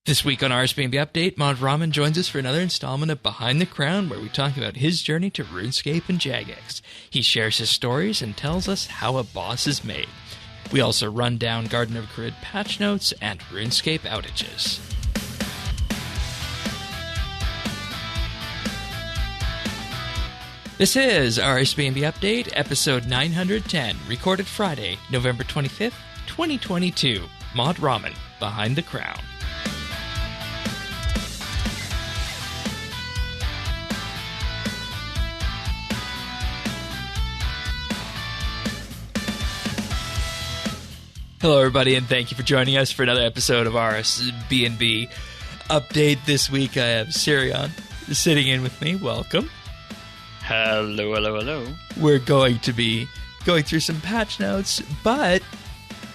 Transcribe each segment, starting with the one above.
This week on RSBANDB Update, Mod Ramen joins us for another installment of Behind the Crown, where we talk about his journey to RuneScape and Jagex. He shares his stories and tells us how a boss is made. We also run down Garden of Kharid patch notes and RuneScape outages. This is RSBANDB Update, episode 910, recorded Friday, November 25th, 2022. Mod Ramen, Behind the Crown. Hello, everybody, and thank you for joining us for another episode of RSBANDB Update. This week, I have Sirion sitting in with me. Welcome. Hello, hello, hello. We're going to be going through some patch notes, but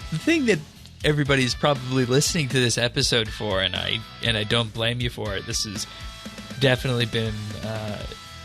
the thing that everybody's probably listening to this episode for, and I don't blame you for it, this has definitely been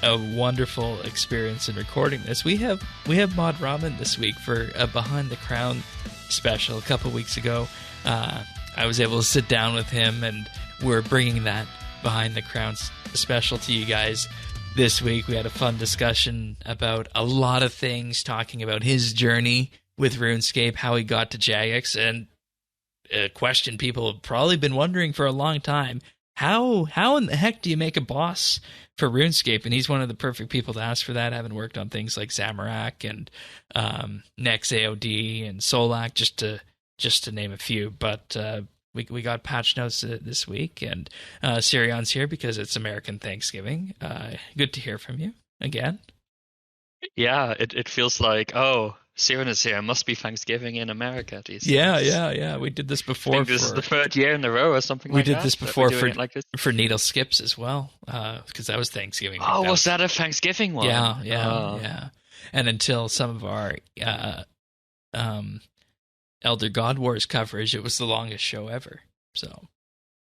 a wonderful experience in recording this. We have Mod Ramen this week for a Behind the Crown special. A couple weeks ago, I was able to sit down with him, and we're bringing that Behind the Crown special to you guys this week. We had a fun discussion about a lot of things, talking about his journey with RuneScape, how he got to Jagex, and a question people have probably been wondering for a long time: how in the heck do you make a boss for RuneScape? And he's one of the perfect people to ask for that, having worked on things like Zamorak and Nex AOD and Solak, just to name a few. But we got patch notes this week, and Sirion's here because it's American Thanksgiving. Good to hear from you again. Yeah, it feels like, oh, Sirion is here. It must be Thanksgiving in America these days. Yeah. We did this before. I think this is the third year in a row or something like that. We did this before for Needle Skips as well, because that was Thanksgiving. Oh, was that a Thanksgiving one? Yeah. And until some of our Elder God Wars coverage, it was the longest show ever. So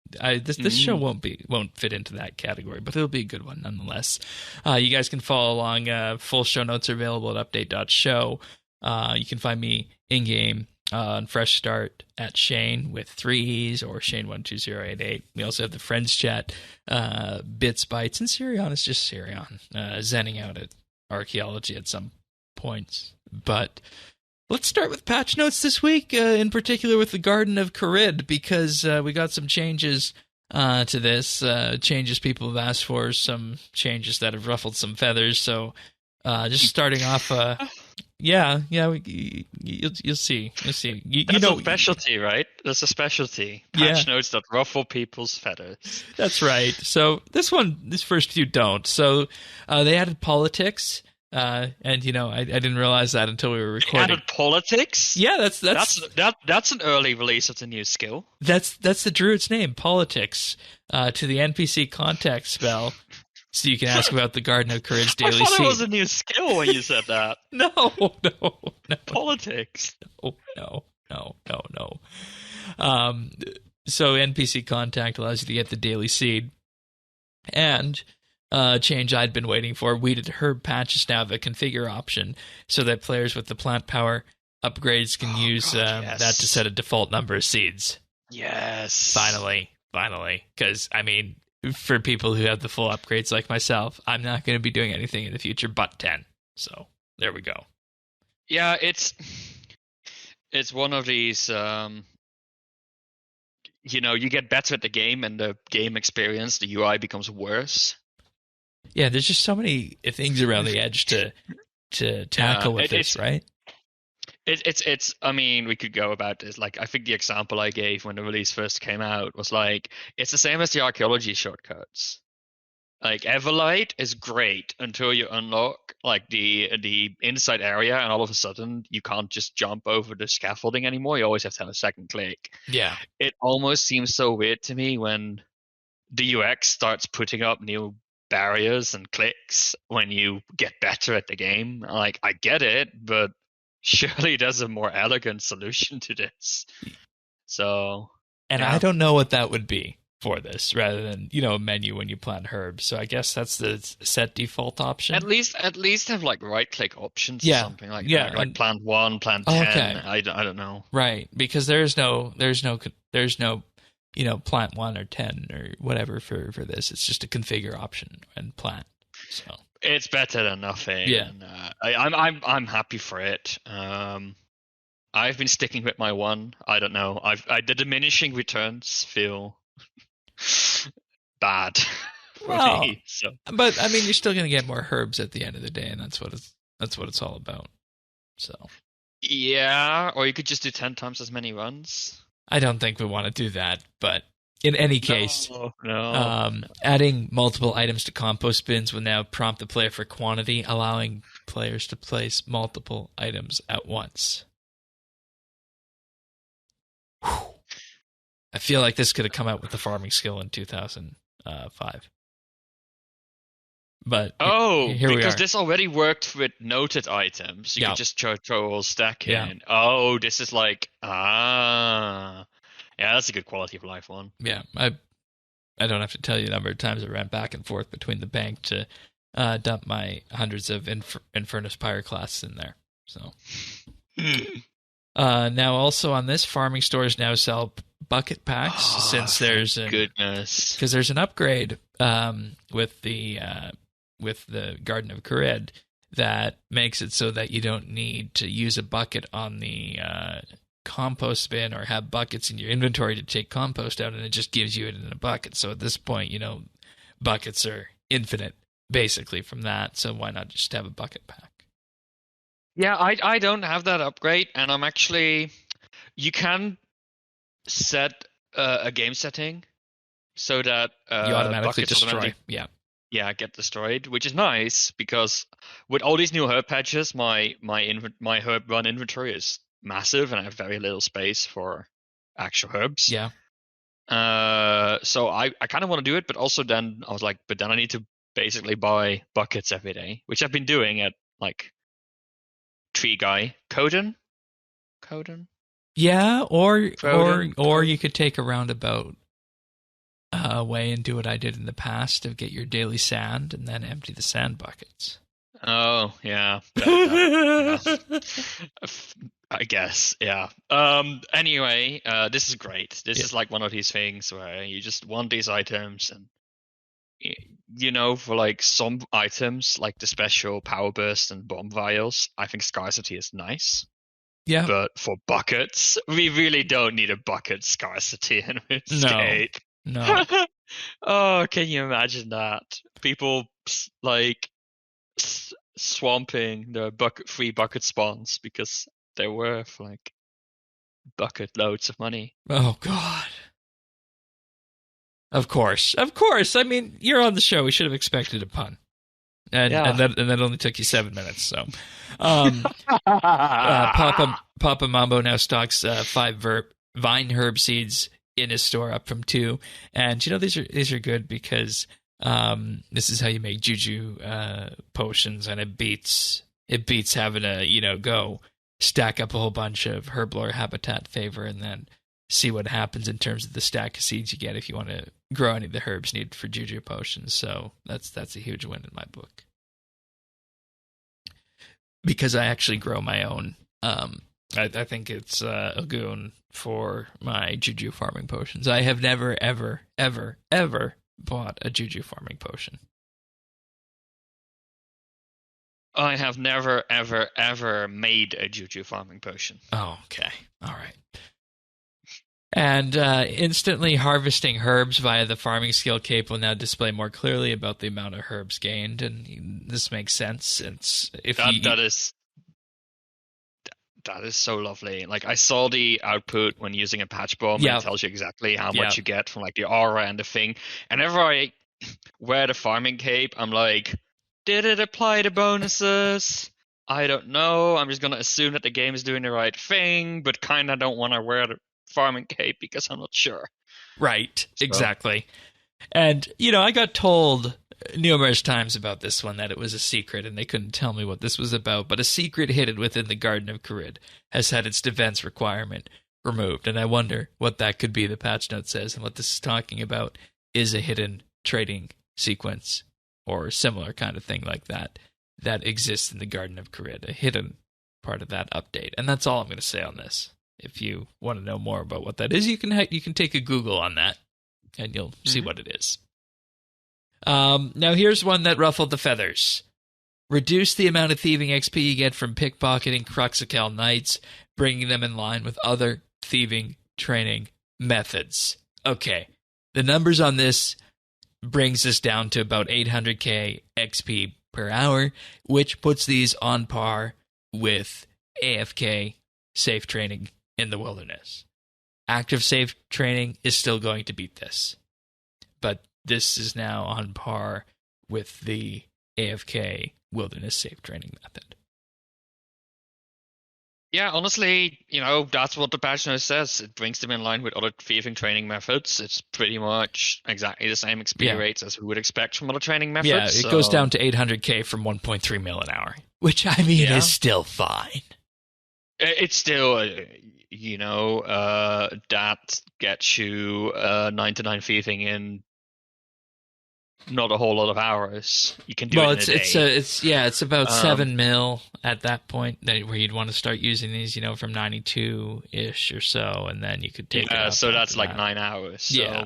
this show won't fit into that category, but it'll be a good one nonetheless. You guys can follow along. Full show notes are available at update.show. You can find me in-game on Fresh Start at Shane with 3 E's or Shane12088. We also have the Friends Chat, BitsBytes, and Sirion is just Sirion, zenning out at archaeology at some points. But let's start with patch notes this week, in particular with the Garden of Kharid, because we got some changes to this, changes people have asked for, some changes that have ruffled some feathers. So just starting off, you'll see. That's a specialty, right? That's a specialty. Patch notes that ruffle people's feathers. That's right. So these first few don't. So they added politics. And I didn't realize that until we were recording. Added politics? Yeah, that's an early release of the new skill. That's the druid's name, politics, to the NPC contact spell. So you can ask about the Garden of Kharid's daily seed. I thought it was a new skill when you said that. No. Politics. No. So NPC contact allows you to get the daily seed, and change I'd been waiting for. Weeded herb patches now have a configure option so that players with the plant power upgrades can use that to set a default number of seeds. Yes. Finally. Because, for people who have the full upgrades like myself, I'm not going to be doing anything in the future but 10. So, there we go. Yeah, it's one of these, you get better at the game and the game experience, the UI becomes worse. Yeah, there's just so many things around the edge to tackle with this, right? It's. We could go about this. Like, I think the example I gave when the release first came out was like, it's the same as the archaeology shortcuts. Like, Everlight is great until you unlock like the inside area, and all of a sudden you can't just jump over the scaffolding anymore. You always have to have a second click. Yeah, it almost seems so weird to me when the UX starts putting up new barriers and clicks when you get better at the game. Like, I get it, but surely there's a more elegant solution to this. So, and I don't know what that would be for this, rather than a menu when you plant herbs. So I guess that's the set default option. At least have like right click options or something like that. Like plant 1, plant 10. Okay. I don't know. Right, because there's no plant 1 or 10 or whatever for this. It's just a configure option and plant. So it's better than nothing. Yeah. And, I'm happy for it. I've been sticking with my 1. I don't know. The diminishing returns feel bad for me. So. But I mean, you're still going to get more herbs at the end of the day, and that's what it's all about. So. Yeah, or you could just do 10 times as many runs. I don't think we want to do that, but in any case, no. Adding multiple items to compost bins will now prompt the player for quantity, allowing players to place multiple items at once. Whew. I feel like this could have come out with the farming skill in 2005. But here because we are. this already worked with noted items. You could just throw a whole stack in. Oh, this is like yeah, that's a good quality of life one. Yeah, I don't have to tell you the number of times I ran back and forth between the bank to dump my hundreds of Infernus Pyroclasts in there. So now also on this, farming stores now sell bucket packs since there's because there's an upgrade with the Garden of Kharid that makes it so that you don't need to use a bucket on the compost bin or have buckets in your inventory to take compost out, and it just gives you it in a bucket. So at this point, buckets are infinite basically from that. So why not just have a bucket pack? Yeah, I don't have that upgrade, and I'm actually you can set a game setting so that you automatically destroy. Get destroyed, which is nice because with all these new herb patches, my herb run inventory is massive, and I have very little space for actual herbs. Yeah. So I kind of want to do it, but also then I was like, but then I need to basically buy buckets every day, which I've been doing at like Tree Guy Coden. Yeah, or you could take a roundabout way and do what I did in the past of get your daily sand and then empty the sand buckets. Oh, yeah. I guess, yeah. Anyway, this is great. This is like one of these things where you just want these items, and for like some items like the special power burst and bomb vials, I think scarcity is nice. Yeah. But for buckets, we really don't need a bucket scarcity in RuneScape. No. Oh, can you imagine that? People like swamping the free bucket spawns because they're worth like bucket loads of money. Oh God. Of course. I mean, you're on the show. We should have expected a pun. And that only took you 7 minutes. So, Papa Mambo now stocks 5 vine herb seeds in his store, up from 2. And these are good because this is how you make juju potions, and it beats having to go stack up a whole bunch of herblore habitat favor and then see what happens in terms of the stack of seeds you get if you want to grow any of the herbs needed for juju potions. So that's a huge win in my book, because I actually grow my own. I think it's a goon for my juju farming potions. I have never, ever, ever, ever bought a juju farming potion. I have never, ever, ever made a juju farming potion. Oh, okay. All right. And instantly harvesting herbs via the farming skill cape will now display more clearly about the amount of herbs gained, and this makes sense. That is so lovely. Like, I saw the output when using a patch bomb, and it tells you exactly how much you get from like the aura and the thing. And whenever I wear the farming cape, I'm like, did it apply the bonuses? I don't know. I'm just gonna assume that the game is doing the right thing, but kind of don't want to wear the farming cape because I'm not sure. Right, exactly. And, I got told numerous times about this one that it was a secret and they couldn't tell me what this was about, but a secret hidden within the Garden of Kharid has had its defense requirement removed, and I wonder what that could be. The patch note says, and what this is talking about is a hidden trading sequence or similar kind of thing like that exists in the Garden of Kharid, a hidden part of that update. And that's all I'm going to say on this. If you want to know more about what that is, you can take a Google on that, and you'll see what it is. Now here's one that ruffled the feathers. Reduce the amount of thieving XP you get from pickpocketing Cruxical Knights, bringing them in line with other thieving training methods. Okay, the numbers on this brings us down to about 800k XP per hour, which puts these on par with AFK safe training in the wilderness. Active safe training is still going to beat this, but this is now on par with the AFK wilderness safe training method. Yeah, honestly, that's what the patch note says. It brings them in line with other thieving training methods. It's pretty much exactly the same XP rates as we would expect from other training methods. Yeah, it goes down to 800k from 1.3 mil an hour, which I mean is still fine. It's still, that gets you 9-to-9 thieving in not a whole lot of hours. You can do it in a day. It's about 7 mil at that point where you'd want to start using these, from 92-ish or so, and then you could take it up. So that's like 9 hours. So,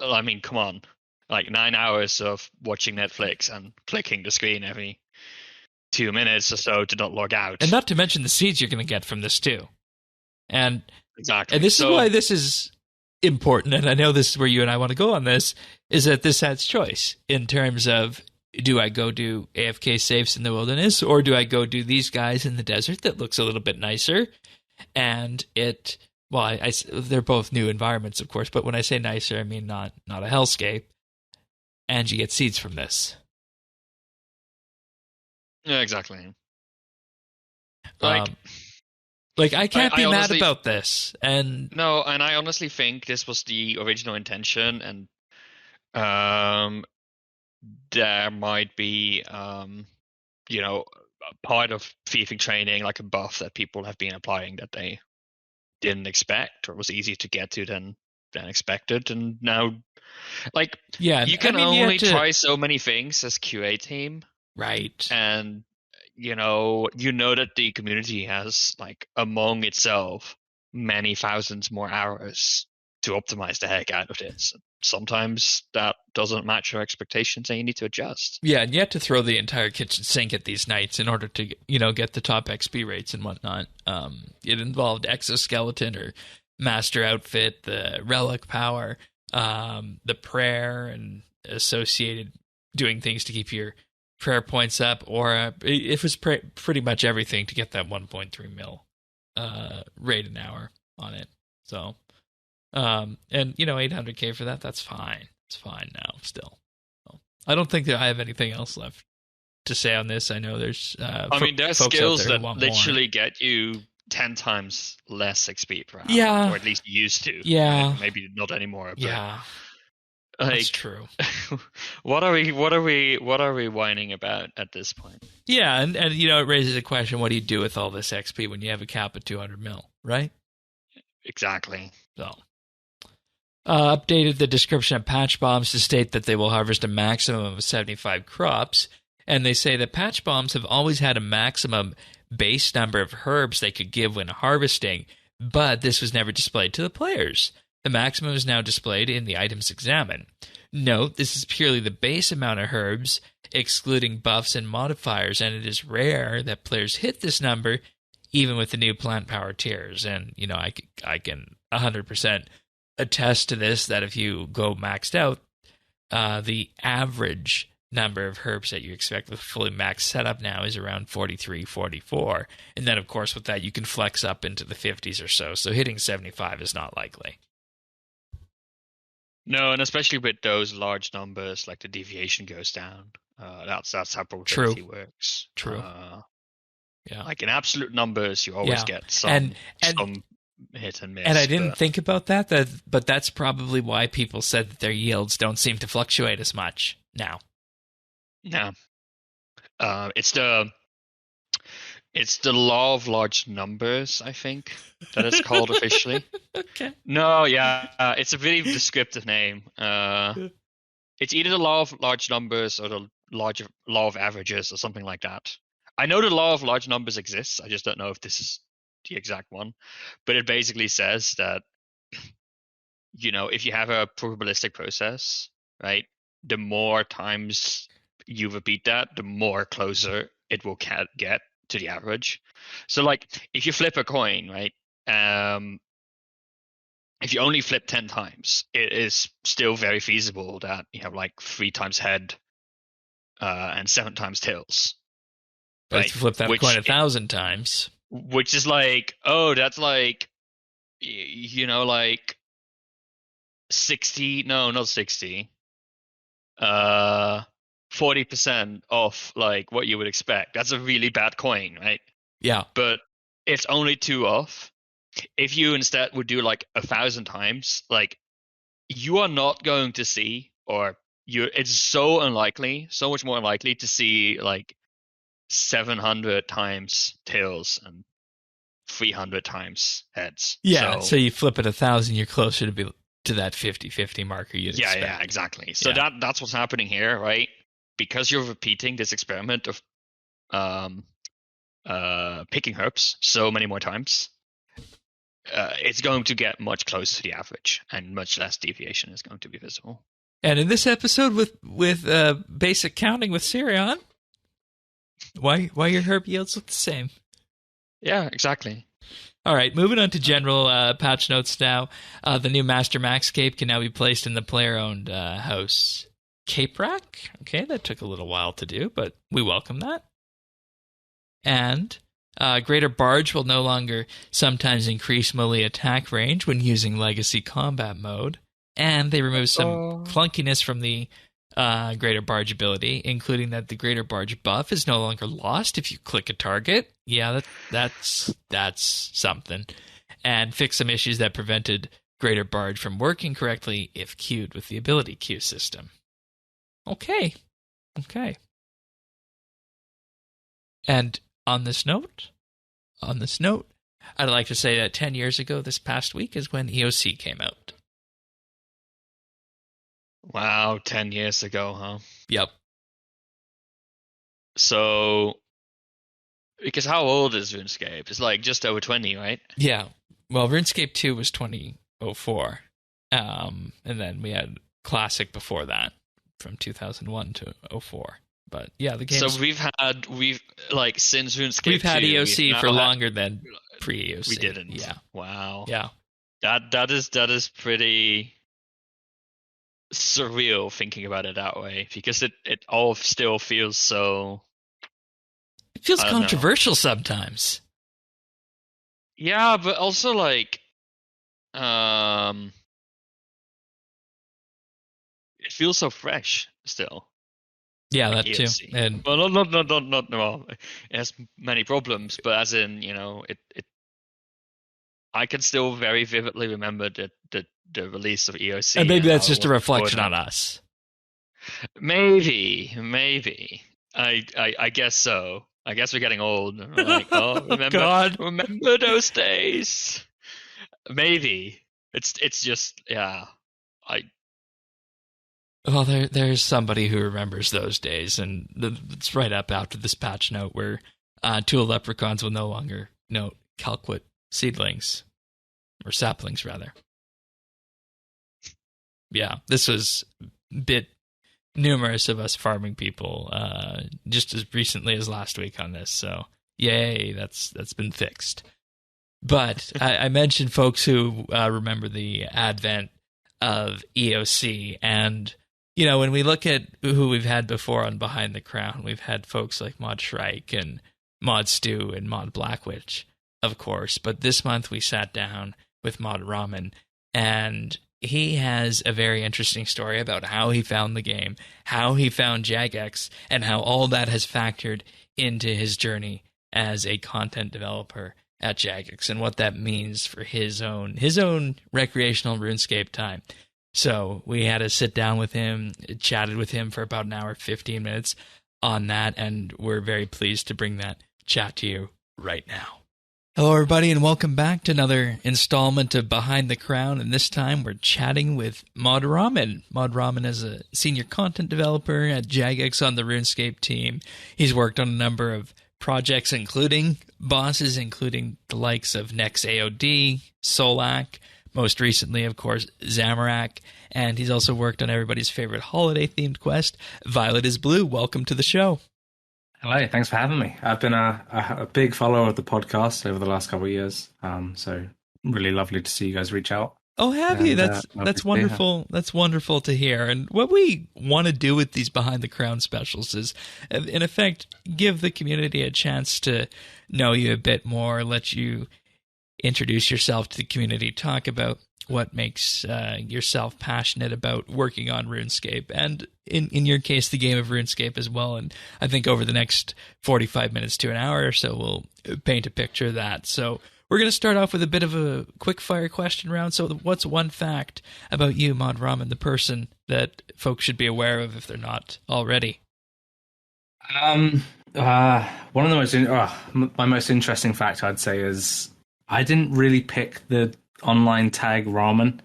I mean, come on. Like 9 hours of watching Netflix and clicking the screen every 2 minutes or so to not log out. And not to mention the seeds you're going to get from this too. And exactly. And this is why this is important, and I know this is where you and I want to go on this, is that this has choice in terms of, do I go do AFK safes in the wilderness, or do I go do these guys in the desert that looks a little bit nicer? And they're both new environments, of course, but when I say nicer, I mean not a hellscape. And you get seeds from this. Yeah, exactly. I can't be mad about this. And I honestly think this was the original intention, and there might be, part of thieving training, like a buff that people have been applying that they didn't expect, or was easier to get to than expected, and now, you can only try so many things as QA team, right? And that the community has, among itself, many thousands more hours to optimize the heck out of this. Sometimes that doesn't match your expectations and you need to adjust. Yeah, and you have to throw the entire kitchen sink at these knights in order to, get the top XP rates and whatnot. It involved exoskeleton or master outfit, the relic power, the prayer, and associated doing things to keep your prayer points up, or it was pretty much everything to get that 1.3 mil rate an hour on it. So, and 800k for that's fine. It's fine now still. So, I don't think that I have anything else left to say on this. I know there's there's skills that literally get you 10 times less XP per hour, or at least used to. Yeah, maybe not anymore. But yeah. That's true. What are we whining about at this point? Yeah, and it raises a question: what do you do with all this XP when you have a cap of 200 mil, right? Exactly. So, updated the description of patch bombs to state that they will harvest a maximum of 75 crops, and they say that patch bombs have always had a maximum base number of herbs they could give when harvesting, but this was never displayed to the players. The maximum is now displayed in the items examined. Note, this is purely the base amount of herbs, excluding buffs and modifiers, and it is rare that players hit this number, even with the new plant power tiers. And, I can 100% attest to this, that if you go maxed out, the average number of herbs that you expect with fully maxed setup now is around 43, 44. And then, of course, with that, you can flex up into the 50s or so. So hitting 75 is not likely. No, and especially with those large numbers, the deviation goes down. That's how probability works. True. Yeah. In absolute numbers, you always get some hit and miss. And I didn't think about that, but that's probably why people said that their yields don't seem to fluctuate as much now. Yeah. It's the law of large numbers, I think, that it's called officially. Okay. No, yeah, it's a very descriptive name. It's either the law of large numbers or the law of averages or something like that. I know the law of large numbers exists. I just don't know if this is the exact one, but it basically says that, if you have a probabilistic process, right, the more times you repeat that, the more closer it will get to the average. So like if you flip a coin, right, if you only flip 10 times, it is still very feasible that you have like 3 times head and 7 times tails. But right? if you flip that coin 1,000 times, which is like, oh, that's like, like 60, no, not 60, 40% off like what you would expect. That's a really bad coin, right? Yeah. But it's only 2 off. If you instead would do like 1,000 times, like you are not going to see, it's so unlikely, so much more unlikely to see like 700 times tails and 300 times heads. Yeah, so you flip it 1,000, you're closer to that 50-50 marker you'd expect. Yeah, exactly. So that's what's happening here, right? Because you're repeating this experiment of picking herbs so many more times, it's going to get much closer to the average, and much less deviation is going to be visible. And in this episode with basic counting with Sirion, why your herb yields look the same? Yeah, exactly. All right, moving on to general patch notes now. The new Master Max cape can now be placed in the player-owned house cape rack. Okay, that took a little while to do, but we welcome that. And Greater Barge will no longer sometimes increase melee attack range when using Legacy Combat Mode. And they remove some clunkiness from the Greater Barge ability, including that the Greater Barge buff is no longer lost if you click a target. Yeah, that's something. And fix some issues that prevented Greater Barge from working correctly if queued with the ability queue system. Okay. And on this note, I'd like to say that 10 years ago this past week is when EOC came out. Wow, 10 years ago, huh? Yep. So, because how old is RuneScape? It's like just over 20, right? Yeah. Well, RuneScape 2 was 2004. And then we had Classic before that, from 2001 to 04. But yeah, the game. So we've since RuneScape we've had 2, EOC for longer than pre-EOC. We didn't. Yeah. Wow. Yeah. That is pretty surreal thinking about it that way, because it all still feels so. It feels controversial sometimes. Yeah, but also like, it feels so fresh still. Yeah, like that too. And well, not well. It has many problems, but as in, it. I can still very vividly remember the release of EOC. And maybe that's just a reflection on us. Maybe. I guess so. I guess we're getting old. We're like, remember those days? Maybe. It's just, yeah. Well, there's somebody who remembers those days, and it's right up after this patch note where Tool Leprechauns will no longer note Calquit seedlings, or saplings, rather. Yeah, this was a bit numerous of us farming people just as recently as last week on this, so yay, that's been fixed. But I mentioned folks who remember the advent of EOC, and when we look at who we've had before on Behind the Crown, we've had folks like Mod Shrike and Mod Stew and Mod Blackwitch, of course, but this month we sat down with Mod Ramen, and he has a very interesting story about how he found the game, how he found Jagex, and how all that has factored into his journey as a content developer at Jagex, and what that means for his own recreational RuneScape time. So we had to sit down with him, chatted with him for about an hour, 15 minutes on that, and we're very pleased to bring that chat to you right now. Hello, everybody, and welcome back to another installment of Behind the Crown, and this time we're chatting with Mod Ramen. Mod Ramen is a senior content developer at Jagex on the RuneScape team. He's worked on a number of projects, including bosses, including the likes of Nex AOD, Solak, most recently, of course, Zamorak, and he's also worked on everybody's favorite holiday-themed quest, Violet is Blue. Welcome to the show. Hello, thanks for having me. I've been a big follower of the podcast over the last couple of years, so really lovely to see you guys reach out. Oh, have you? That's wonderful. That's wonderful to hear. And what we want to do with these Behind the Crown specials is, in effect, give the community a chance to know you a bit more, let you introduce yourself to the community, talk about what makes yourself passionate about working on RuneScape, and in your case, the game of RuneScape as well. And I think over the next 45 minutes to an hour or so, we'll paint a picture of that. So we're going to start off with a bit of a quick-fire question round. So what's one fact about you, Mod Ramen, the person, that folks should be aware of if they're not already? One of the my most interesting fact, I'd say, is I didn't really pick the online tag Ramen.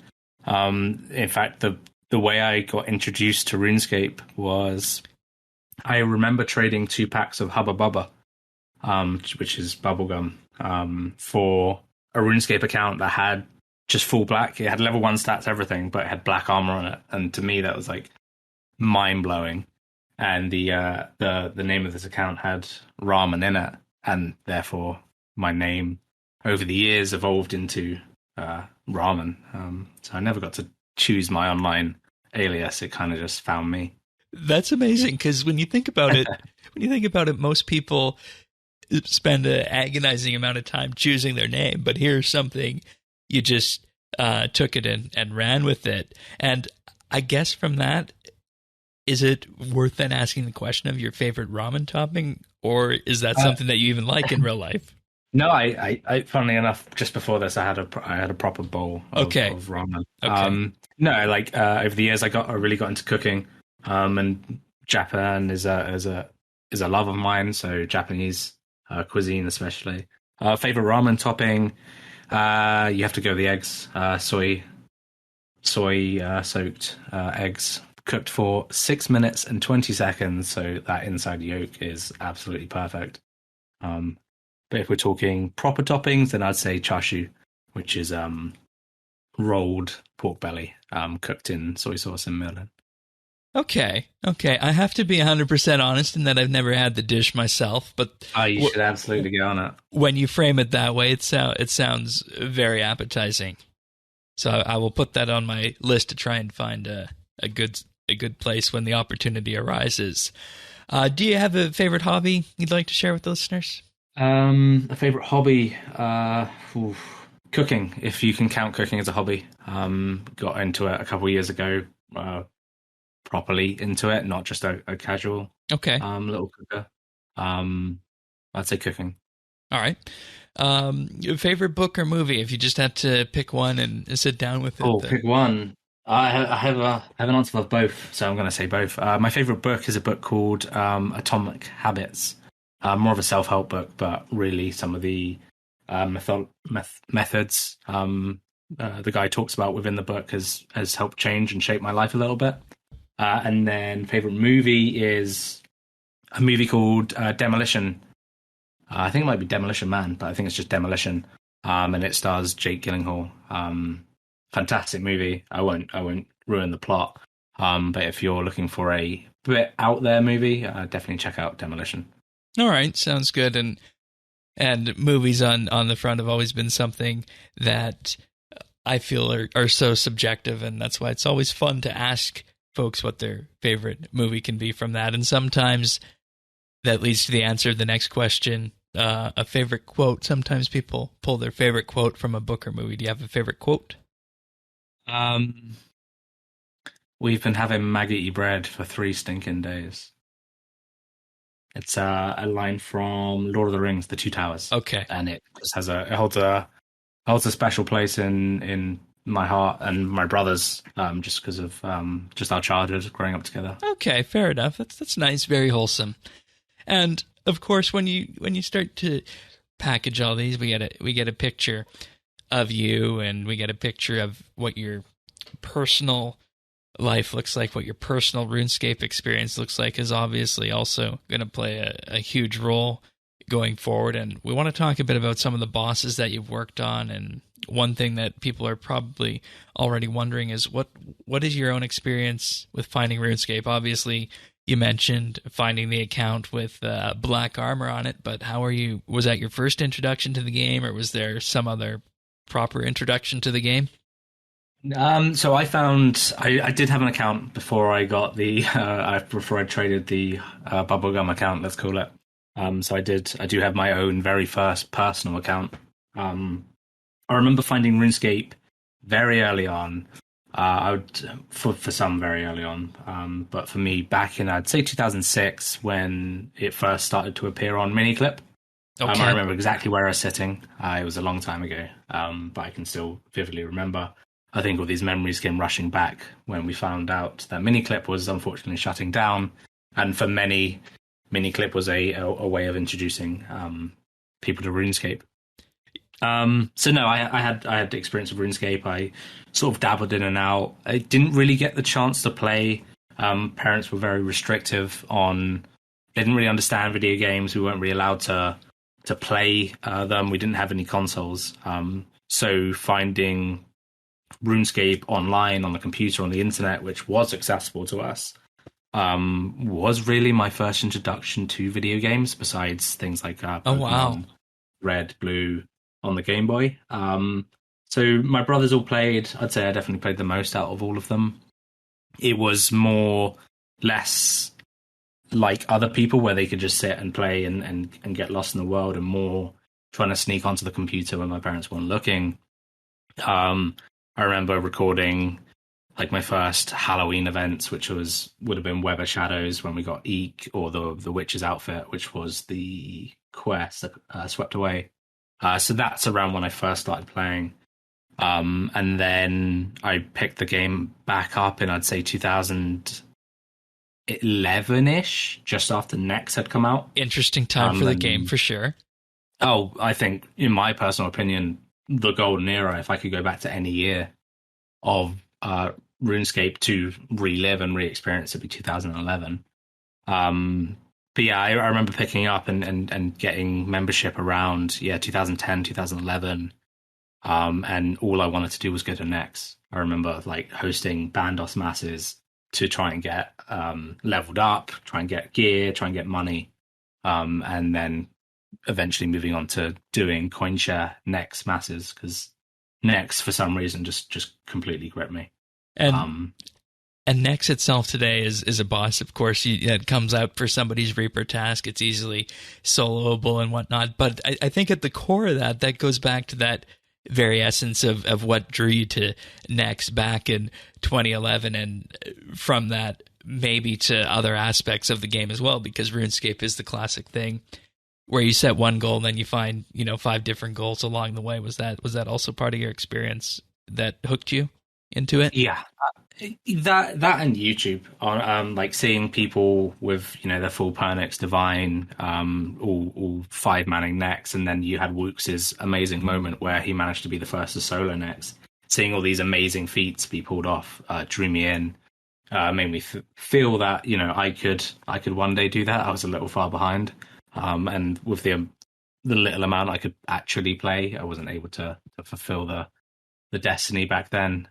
In fact, the way I got introduced to RuneScape was I remember trading 2 packs of Hubba Bubba, which is bubblegum, for a RuneScape account that had just full black. It had level 1 stats, everything, but it had black armor on it. And to me, that was like mind blowing. And the name of this account had Ramen in it, and therefore my name over the years evolved into Ramen. So I never got to choose my online alias. It kind of just found me. That's amazing, because when you think about it, most people spend an agonizing amount of time choosing their name, but here's something you just took it and ran with it. And I guess from that, is it worth then asking the question of your favorite ramen topping, or is that something that you even like in real life? No, I funnily enough, just before this, I had a proper bowl of ramen. Okay. No, over the years, I really got into cooking, and Japan is a love of mine. So Japanese cuisine, especially. Favorite ramen topping, you have to go with the eggs, soy soaked eggs, cooked for 6 minutes and 20 seconds. So that inside yolk is absolutely perfect. But if we're talking proper toppings, then I'd say chashu, which is rolled pork belly, cooked in soy sauce and mirin. Okay. I have to be 100% honest in that I've never had the dish myself, but you should absolutely get on it. When you frame it that way, it sounds very appetizing. So I will put that on my list to try and find a good place when the opportunity arises. Do you have a favorite hobby you'd like to share with the listeners? A favorite hobby, cooking, if you can count cooking as a hobby. Got into it a couple of years ago, properly into it, not just a casual little cooker. I'd say cooking. All right. Your favorite book or movie, if you just had to pick one and sit down with it. Pick one. I have an answer for both, so I'm going to say both. My favorite book is a book called Atomic Habits. More of a self-help book, but really some of the methods the guy talks about within the book has helped change and shape my life a little bit. And then favorite movie is a movie called Demolition. I think it might be Demolition Man, but I think it's just Demolition. And it stars Jake Gyllenhaal. Fantastic movie. I won't ruin the plot. But if you're looking for a bit out there movie, definitely check out Demolition. All right, sounds good. And movies on the front have always been something that I feel are so subjective, and that's why it's always fun to ask folks what their favorite movie can be from that. And sometimes that leads to the answer of the next question, a favorite quote. Sometimes people pull their favorite quote from a book or movie. Do you have a favorite quote? We've been having maggoty bread for 3 stinking days. It's a line from Lord of the Rings, The Two Towers. Okay. And it just holds a special place in my heart and my brother's, just because of just our childhood growing up together. Okay, fair enough. That's nice, very wholesome. And of course, when you start to package all these, we get a picture of you, and we get a picture of what your personal life looks like, what your personal RuneScape experience looks like, is obviously also going to play a huge role going forward. And we want to talk a bit about some of the bosses that you've worked on. And one thing that people are probably already wondering is what is your own experience with finding RuneScape? Obviously, you mentioned finding the account with black armor on it, but was that your first introduction to the game, or was there some other proper introduction to the game? So I did have an account before I got before I traded the bubblegum account, let's call it. So I do have my own very first personal account. I remember finding RuneScape very early on. For some very early on, but for me back in, I'd say 2006, when it first started to appear on Miniclip. Okay. I remember exactly where I was sitting. It was a long time ago, but I can still vividly remember. I think all these memories came rushing back when we found out that Miniclip was unfortunately shutting down, and for many, Miniclip was a way of introducing people to RuneScape. So no, I had the experience of RuneScape. I sort of dabbled in and out. I didn't really get the chance to play. Parents were very restrictive on. They didn't really understand video games. We weren't really allowed to play them. We didn't have any consoles. So finding RuneScape online on the computer, on the internet, which was accessible to us, was really my first introduction to video games. Besides things like Pokemon, Red, Blue on the Game Boy. So my brothers all played. I'd say I definitely played the most out of all of them. It was less like other people where they could just sit and play and get lost in the world, and more trying to sneak onto the computer when my parents weren't looking. I remember recording like my first Halloween events, which would have been Web of Shadows, when we got Eek, or the Witch's outfit, which was the quest Swept Away. So that's around when I first started playing. And then I picked the game back up in, I'd say, 2011-ish, just after Nex had come out. Interesting time for the game, for sure. Oh, I think, in my personal opinion, the golden era, if I could go back to any year of RuneScape to relive and re-experience, it'd be 2011. But yeah, I remember picking up and getting membership around 2010, 2011, and all I wanted to do was go to Nex. I remember like hosting Bandos masses to try and get leveled up, try and get gear, try and get money, and then eventually moving on to doing CoinShare Nex masses, because Nex for some reason just completely gripped me. And Nex itself today is a boss, of course. It comes out for somebody's Reaper task. It's easily soloable and whatnot. But I think at the core of that goes back to that very essence of what drew you to Nex back in 2011. And from that, maybe to other aspects of the game as well, because RuneScape is the classic thing where you set one goal and then you find, 5 different goals along the way. Was that also part of your experience that hooked you into it? Yeah. That and YouTube, on like seeing people with their full Pernix Divine, all 5-manning Nex, and then you had Wooks's amazing moment where he managed to be the first to solo Nex. Seeing all these amazing feats be pulled off drew me in, made me feel that I could one day do that. I was a little far behind, and with the little amount I could actually play, I wasn't able to fulfill the destiny back then.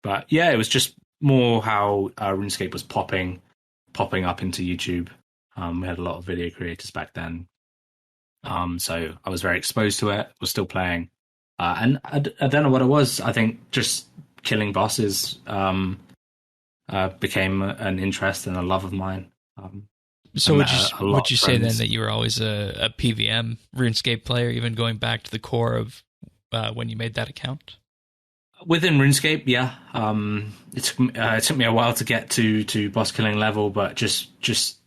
But yeah, it was just more how RuneScape was popping up into YouTube. We had a lot of video creators back then. So I was very exposed to it, was still playing. And I don't know what it was. I think just killing bosses became an interest and a love of mine. So would you say then that you were always a PVM RuneScape player, even going back to the core of when you made that account? Within RuneScape, yeah. It took me a while to get to boss killing level, but just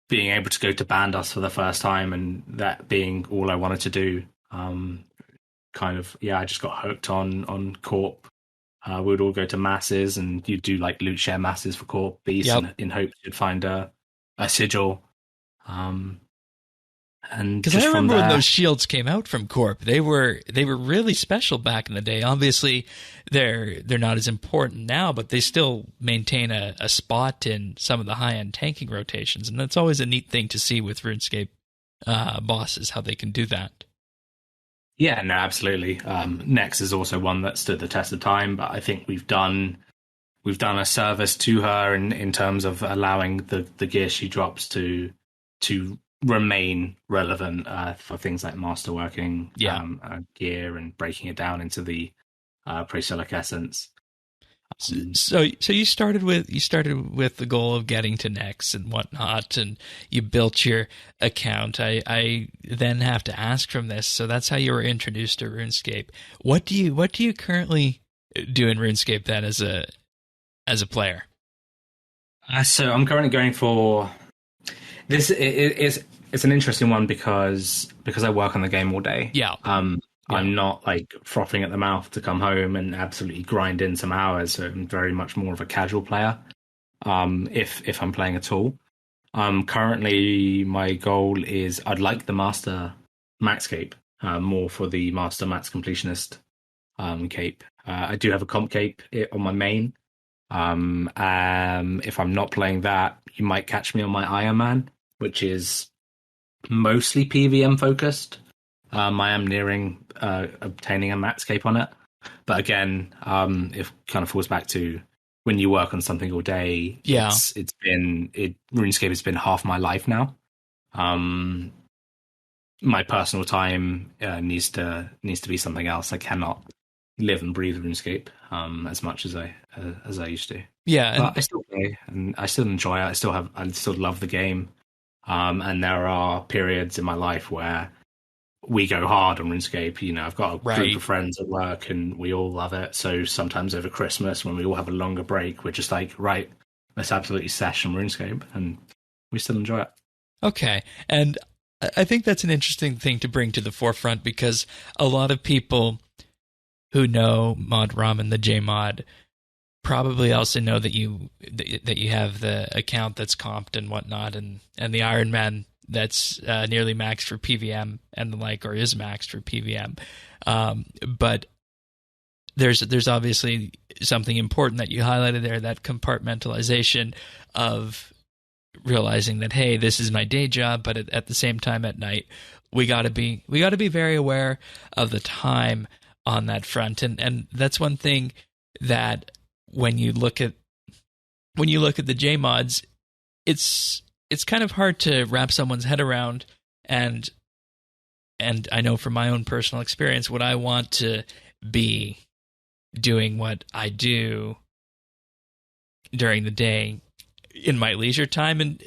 being able to go to Bandos for the first time and that being all I wanted to do, I just got hooked on Corp. We would all go to masses, and you'd do like loot share masses for Corp beasts, in hopes you'd find a sigil. And because I remember when those shields came out from Corp, they were really special back in the day. Obviously, they're not as important now, but they still maintain a spot in some of the high end tanking rotations, and that's always a neat thing to see with RuneScape. bosses, how they can do that. Yeah, no, absolutely. Nex is also one that stood the test of time, but I think we've done a service to her in terms of allowing the gear she drops to remain relevant for things like masterworking gear and breaking it down into the Praesilic essence. So you started with the goal of getting to Nex and whatnot, and you built your account. I then have to ask from this. So that's how you were introduced to RuneScape. What do you currently do in RuneScape then as a player? So I'm currently going for this. It's an interesting one because I work on the game all day. Yeah. I'm not like frothing at the mouth to come home and absolutely grind in some hours. So I'm very much more of a casual player. If I'm playing at all. Currently my goal is I'd like the Master Max cape, more for the Master Max Completionist cape. I do have a comp cape on my main. If I'm not playing that, you might catch me on my Iron Man, which is mostly PVM focused. I am nearing obtaining a max cape on it, but again, it kind of falls back to when you work on something all day. Yeah, RuneScape has been half my life now. My personal time needs to be something else. I cannot live and breathe RuneScape as much as I used to. Yeah, but I still play and I still enjoy it. I still love the game. And there are periods in my life where we go hard on RuneScape. You know, I've got a group of friends at work and we all love it. So sometimes over Christmas, when we all have a longer break, we're just like, right, let's absolutely sesh on RuneScape, and we still enjoy it. Okay. And I think that's an interesting thing to bring to the forefront, because a lot of people who know Mod Ramen, the JMod, probably also know that you have the account that's comped and whatnot, and the Iron Man that's nearly maxed for PVM and the like, or is maxed for PVM. But there's obviously something important that you highlighted there, that compartmentalization of realizing that, hey, this is my day job, but at the same time at night, we got to be very aware of the time on that front. And that's one thing that when you look at the JMods, it's kind of hard to wrap someone's head around, and I know from my own personal experience, what I want to be doing what I do during the day in my leisure time. And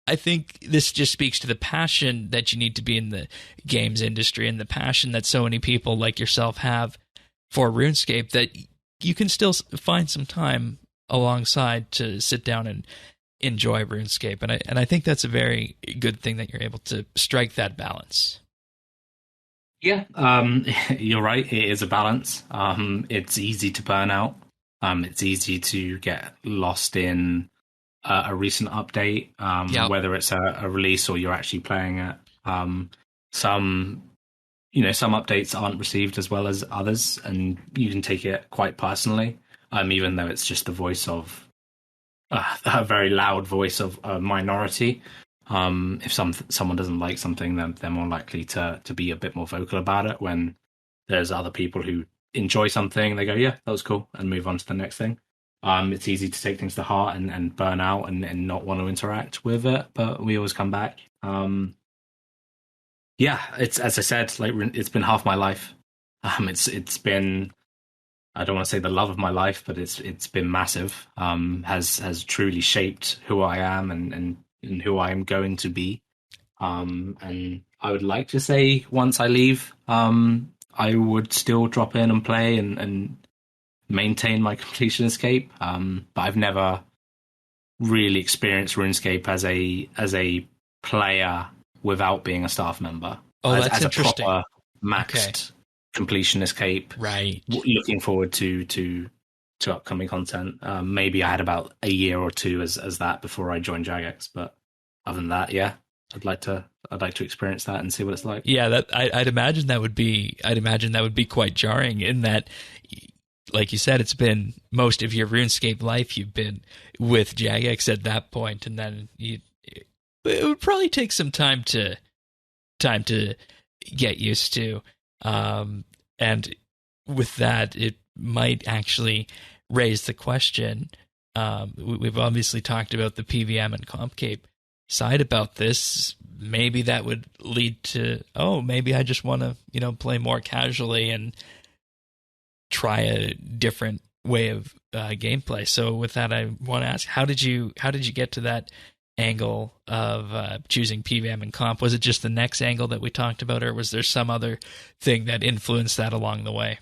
I think this just speaks to the passion that you need to be in the games industry, and the passion that so many people like yourself have for RuneScape, that you can still find some time alongside to sit down and enjoy RuneScape. And I think that's a very good thing that you're able to strike that balance. Yeah, you're right. It is a balance. It's easy to burn out. It's easy to get lost in a recent update, whether it's a release or you're actually playing it. Some updates aren't received as well as others, and you can take it quite personally, even though it's just the voice of a very loud voice of a minority. If someone doesn't like something, then they're more likely to be a bit more vocal about it. When there's other people who enjoy something, they go, yeah, that was cool, and move on to the next thing. It's easy to take things to heart and burn out and not want to interact with it, but we always come back. Yeah, it's, as I said, like, it's been half my life. It's been, I don't want to say the love of my life, but it's been massive. Has truly shaped who I am and who I am going to be. And I would like to say, once I leave, I would still drop in and play and maintain my completion escape. But I've never really experienced RuneScape as a player without being a staff member. That's as interesting. A proper maxed completion escape. Right. Looking forward to upcoming content. Maybe I had about a year or two as that before I joined Jagex, but other than that, yeah, I'd like to experience that and see what it's like. Yeah, that I'd imagine that would be quite jarring, in that, like you said, it's been most of your RuneScape life you've been with Jagex at that point, and then it would probably take some time to time to get used to. And with that, it might actually raise the question. We've obviously talked about the PVM and CompCape side about this. Maybe that would lead to, maybe I just want to, play more casually and try a different way of gameplay. So with that, I want to ask, how did you get to that angle of choosing PVM and comp? Was it just the next angle that we talked about, or was there some other thing that influenced that along the way?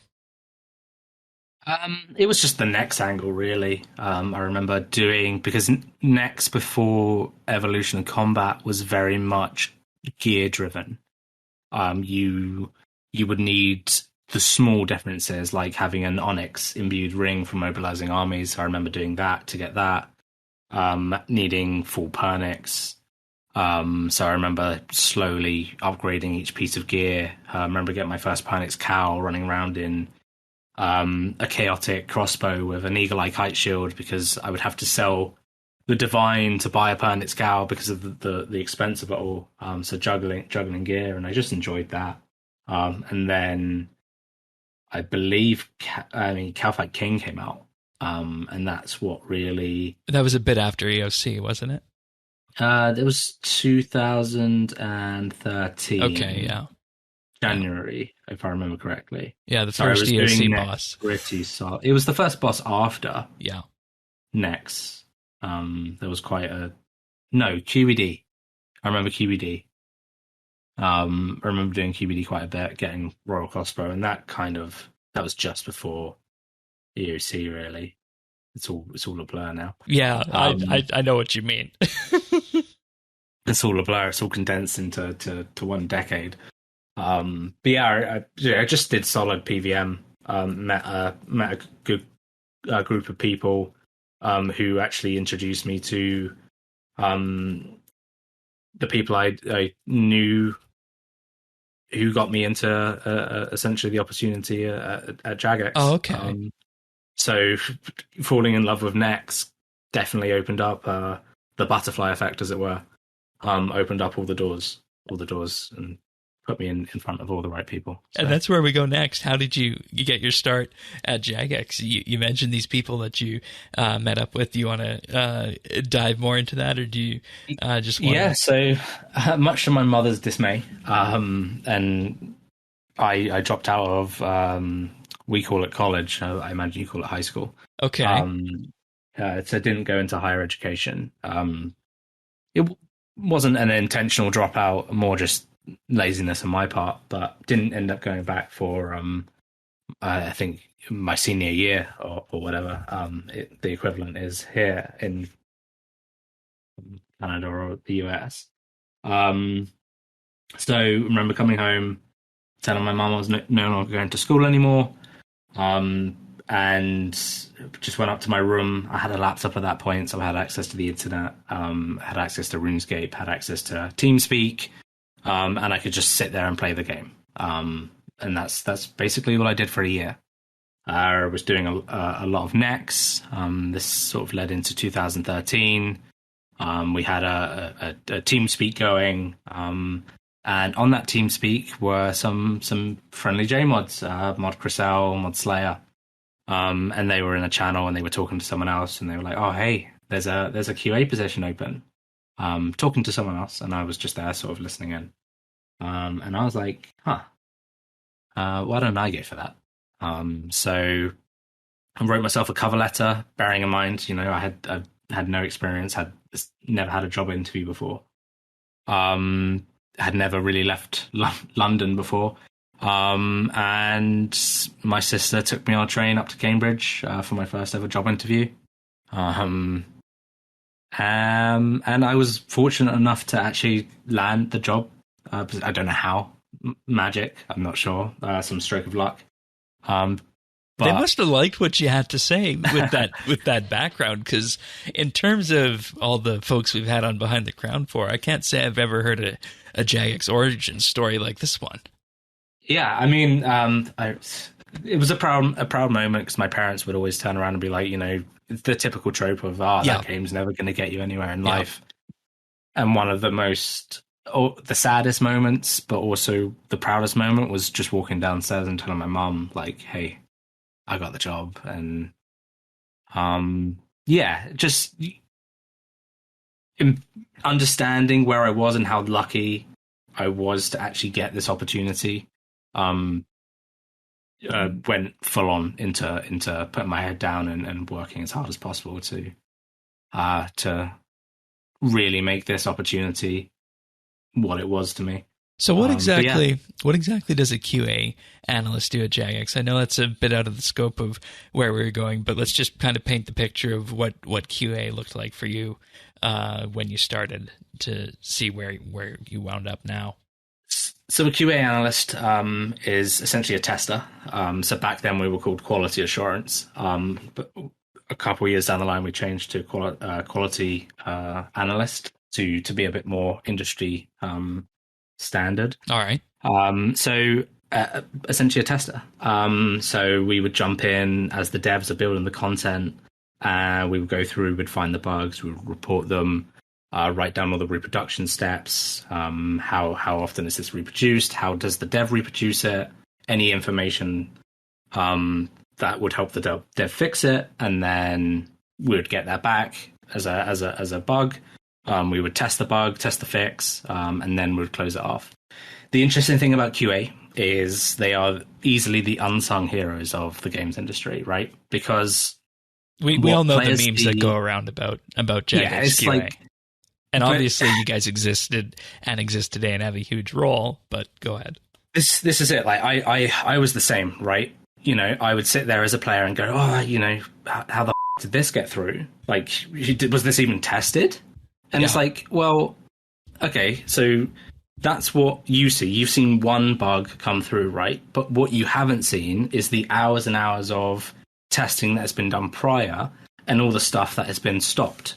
It was just the next angle, really. I remember because next before Evolution and Combat was very much gear driven. You would need the small differences, like having an Onyx imbued ring for mobilizing armies. I remember doing that to get that. Needing full Pernix. So I remember slowly upgrading each piece of gear. I remember getting my first Pernix cowl, running around in a chaotic crossbow with an eagle-eye kite shield, because I would have to sell the divine to buy a Pernix cowl because of the expense of it all. So juggling gear, and I just enjoyed that. And then I believe Calfight King came out, and that's what really. That was a bit after EOC, wasn't it? It was 2013. Okay, yeah. January, if I remember correctly. Yeah, the first EOC boss. Pretty solid. It was the first boss after. Yeah. Next, there was QED. I remember QED. I remember doing QED quite a bit, getting Royal Crossbow, and that was just before EOC. Really, it's all a blur now. Yeah, I know what you mean. It's all a blur. It's all condensed into one decade. But yeah, I just did solid PVM. Met a good group of people who actually introduced me to the people I knew, who got me into essentially the opportunity at Jagex. Oh, okay. So falling in love with Nex definitely opened up the butterfly effect, as it were. Opened up all the doors, and put me in front of all the right people. So. And that's where we go next. How did you get your start at Jagex? You mentioned these people that you met up with. Do you want to dive more into that, or do you just want Yeah, so much to my mother's dismay, and I dropped out of, we call it college. I imagine you call it high school. Okay. So didn't go into higher education. It wasn't an intentional dropout, more just laziness on my part, but didn't end up going back for I think my senior year or whatever the equivalent is here in Canada or the US. So I remember coming home, telling my mum I was no longer going to school anymore, and just went up to my room. I had a laptop at that point, so I had access to the internet, had access to RuneScape, had access to TeamSpeak, and I could just sit there and play the game. And that's basically what I did for a year. I was doing a lot of Nex. This sort of led into 2013. We had a TeamSpeak going, and on that TeamSpeak were some friendly J mods, Mod Crissel, Mod Slayer, and they were in a channel and they were talking to someone else, and they were like, "Oh, hey, there's a QA position open." Talking to someone else, and I was just there, sort of listening in, and I was like, "Huh, why don't I go for that?" So I wrote myself a cover letter, bearing in mind, I had no experience, had never had a job interview before, had never really left London before, and my sister took me on a train up to Cambridge for my first ever job interview, and I was fortunate enough to actually land the job. I don't know how, magic, I'm not sure, some stroke of luck. But they must have liked what you had to say with that background, because in terms of all the folks we've had on Behind the Crown for, I can't say I've ever heard a Jagex origin story like this one. Yeah, I mean, it was a proud moment, because my parents would always turn around and be like, the typical trope of, that game's never going to get you anywhere in life. And one of the most the saddest moments, but also the proudest moment was just walking downstairs and telling my mum, like, "Hey, I got the job," and yeah, just understanding where I was and how lucky I was to actually get this opportunity. Went full on into putting my head down and working as hard as possible to really make this opportunity what it was to me. So what exactly does a QA analyst do at Jagex? I know that's a bit out of the scope of where we were going, but let's just kind of paint the picture of what QA looked like for you when you started to see where you wound up now. So a QA analyst is essentially a tester. So back then we were called quality assurance, but a couple of years down the line we changed to quality analyst to be a bit more industry standard. All right. So essentially a tester. So we would jump in as the devs are building the content. We would go through, we'd find the bugs, we would report them, write down all the reproduction steps. How often is this reproduced? How does the dev reproduce it? Any information that would help the dev fix it, and then we would get that back as a bug. We would test the bug, test the fix, and then we'd close it off. The interesting thing about QA is they are easily the unsung heroes of the games industry, right? Because we all know the memes that go around about Jagex QA. Like, and obviously you guys existed and exist today and have a huge role, but go ahead. This is it. Like I was the same, right? You know, I would sit there as a player and go, oh, you know, how the did this get through? Like, was this even tested? And It's like, well, okay, so that's what you see. You've seen one bug come through, right? But what you haven't seen is the hours and hours of testing that has been done prior and all the stuff that has been stopped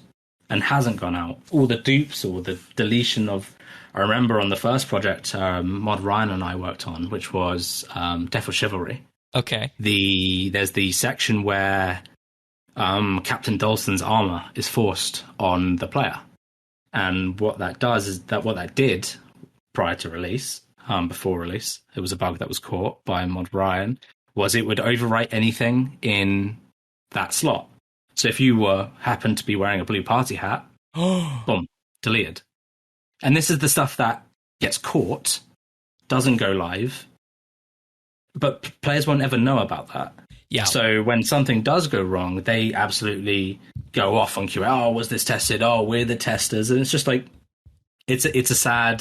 and hasn't gone out. All the dupes or the deletion of... I remember on the first project, Mod Ryan and I worked on, which was Death of Chivalry. Okay. There's the section where Captain Dalston's armor is forced on the player. And what that does is what that did prior to release, before release, it was a bug that was caught by Mod Ryan, was it would overwrite anything in that slot. So if you happened to be wearing a blue party hat, boom, deleted. And this is the stuff that gets caught, doesn't go live, but players won't ever know about that. Yeah. So when something does go wrong, they absolutely go off on QA. Oh, was this tested? Oh, we're the testers. And it's just like, it's a sad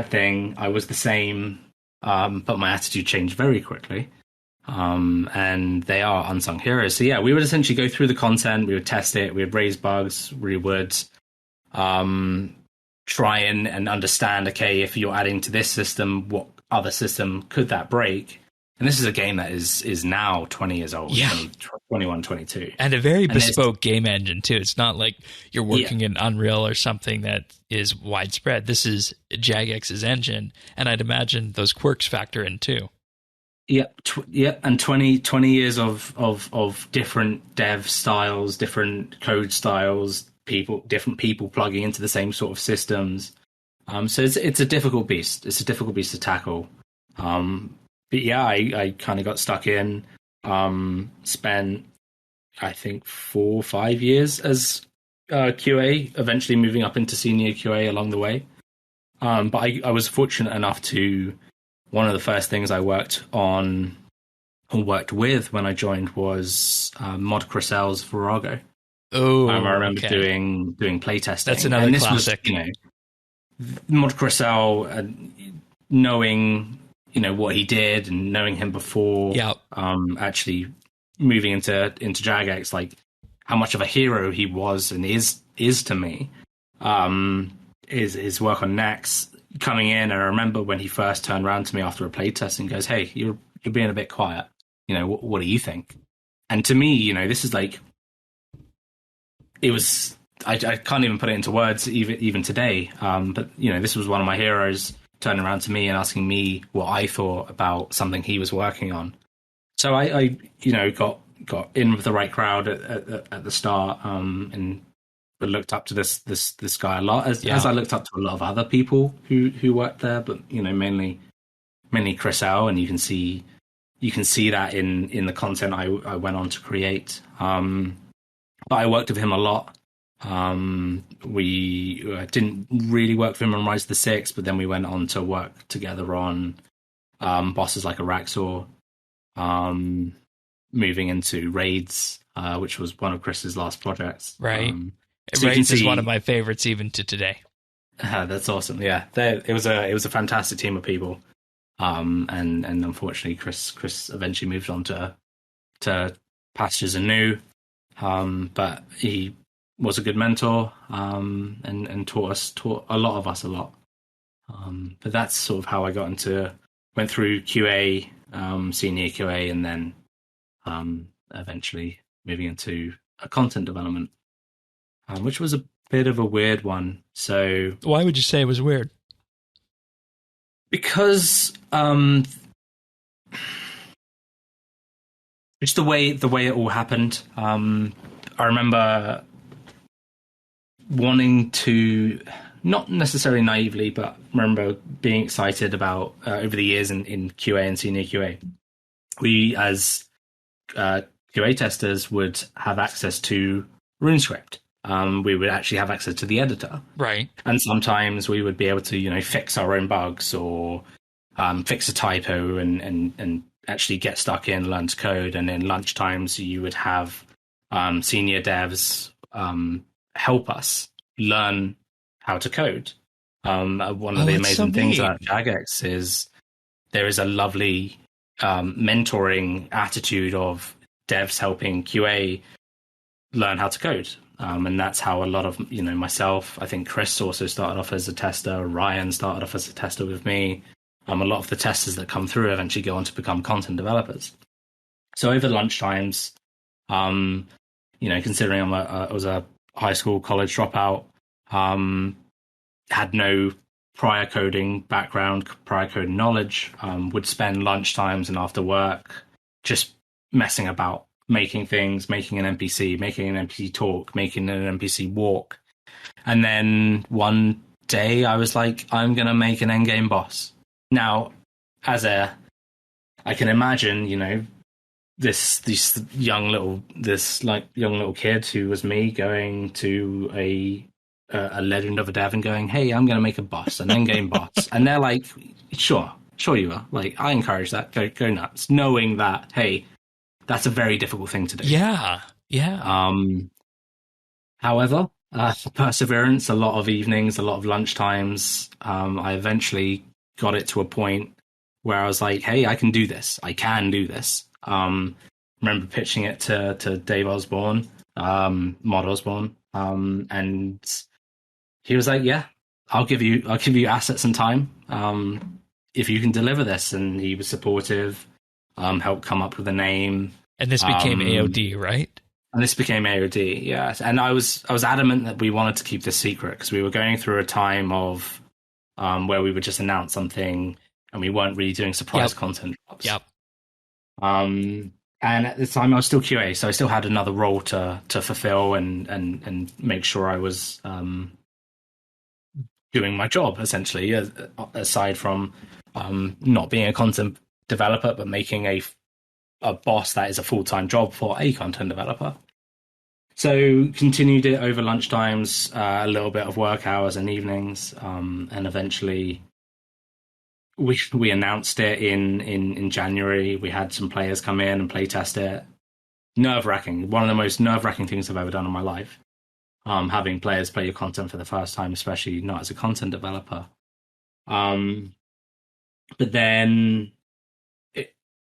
thing. I was the same, but my attitude changed very quickly. And they are unsung heroes. So yeah, we would essentially go through the content, we would test it, we would raise bugs, we would try and understand, okay, if you're adding to this system, what other system could that break? And this is a game that is now 20 years old, 21, 22. And a very bespoke game engine, too. It's not like you're working in Unreal or something that is widespread. This is Jagex's engine, and I'd imagine those quirks factor in, too. Yep, and 20 years of different dev styles, different code styles, different people plugging into the same sort of systems. So it's a difficult beast. It's a difficult beast to tackle. But yeah, I kind of got stuck in, spent, I think, 4 or 5 years as QA, eventually moving up into senior QA along the way. But I was fortunate enough to, one of the first things I worked on or worked with when I joined was Mod Crisell's Virago. Oh, I remember doing playtesting. That's another and this classic. Was, Mod Crisell, knowing... what he did and knowing him before actually moving into Jagex, like how much of a hero he was and is to me, his work on Nex coming in. And I remember when he first turned around to me after a playtest and goes, "Hey, you're being a bit quiet. What do you think?" And to me, this is like, it was, I can't even put it into words even today. But this was one of my heroes, turning around to me and asking me what I thought about something he was working on. So I got in with the right crowd at the start, and looked up to this guy a lot, as I looked up to a lot of other people who worked there, but mainly Chris L, and you can see that in the content I went on to create. But I worked with him a lot. We didn't really work with him on Rise of the Six, but then we went on to work together on bosses like Araxor, moving into Raids, which was one of Chris's last projects. Right. Raids is one of my favorites even to today. That's awesome. Yeah, it was a fantastic team of people. And unfortunately, Chris eventually moved on to pastures anew. But he was a good mentor, and taught a lot of us a lot. But that's sort of how I went through QA, senior QA, and then eventually moving into content development, which was a bit of a weird one. So why would you say it was weird? Because just the way it all happened. I remember wanting to, not necessarily naively, but remember being excited about over the years in QA and senior QA. We, as QA testers, would have access to RuneScript. We would actually have access to the editor. Right. And sometimes we would be able to, fix our own bugs or fix a typo and actually get stuck in, learn to code. And in lunchtimes, you would have senior devs help us learn how to code. One of the amazing things about Jagex is there is a lovely mentoring attitude of devs helping QA learn how to code. And that's how a lot of, myself, I think Chris also started off as a tester. Ryan started off as a tester with me. A lot of the testers that come through eventually go on to become content developers. So over lunchtimes, considering I was a high school, college dropout, had no prior coding background, prior coding knowledge, would spend lunchtimes and after work just messing about, making things, making an NPC talk, making an NPC walk. And then one day I was like, I'm going to make an endgame boss. Now, I can imagine, this young little kid who was me going to a Legend of a Dev and going, hey, I'm going to make a boss, an endgame boss. And they're like, sure you are. Like, I encourage that. Go nuts. Knowing that, hey, that's a very difficult thing to do. Yeah. However, perseverance, a lot of evenings, a lot of lunchtimes, I eventually got it to a point where I was like, hey, I can do this. Remember pitching it to Dave Osborne, Mod Osborne, and he was like, yeah, I'll give you assets and time if you can deliver this. And he was supportive, helped come up with a name. And this became AOD, right? And this became AOD, yes. And I was adamant that we wanted to keep this secret because we were going through a time of where we would just announce something and we weren't really doing surprise content. Yep. And at the time I was still QA, so I still had another role to fulfill and make sure I was doing my job, essentially, aside from not being a content developer, but making a boss that is a full-time job for a content developer. So continued it over lunchtimes, a little bit of work hours and evenings, and eventually we announced it in January. We had some players come in and play test it. Nerve-wracking. One of the most nerve-wracking things I've ever done in my life. Having players play your content for the first time, especially not as a content developer. But then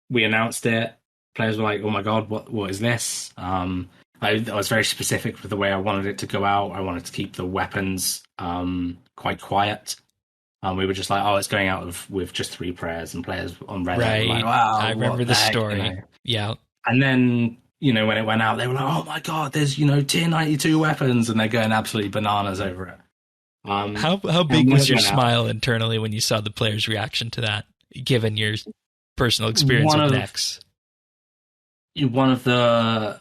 we announced it. Players were like, oh my God, what is this? I was very specific with the way I wanted it to go out. I wanted to keep the weapons quite quiet. We were just like, oh, it's going out with just 3 prayers, and players on Reddit right. were like, wow, I remember the story. Yeah. And then, when it went out, they were like, oh my God, there's, tier 92 weapons, and they're going absolutely bananas over it. How big was your smile internally when you saw the players' reaction to that, given your personal experience with Nex? One of the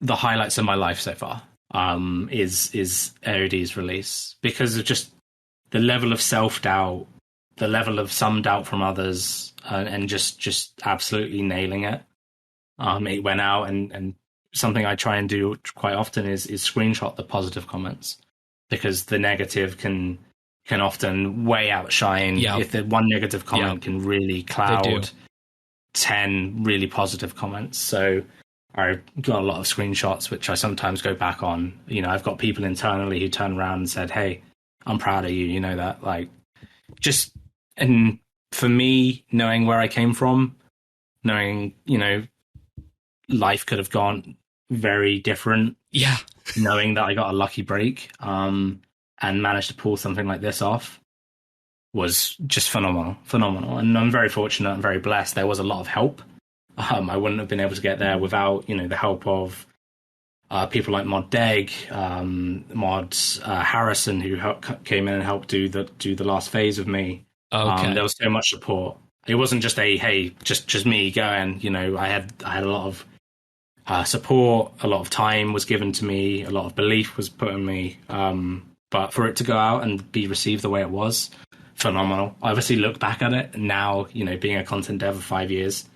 highlights of my life so far. is AOD's release, because of just the level of self-doubt, the level of some doubt from others, and just absolutely nailing it. It went out, and something I try and do quite often is screenshot the positive comments, because the negative can often way outshine. Yeah. If the one negative comment can really cloud 10 really positive comments. So I got a lot of screenshots, which I sometimes go back on. I've got people internally who turn around and said, "Hey, I'm proud of you." You know that, like, just, and for me, knowing where I came from, knowing, life could have gone very different. Yeah. Knowing that I got a lucky break, and managed to pull something like this off was just phenomenal. And I'm very fortunate and very blessed. There was a lot of help. I wouldn't have been able to get there without, the help of people like Mod Deg, Mod Harrison, who came in and helped do the last phase with me. Okay. There was so much support. It wasn't just just me going. I had a lot of support. A lot of time was given to me. A lot of belief was put in me. But for it to go out and be received the way it was, phenomenal. I obviously look back at it now, being a content dev for 5 years,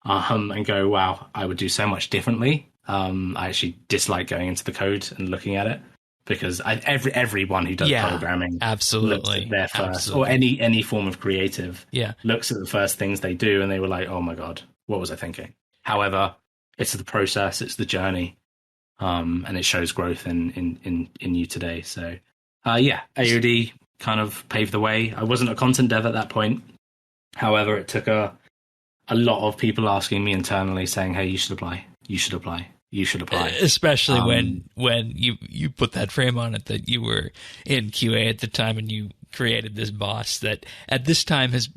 and go, wow, I would do so much differently. I actually dislike going into the code and looking at it, because everyone who does programming absolutely looks at their first, absolutely. or any form of creative, looks at the first things they do, and they were like, oh my God, what was I thinking? However, it's the process, it's the journey, and it shows growth in you today. So AOD kind of paved the way. I wasn't a content dev at that point. However, it took a lot of people asking me internally, saying, "Hey, you should apply. You should apply. You should apply." Especially when you put that frame on it that you were in QA at the time, and you created this boss that at this time has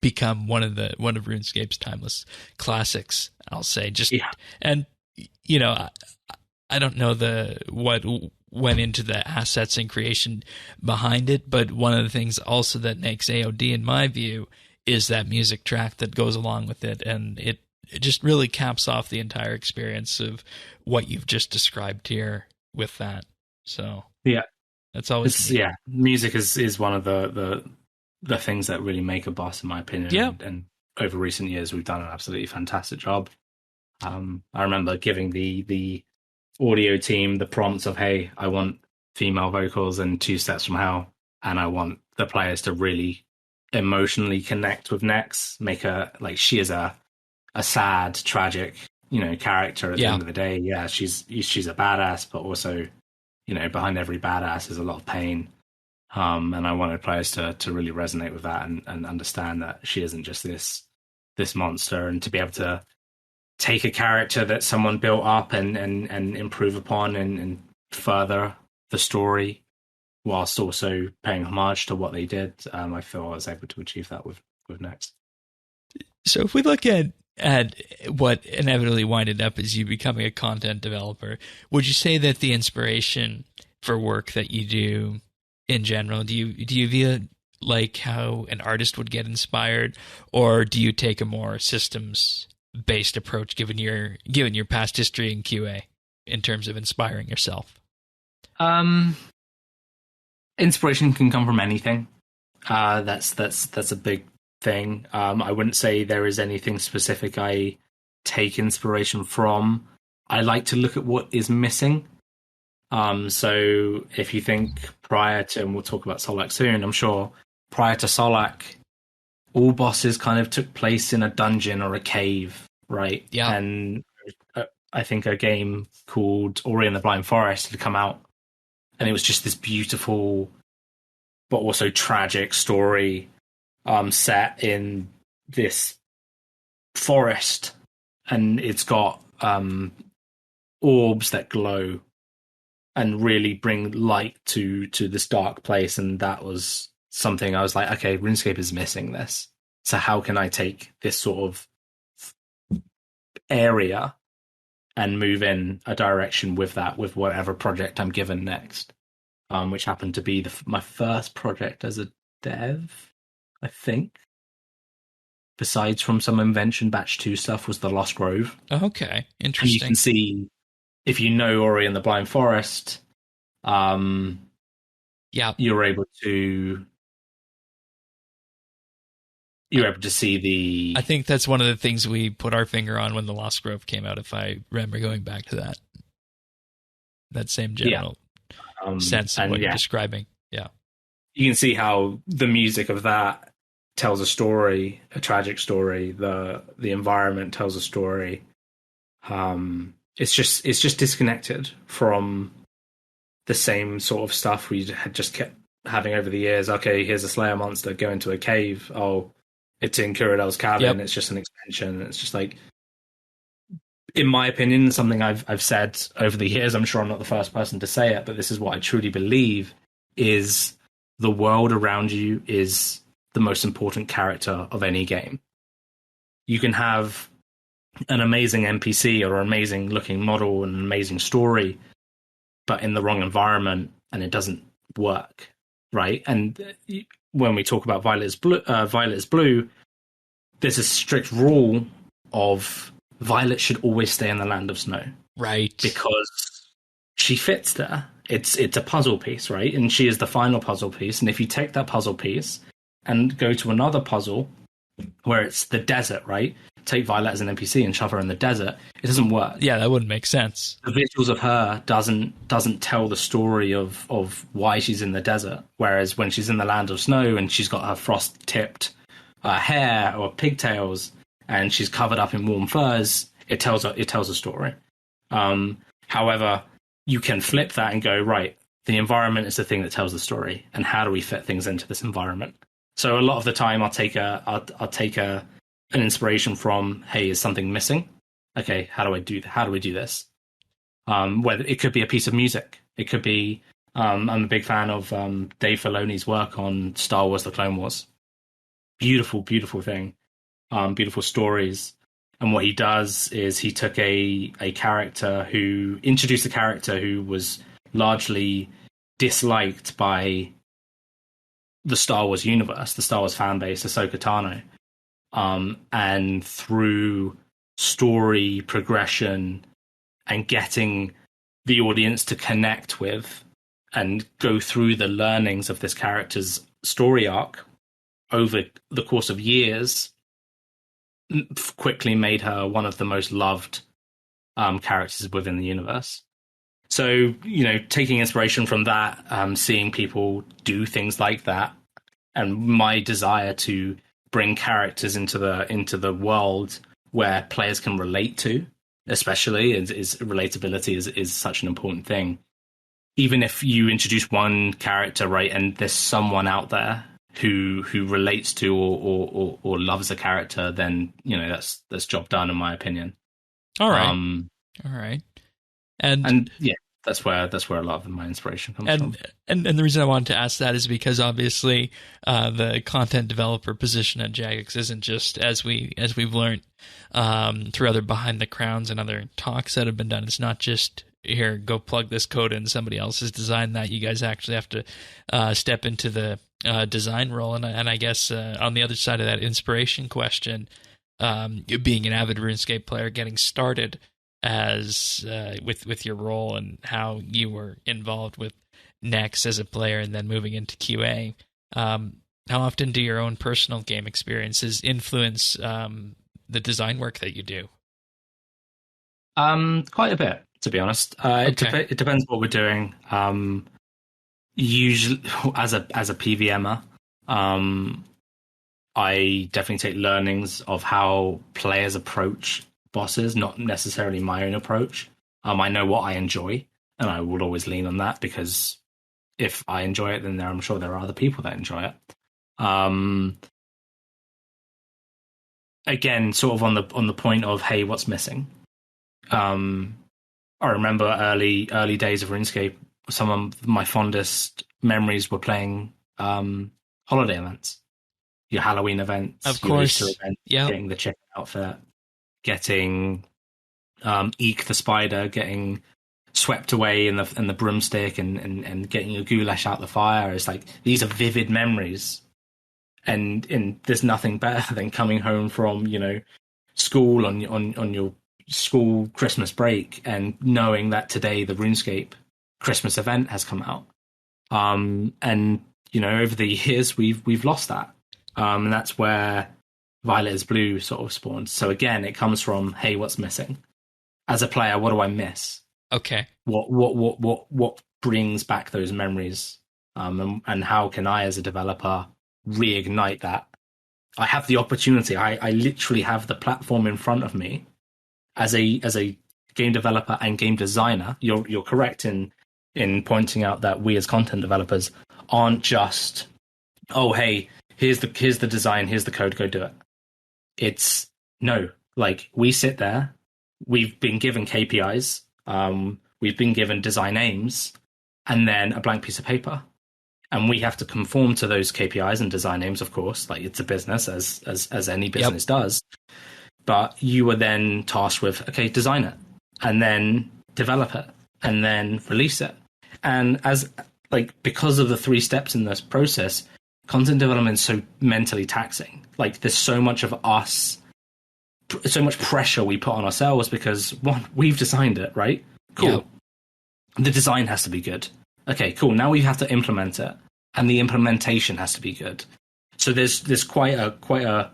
become one of RuneScape's timeless classics, I'll say. And I don't know what went into the assets and creation behind it, but one of the things also that makes AOD, in my view, is that music track that goes along with it, and it just really caps off the entire experience of what you've just described here with that. So that's always music is one of the things that really make a boss, in my opinion. And over recent years, we've done an absolutely fantastic job. I remember giving the audio team the prompts of, "Hey, I want female vocals and 2 Steps from Hell, and I want the players to really emotionally connect with Nex, make her, like, she is a sad, tragic, character at the end of the day. Yeah, she's a badass, but also, behind every badass is a lot of pain. And I wanted players to really resonate with that and understand that she isn't just this monster, and to be able to take a character that someone built up and improve upon and further the story, whilst also paying homage to what they did. I feel I was able to achieve that with Next. So if we look at what inevitably winded up as you becoming a content developer, would you say that the inspiration for work that you do in general, do you view like how an artist would get inspired, or do you take a more systems based approach given your past history in QA in terms of inspiring yourself? Inspiration can come from anything. That's a big thing. I wouldn't say there is anything specific I take inspiration from. I like to look at what is missing. So if you think prior to, and we'll talk about Solak soon, I'm sure, prior to Solak, all bosses kind of took place in a dungeon or a cave, right? Yeah. And I think a game called Ori and the Blind Forest had come out, and it was just this beautiful but also tragic story set in this forest, and it's got orbs that glow and really bring light to this dark place. And that was something I was like, okay, RuneScape is missing this. So how can I take this sort of area and move in a direction with that, with whatever project I'm given next, which happened to be my first project as a dev, I think. Besides from some Invention Batch 2 stuff, was the Lost Grove. Okay, interesting. And you can see if you know Ori and the Blind Forest, you're able to see the. I think that's one of the things we put our finger on when the Lost Grove came out. If I remember going back to that same general sense of what you're describing. Yeah, you can see how the music of that tells a story, a tragic story. The environment tells a story. It's just disconnected from the same sort of stuff we had just kept having over the years. Okay, here's a Slayer monster, go into a cave. Oh, it's in Curadel's cabin. It's just an expansion. It's just like, in my opinion, something I've said over the years. I'm sure I'm not the first person to say it, but this is what I truly believe: is the world around you is the most important character of any game. You can have an amazing NPC or an amazing looking model and an amazing story, but in the wrong environment, and it doesn't work, right? And when we talk about Violet is Blue, there's a strict rule of Violet should always stay in the land of snow, right? Because she fits there. It's a puzzle piece, right? And she is the final puzzle piece. And if you take that puzzle piece and go to another puzzle where it's the desert, right? Take Violet as an NPC and shove her in the desert. It doesn't work. Yeah, that wouldn't make sense. The visuals of her doesn't tell the story of why she's in the desert. Whereas when she's in the land of snow and she's got her frost-tipped hair or pigtails and she's covered up in warm furs, it tells a story. However, you can flip that and go, right, the environment is the thing that tells the story, and how do we fit things into this environment? So a lot of the time, I'll take an inspiration from, hey, is something missing? Okay, how do we do this? Whether it could be a piece of music, it could be. I'm a big fan of Dave Filoni's work on Star Wars: The Clone Wars. Beautiful, beautiful thing, beautiful stories. And what he does is he took introduced a character who was largely disliked by the Star Wars universe, the Star Wars fan base, Ahsoka Tano. And through story progression and getting the audience to connect with and go through the learnings of this character's story arc over the course of years, quickly made her one of the most loved characters within the universe. So, taking inspiration from that, seeing people do things like that, and my desire to bring characters into the world where players can relate to, especially is relatability is such an important thing. Even if you introduce one character, right, and there's someone out there who relates to or loves a character, then that's job done, in my opinion. All right. And yeah, that's where a lot of my inspiration comes from. And the reason I wanted to ask that is because obviously the content developer position at Jagex isn't just, as we've learned through other behind the crowns and other talks that have been done, it's not just here, go plug this code in, somebody else has designed that. You guys actually have to step into the design role, and I guess on the other side of that inspiration question, being an avid RuneScape player, getting started as with your role and how you were involved with Nex as a player, and then moving into QA. How often do your own personal game experiences influence the design work that you do? Quite a bit, to be honest. It depends what we're doing. Usually, as a PVMer, I definitely take learnings of how players approach bosses, not necessarily my own approach. I know what I enjoy, and I will always lean on that, because if I enjoy it, then I'm sure there are other people that enjoy it. Again, sort of on the point of, hey, what's missing? I remember early days of RuneScape. Some of my fondest memories were playing holiday events, your Halloween events, of your course, Easter events, getting the chicken outfit, getting Eek the spider, getting swept away in the broomstick, and getting your goulash out the fire. It's like, these are vivid memories, and there's nothing better than coming home from school on your school Christmas break and knowing that today the RuneScape Christmas event has come out. And over the years we've lost that. And that's where Violet is Blue sort of spawned. So again, it comes from, hey, what's missing? As a player, what do I miss? Okay. What brings back those memories? And how can I, as a developer, reignite that? I have the opportunity. I literally have the platform in front of me as a game developer and game designer. You're correct in pointing out that we as content developers aren't just, oh, hey, here's the design, here's the code, go do it. It's no, like, we sit there, we've been given KPIs, we've been given design aims, and then a blank piece of paper. And we have to conform to those KPIs and design aims, of course. Like, it's a business, as any business does. But you were then tasked with, okay, design it, and then develop it, and then release it. And because of the 3 steps in this process, content development is so mentally taxing. Like, there's so much of us, so much pressure we put on ourselves because, one, we've designed it, right? Cool. Yep. The design has to be good. Okay, cool. Now we have to implement it, and the implementation has to be good. So there's quite a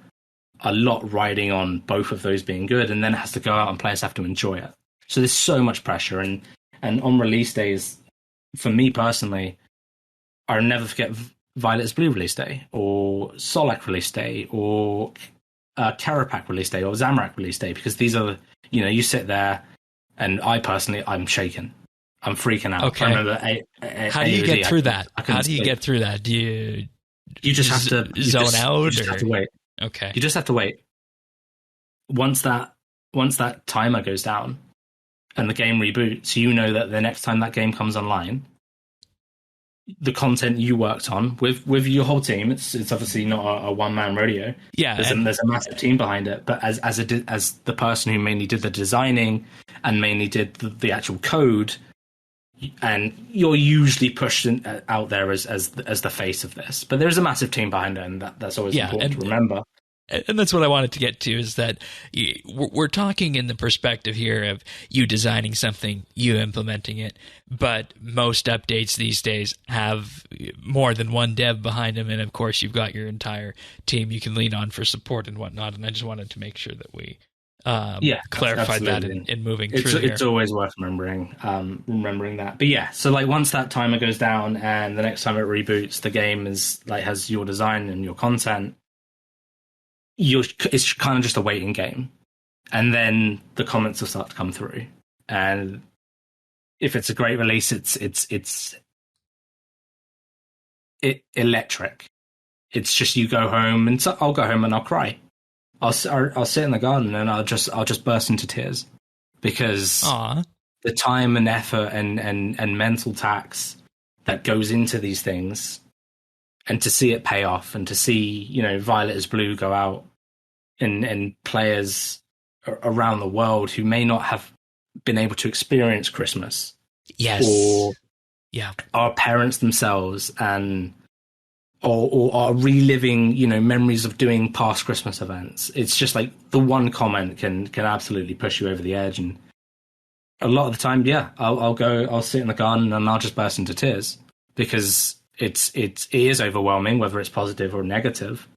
lot riding on both of those being good, and then it has to go out and players have to enjoy it. So there's so much pressure, and on release days, for me personally, I'll never forget Violet's Blue release day, or Solak release day, or Karapak release day, or Zamorak release day, because these are, you sit there, and I'm shaking. I'm freaking out. Okay. I remember how do you get through that? How do you get through that? Do you just have to zone out? You just have to wait. Okay. You just have to wait. Once that timer goes down and the game reboots, you know that the next time that game comes online, the content you worked on with your whole team, it's obviously not a one-man rodeo. Yeah, there's a massive team behind it. But as the person who mainly did the designing and mainly did the actual code, and you're usually pushed out there as the face of this. But there's a massive team behind it, and that's always important to remember. And that's what I wanted to get to, is that we're talking in the perspective here of you designing something, you implementing it, but most updates these days have more than one dev behind them, and of course you've got your entire team you can lean on for support and whatnot, and I just wanted to make sure that we clarified that in moving through here. It's always worth remembering that. But yeah, so like once that timer goes down and the next time it reboots, the game is like has your design and your content, it's kind of just a waiting game, and then the comments will start to come through. And if it's a great release, it's electric. It's just you go home, and I'll go home and I'll cry. I'll sit in the garden and I'll just burst into tears because the time and effort and mental tax that goes into these things, and to see it pay off, and to see Violet is Blue go out, and players around the world who may not have been able to experience Christmas, or our parents themselves, and or are reliving memories of doing past Christmas events. It's just like the one comment can absolutely push you over the edge. And a lot of the time, I'll sit in the garden and I'll just burst into tears because it is overwhelming, whether it's positive or negative.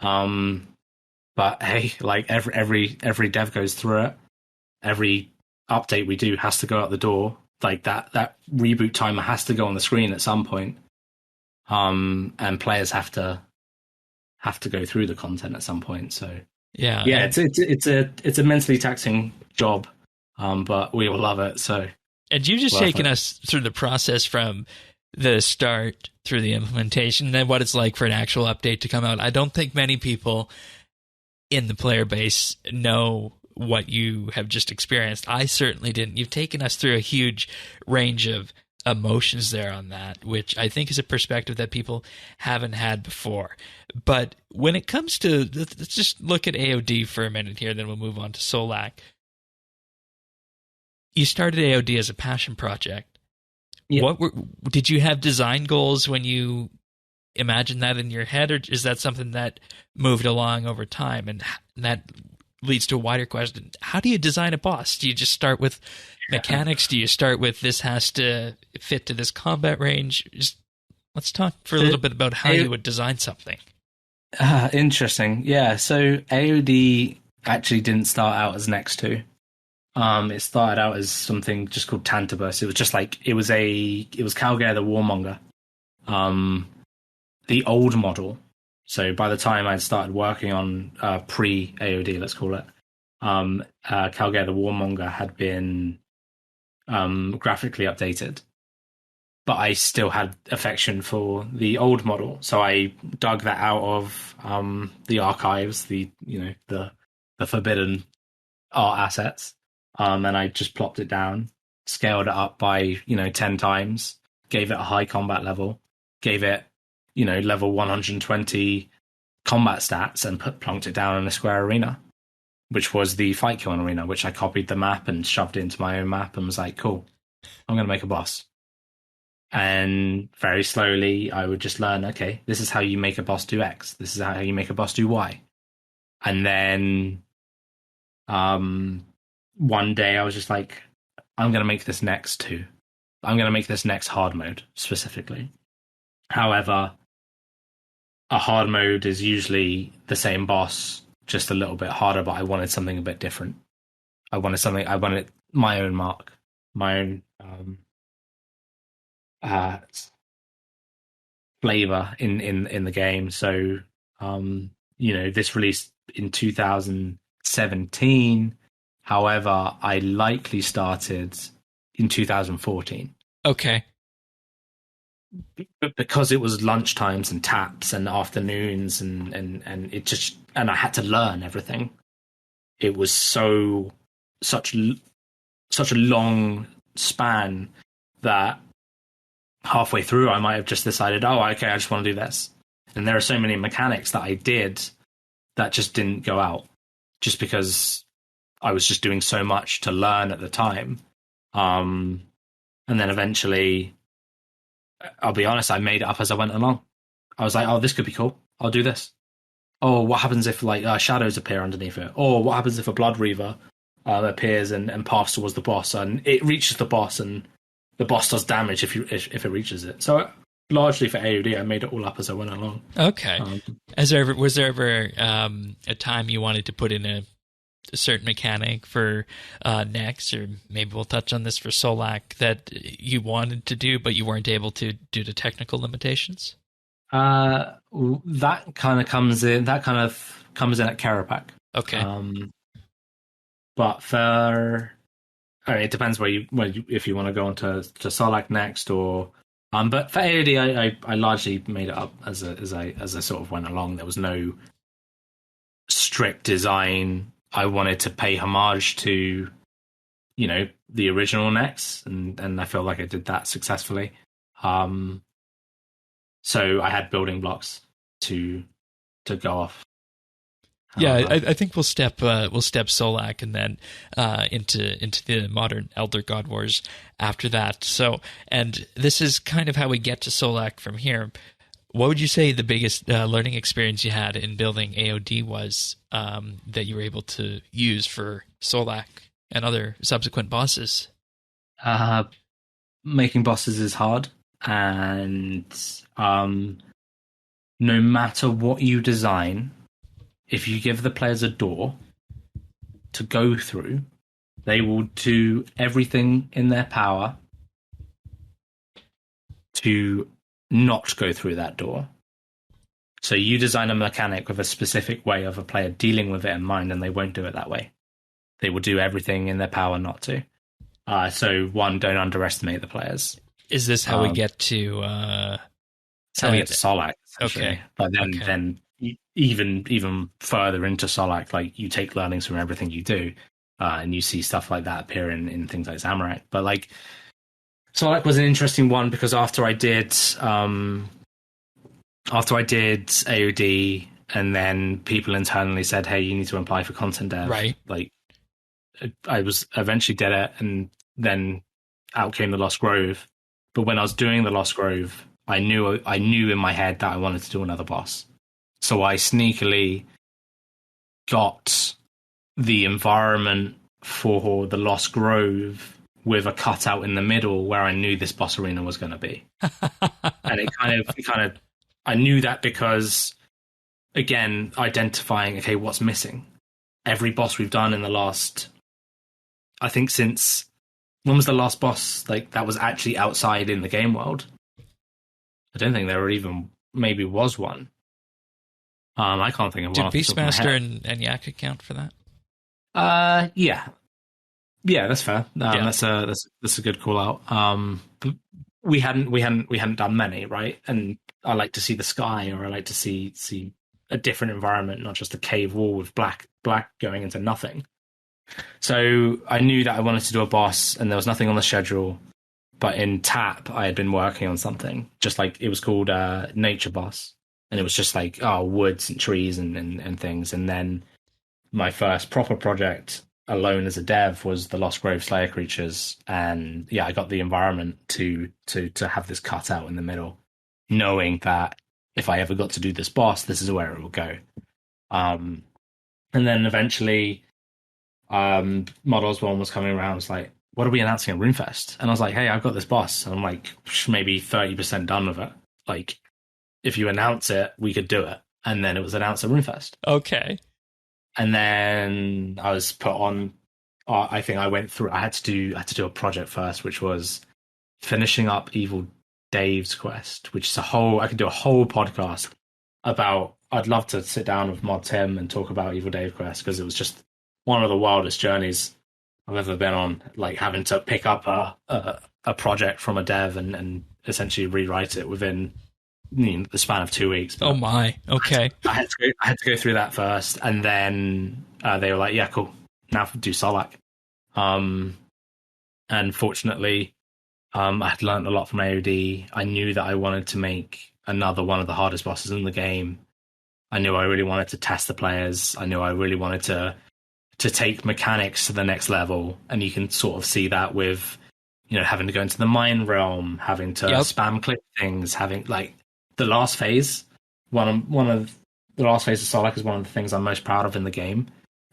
But hey, like every dev goes through it. Every update we do has to go out the door. Like that reboot timer has to go on the screen at some point. And players have to go through the content at some point. So it's a mentally taxing job, but we all love it. So, and you've just taken us through the process from the start through the implementation, and then what it's like for an actual update to come out. I don't think many people in the player base know what you have just experienced. I certainly didn't. You've taken us through a huge range of emotions there on that, which I think is a perspective that people haven't had before. But when it comes to, let's just look at AOD for a minute here, then we'll move on to Solak. You started AOD as a passion project. Yeah. Did you have design goals when you imagined that in your head, or is that something that moved along over time, and that leads to a wider question. How do you design a boss? Do you just start with mechanics? Do you start with this has to fit to this combat range? Just let's talk for a little bit about how you would design something. Interesting. Yeah, so AOD actually didn't start out as next to. It started out as something just called Tantabus. It was just like it was Calgare the Warmonger. The old model. So by the time I'd started working on pre-AOD, let's call it, Calgare the Warmonger had been graphically updated. But I still had affection for the old model, so I dug that out of the archives, the forbidden art assets, and I just plopped it down, scaled it up by 10 times, gave it a high combat level, gave it level 120 combat stats, and plunked it down in a square arena, which was the fight killing arena, which I copied the map and shoved it into my own map and was like, cool, I'm going to make a boss. And very slowly, I would just learn, okay, this is how you make a boss do X. This is how you make a boss do Y. And then one day I was just like, I'm going to make this next too. I'm going to make this next hard mode specifically. However, a hard mode is usually the same boss, just a little bit harder, but I wanted something a bit different. I wanted my own mark, my own flavor in the game. So this released in 2017. However, I likely started in 2014. Okay. Because it was lunchtimes and taps and afternoons and it just, and I had to learn everything. It was such a long span that halfway through, I might have just decided, oh, okay, I just want to do this. And there are so many mechanics that I did that just didn't go out, just because I was just doing so much to learn at the time. And then eventually, I'll be honest, I made it up as I went along. I was like, oh, this could be cool. I'll do this. Oh, what happens if shadows appear underneath it? Or what happens if a Blood Reaver appears and paths towards the boss and it reaches the boss and the boss does damage if it reaches it. So largely for AOD, I made it all up as I went along. Okay. Was there ever a time you wanted to put in a certain mechanic for next, or maybe we'll touch on this for Solak, that you wanted to do but you weren't able to due to technical limitations? That kind of comes in at Karapak. Okay. But it depends if you want to go on to Solak next, or but for AOD, I largely made it up as I sort of went along. There was no strict design. I wanted to pay homage to, the original Nex, and I feel like I did that successfully. So I had building blocks to go off. Yeah, I think we'll step Solak and then into the modern Elder God Wars after that. So, and this is kind of how we get to Solak from here. What would you say the biggest learning experience you had in building AOD was that you were able to use for Solak and other subsequent bosses? Making bosses is hard, and no matter what you design, if you give the players a door to go through, they will do everything in their power to not go through that door. So you design a mechanic with a specific way of a player dealing with it in mind, and they won't do it that way. They will do everything in their power not to. So don't underestimate the players. Is this how we get to? That's how we get to Solak. Okay, but then even further into Solak, like you take learnings from everything you do, and you see stuff like that appear in things like Zamorak. But like Solak was an interesting one because after I did AOD, and then people internally said, "Hey, you need to apply for content dev." Right. Like I was eventually did it, and then out came the Lost Grove. But when I was doing the Lost Grove, I knew in my head that I wanted to do another boss. So I sneakily got the environment for the Lost Grove with a cutout in the middle where I knew this boss arena was going to be. And it kind of, I knew that because, again, identifying, okay, what's missing? Every boss we've done in the last, I think since, when was the last boss like that was actually outside in the game world? I don't think there even maybe was one. I can't think of one. Did Beastmaster and Yak account for that? Yeah, that's fair. That's a good call out. But we hadn't done many, right? And I like to see the sky, or I like to see a different environment, not just a cave wall with black going into nothing. So I knew that I wanted to do a boss, and there was nothing on the schedule. But in TAP, I had been working on something, just like it was called Nature Boss, and it was just like woods and trees and things. And then my first proper project alone as a dev was the Lost Grove Slayer creatures, and yeah, I got the environment to have this cut out in the middle, knowing that if I ever got to do this boss, this is where it will go. And then eventually, Mod Osborne was coming around. Was like, "What are we announcing at RuneFest?" And I was like, "Hey, I've got this boss." And I'm like, maybe 30% done with it. Like, if you announce it, we could do it. And then it was announced at RuneFest. Okay. And then I was put on. I think I went through. I had to do a project first, which was finishing up Evil Dave's quest, which is I could do a whole podcast about. I'd love to sit down with Mod Tim and talk about Evil Dave quest, because it was just one of the wildest journeys I've ever been on. Like having to pick up a project from a dev and essentially rewrite it within the span of 2 weeks. But oh my! Okay. I had to go through that first, and then they were like, "Yeah, cool. Now do Solak." And fortunately, I had learned a lot from AOD. I knew that I wanted to make another one of the hardest bosses in the game. I knew I really wanted to test the players. I knew I really wanted to take mechanics to the next level, and you can sort of see that with, having to go into the mine realm, having to spam click things, having like the last phase. One of the last phase of Solak is one of the things I'm most proud of in the game,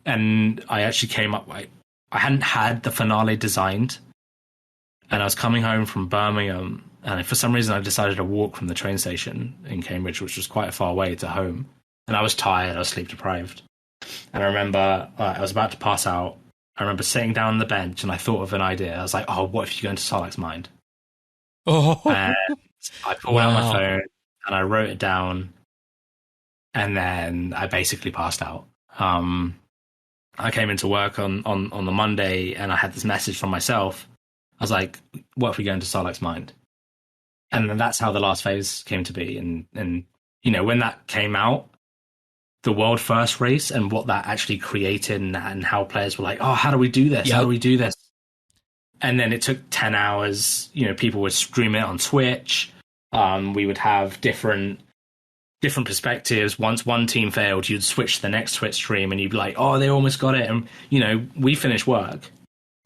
and I actually came up. I hadn't had the finale designed, and I was coming home from Birmingham, and for some reason I decided to walk from the train station in Cambridge, which was quite a far way, to home. And I was tired, I was sleep deprived. And I remember I was about to pass out. I remember sitting down on the bench, and I thought of an idea. I was like, "Oh, what if you go into Solak's mind?" Oh, and I pulled out my phone and I wrote it down, and then I basically passed out. I came into work on the Monday, and I had this message from myself. I was like, "What if we go into Solak's mind?" And then that's how the last phase came to be. And when that came out, the world first race and what that actually created, and how players were like, "Oh, how do we do this? Yep. How do we do this?" And then it took 10 hours. People would stream it on Twitch. We would have different perspectives. Once one team failed, you'd switch to the next Twitch stream, and you'd be like, "Oh, they almost got it." And we finish work,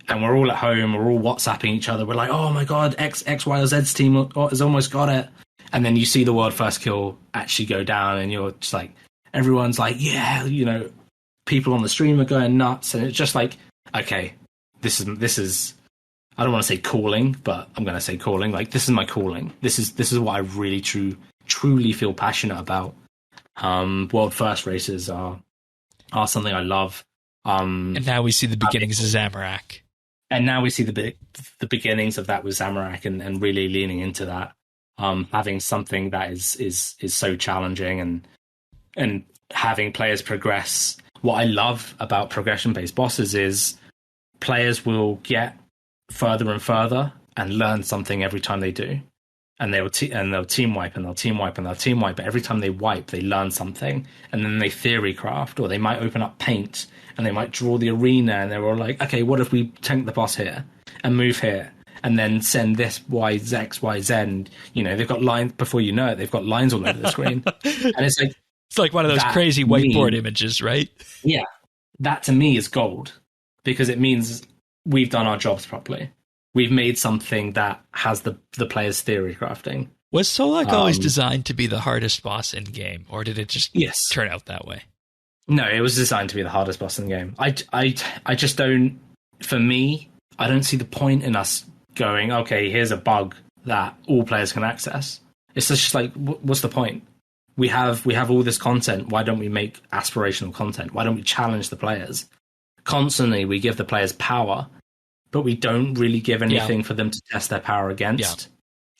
and we're all at home. We're all WhatsApping each other. We're like, "Oh my god, X, Y, or Z's team has almost got it." And then you see the world first kill actually go down, and you're just like, everyone's like, "Yeah," people on the stream are going nuts, and it's just like, okay, this is. I don't want to say calling, but I'm going to say calling. Like, this is my calling. This is what I really truly feel passionate about. World first races are something I love. and now we see the beginnings of Zamorak. And now we see the beginnings of that with Zamorak, and really leaning into that. Having something that is so challenging, and having players progress. What I love about progression-based bosses is players will get further and further and learn something every time they do, and they'll team wipe, and they'll team wipe, and they'll team wipe. But every time they wipe, they learn something, and then they theory craft, or they might open up paint, and they might draw the arena, and they're all like, "Okay, what if we tank the boss here and move here, and then send this Y, X, Y, Z?" And, they've got lines before you know it. They've got lines all over the screen, and it's like one of those crazy whiteboard images, right? Yeah, that to me is gold, because it means we've done our jobs properly. We've made something that has the player's theory crafting. Was Solak always designed to be the hardest boss in game, or did it just turn out that way? No, it was designed to be the hardest boss in the game. I just don't. For me, I don't see the point in us going, okay, here's a bug that all players can access. It's just like, what's the point? We have all this content. Why don't we make aspirational content? Why don't we challenge the players? Constantly, we give the players power, but we don't really give anything for them to test their power against.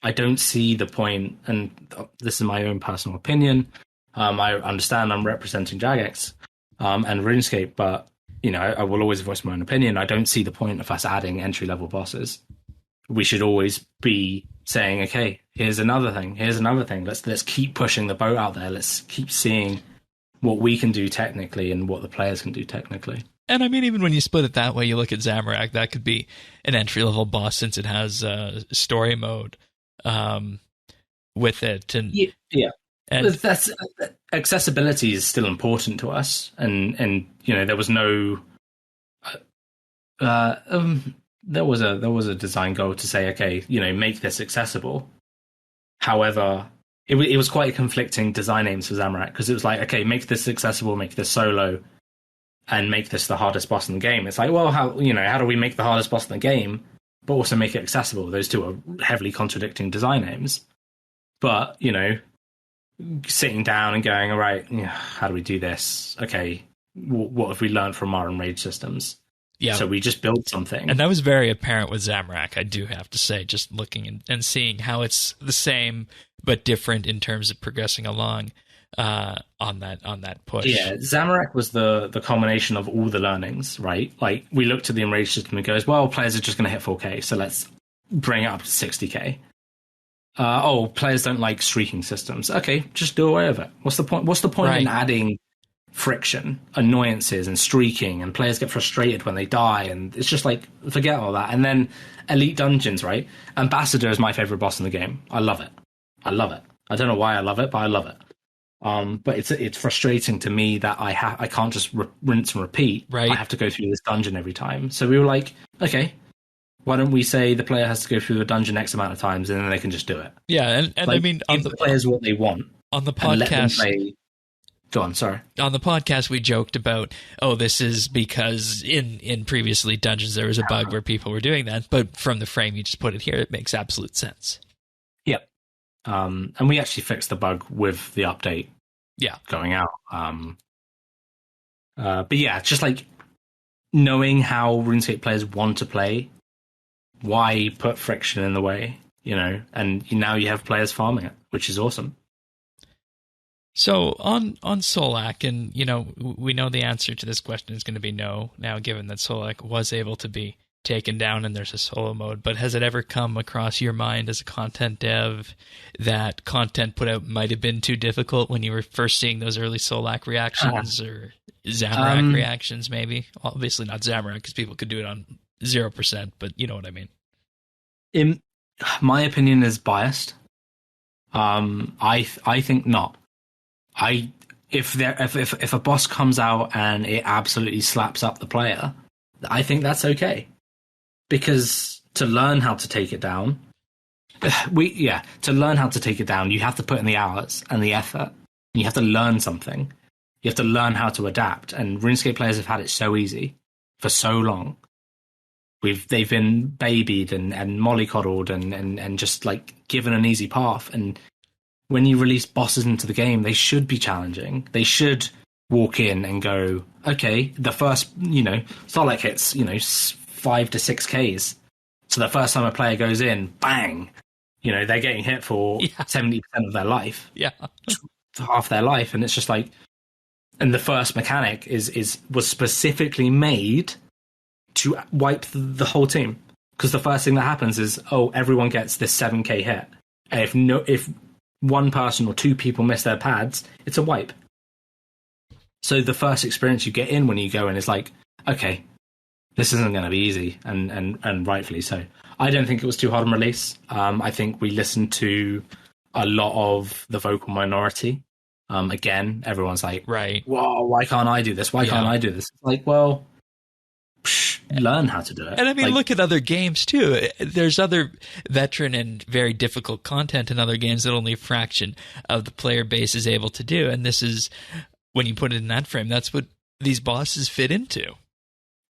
I don't see the point, and this is my own personal opinion. I understand I'm representing Jagex and RuneScape, but I will always voice my own opinion. I don't see the point of us adding entry-level bosses. We should always be saying, okay, here's another thing. Let's keep pushing the boat out there. Let's keep seeing what we can do technically and what the players can do technically. And I mean, even when you split it that way, you look at Zamorak, that could be an entry-level boss since it has story mode with it. And yeah. And that's accessibility is still important to us, and there was no there was a design goal to say, okay, make this accessible. However, it was quite a conflicting design aims for Zamorak, because it was like, okay, make this accessible, make this solo, and make this the hardest boss in the game. It's like, well, how do we make the hardest boss in the game but also make it accessible? Those two are heavily contradicting design aims. But sitting down and going, all right, how do we do this? Okay, what have we learned from our Enraged systems? Yeah. So we just built something. And that was very apparent with Zamorak, I do have to say, just looking and seeing how it's the same but different in terms of progressing along on that push. Yeah, Zamorak was the culmination of all the learnings, right? Like, we looked at the Enraged system and goes, well, players are just going to hit 4K, so let's bring it up to 60K. Players don't like streaking systems. Okay, just do away with it. What's the point? What's the point in adding friction, annoyances, and streaking, and players get frustrated when they die, and it's just like, forget all that. And then elite dungeons, right? Ambassador is my favorite boss in the game. I love it. I don't know why I love it, but I love it. But it's frustrating to me that I can't just rinse and repeat. Right. I have to go through this dungeon every time. So we were like, okay, why don't we say the player has to go through the dungeon X amount of times and then they can just do it? Yeah, and like, I mean, give the players what they want on the podcast. Go on, sorry. On the podcast, we joked about, this is because in previously dungeons there was a bug where people were doing that, but from the frame you just put it here, it makes absolute sense. Yep. And we actually fixed the bug with the update. Yeah, going out. But yeah, just like knowing how RuneScape players want to play. Why put friction in the way, and now you have players farming it, which is awesome. So on Solak, and we know the answer to this question is going to be no, now given that Solak was able to be taken down and there's a solo mode, but has it ever come across your mind as a content dev that content put out might have been too difficult when you were first seeing those early Solak reactions or Zamorak reactions maybe? Obviously not Zamorak, because people could do it on 0%, but you know what I mean. In my opinion is biased. I think not. If a boss comes out and it absolutely slaps up the player, I think that's okay. Because to learn how to take it down, you have to put in the hours and the effort. You have to learn something. You have to learn how to adapt. And RuneScape players have had it so easy for so long. They've been babied and mollycoddled and just like given an easy path. And when you release bosses into the game, they should be challenging. They should walk in and go, okay, the first, Solak hits, 5 to 6Ks. So the first time a player goes in, bang, they're getting hit for 70% of their life. Yeah. Half their life. And it's just like, and the first mechanic was specifically made to wipe the whole team, because the first thing that happens is everyone gets this 7K hit, and if one person or two people miss their pads, it's a wipe. So the first experience you get in when you go in is like, okay, this isn't going to be easy, and rightfully so. I don't think it was too hard on release. I think we listened to a lot of the vocal minority. Again, everyone's like, right, whoa, why can't I do this? Why can't I do this? It's like, well, learn how to do it. And I mean, look at other games too. There's other veteran and very difficult content in other games that only a fraction of the player base is able to do. And this is when you put it in that frame, that's what these bosses fit into.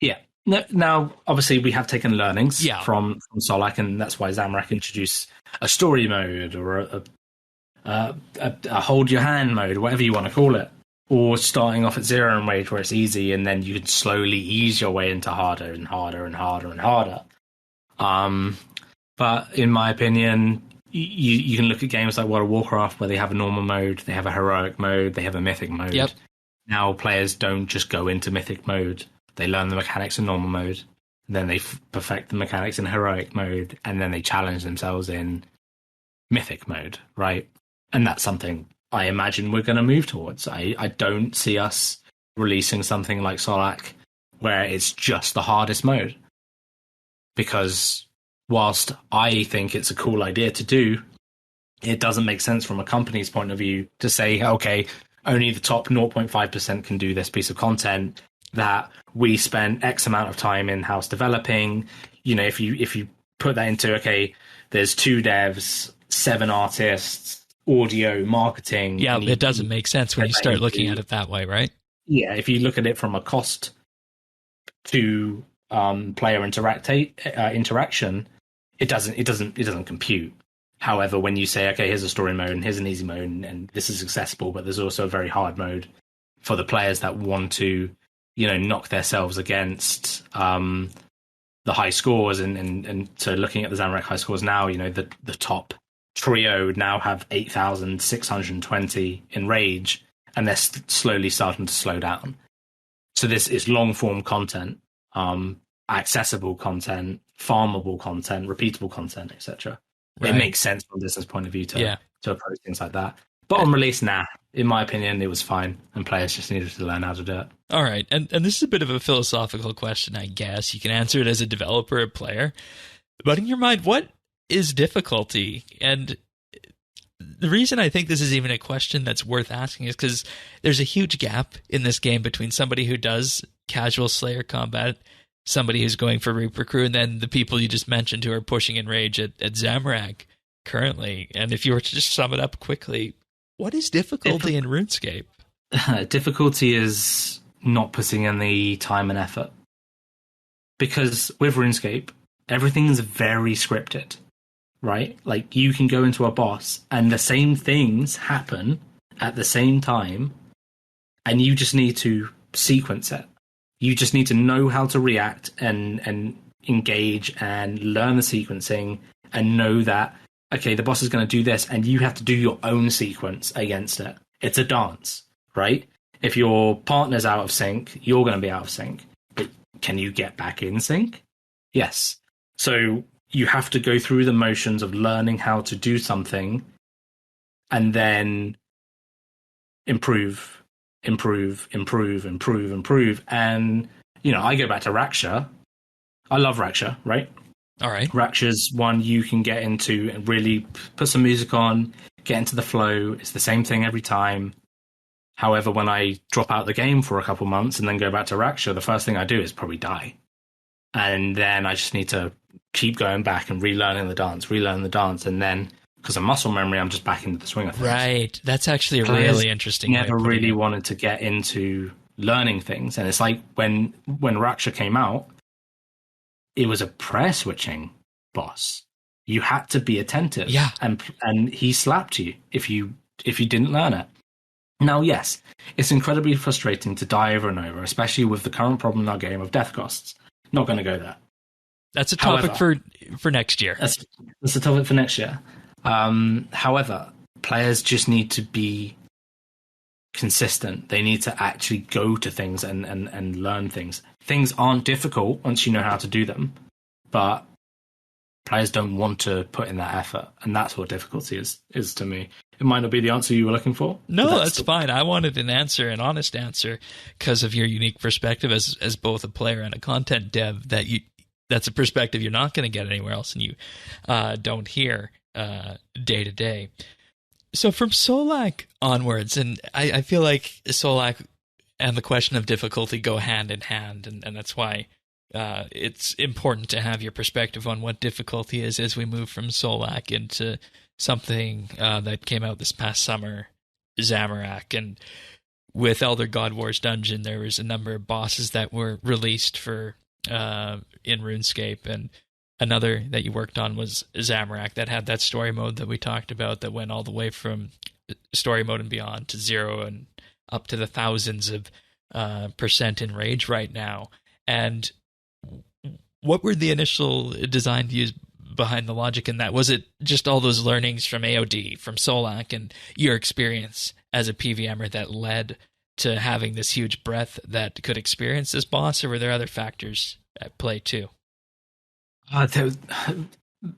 Yeah. Now, obviously, we have taken learnings Yeah. from Solak, and that's why Zamorak introduced a story mode or a hold your hand mode, whatever you want to call it, or starting off at zero in Rage where it's easy, and then you can slowly ease your way into harder and harder and harder and harder. But in my opinion, you can look at games like World of Warcraft where they have a normal mode, they have a heroic mode, they have a mythic mode. Yep. Now players don't just go into mythic mode. They learn the mechanics in normal mode, then they perfect the mechanics in heroic mode, and then they challenge themselves in mythic mode, right? And that's something I imagine we're going to move towards. I don't see us releasing something like Solak where it's just the hardest mode. Because whilst I think it's a cool idea to do, it doesn't make sense from a company's point of view to say, okay, only the top 0.5% can do this piece of content that we spent X amount of time in-house developing. You know, if you put that into, okay, there's 2 devs, 7 artists, audio, marketing. Yeah, it doesn't make sense when you start looking at it that way, right? Yeah, if you look at it from a cost to player interaction, it doesn't compute. However, when you say, okay, here's a story mode and here's an easy mode and this is accessible, but there's also a very hard mode for the players that want to, you know, knock themselves against the high scores, and so looking at the Zamorak high scores now, you know, the top trio now have 8,620 in Rage, and they're slowly starting to slow down. So this is long form content, accessible content, farmable content, repeatable content, etc. Right. It makes sense from a business point of view to approach things like that. But on release, in my opinion, it was fine, and players just needed to learn how to do it. All right, and this is a bit of a philosophical question, I guess. You can answer it as a developer or player. But in your mind, what is difficulty? And the reason I think this is even a question that's worth asking is because there's a huge gap in this game between somebody who does casual Slayer combat, somebody who's going for Reaper Crew, and then the people you just mentioned who are pushing in Rage at Zamorak currently. And if you were to just sum it up quickly, what is difficulty in RuneScape? Difficulty is not putting in the time and effort. Because with RuneScape, everything is very scripted, right? Like, you can go into a boss and the same things happen at the same time, and you just need to sequence it. You just need to know how to react and engage and learn the sequencing and know that, okay, the boss is going to do this, and you have to do your own sequence against it. It's a dance, right? If your partner's out of sync, you're going to be out of sync. But can you get back in sync? Yes. So you have to go through the motions of learning how to do something and then improve. And, you know, I go back to Raksha. I love Raksha, right? All right. Raksha's one you can get into and really put some music on, get into the flow. It's the same thing every time. However, when I drop out the game for a couple months and then go back to Raksha, the first thing I do is probably die. And then I just need to keep going back and relearn the dance. And then, because of muscle memory, I'm just back into the swing of things. Right. That's actually a really interesting never really wanted to get into learning things. And it's like when Raksha came out, it was a prayer switching boss. You had to be attentive. Yeah. And he slapped you if you didn't learn it. Now, yes, it's incredibly frustrating to die over and over, especially with the current problem in our game of death costs. Not going to go there. That's a topic for next year. That's a topic for next year. However, players just need to be consistent. They need to actually go to things and learn things. Things aren't difficult once you know how to do them, but players don't want to put in that effort, and that's what difficulty is to me. It might not be the answer you were looking for. No, that's fine. I wanted an honest answer, because of your unique perspective as both a player and a content dev. That's a perspective you're not going to get anywhere else, and you don't hear day to day. So from Solak onwards, and I feel like Solak and the question of difficulty go hand in hand, and that's why it's important to have your perspective on what difficulty is as we move from Solak into something that came out this past summer, Zamorak. And with Elder God Wars Dungeon, there was a number of bosses that were released for in RuneScape, and another that you worked on was Zamorak, that had that story mode that we talked about, that went all the way from story mode and beyond to 0 and up to the thousands of percent in rage right now. And what were the initial design views behind the logic in that? Was it just all those learnings from AOD, from Solak, and your experience as a PVMer that led to having this huge breadth that could experience this boss, or were there other factors at play too?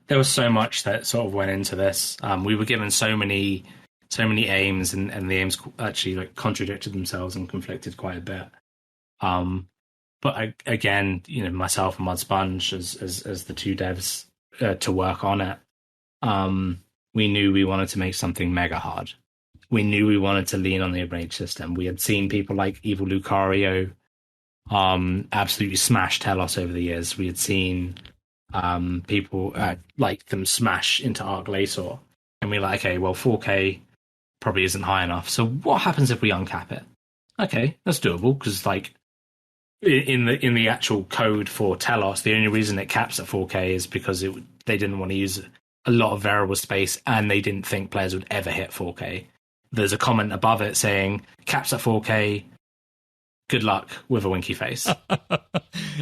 There was so much that sort of went into this. We were given so many aims, and the aims actually like contradicted themselves and conflicted quite a bit. But again, myself and Mud Sponge as the two devs to work on it, we knew we wanted to make something mega hard. We knew we wanted to lean on the rage system. We had seen people like Evil Lucario absolutely smash Telos over the years. We had seen people like them smash into Arc Laser, and we were like, okay, well, 4K probably isn't high enough. So what happens if we uncap it? Okay, that's doable, because like in the actual code for Telos, the only reason it caps at 4K is because they didn't want to use a lot of variable space, and they didn't think players would ever hit 4K. There's a comment above it saying caps at 4K. Good luck with a winky face.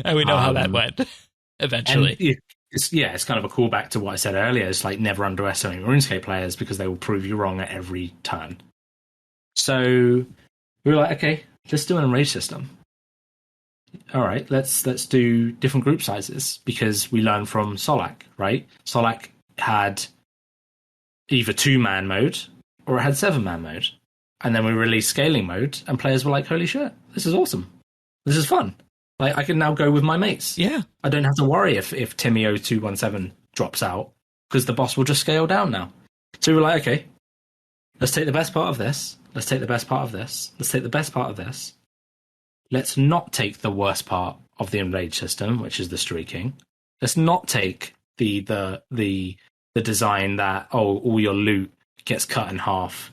And we know how that went eventually. It's kind of a callback to what I said earlier. It's like, never underestimate RuneScape players, because they will prove you wrong at every turn. So we were like, okay, let's do an enrage system. All right, let's do different group sizes, because we learned from Solak, right? Solak had either 2-man mode or it had 7-man mode. And then we released scaling mode, and players were like, holy shit, this is awesome. This is fun. Like, I can now go with my mates. Yeah. I don't have to worry if Timmy0217 drops out, because the boss will just scale down now. So we were like, okay, let's take the best part of this. Let's take the best part of this. Let's take the best part of this. Let's not take the worst part of the enrage system, which is the streaking. Let's not take the design that, all your loot gets cut in half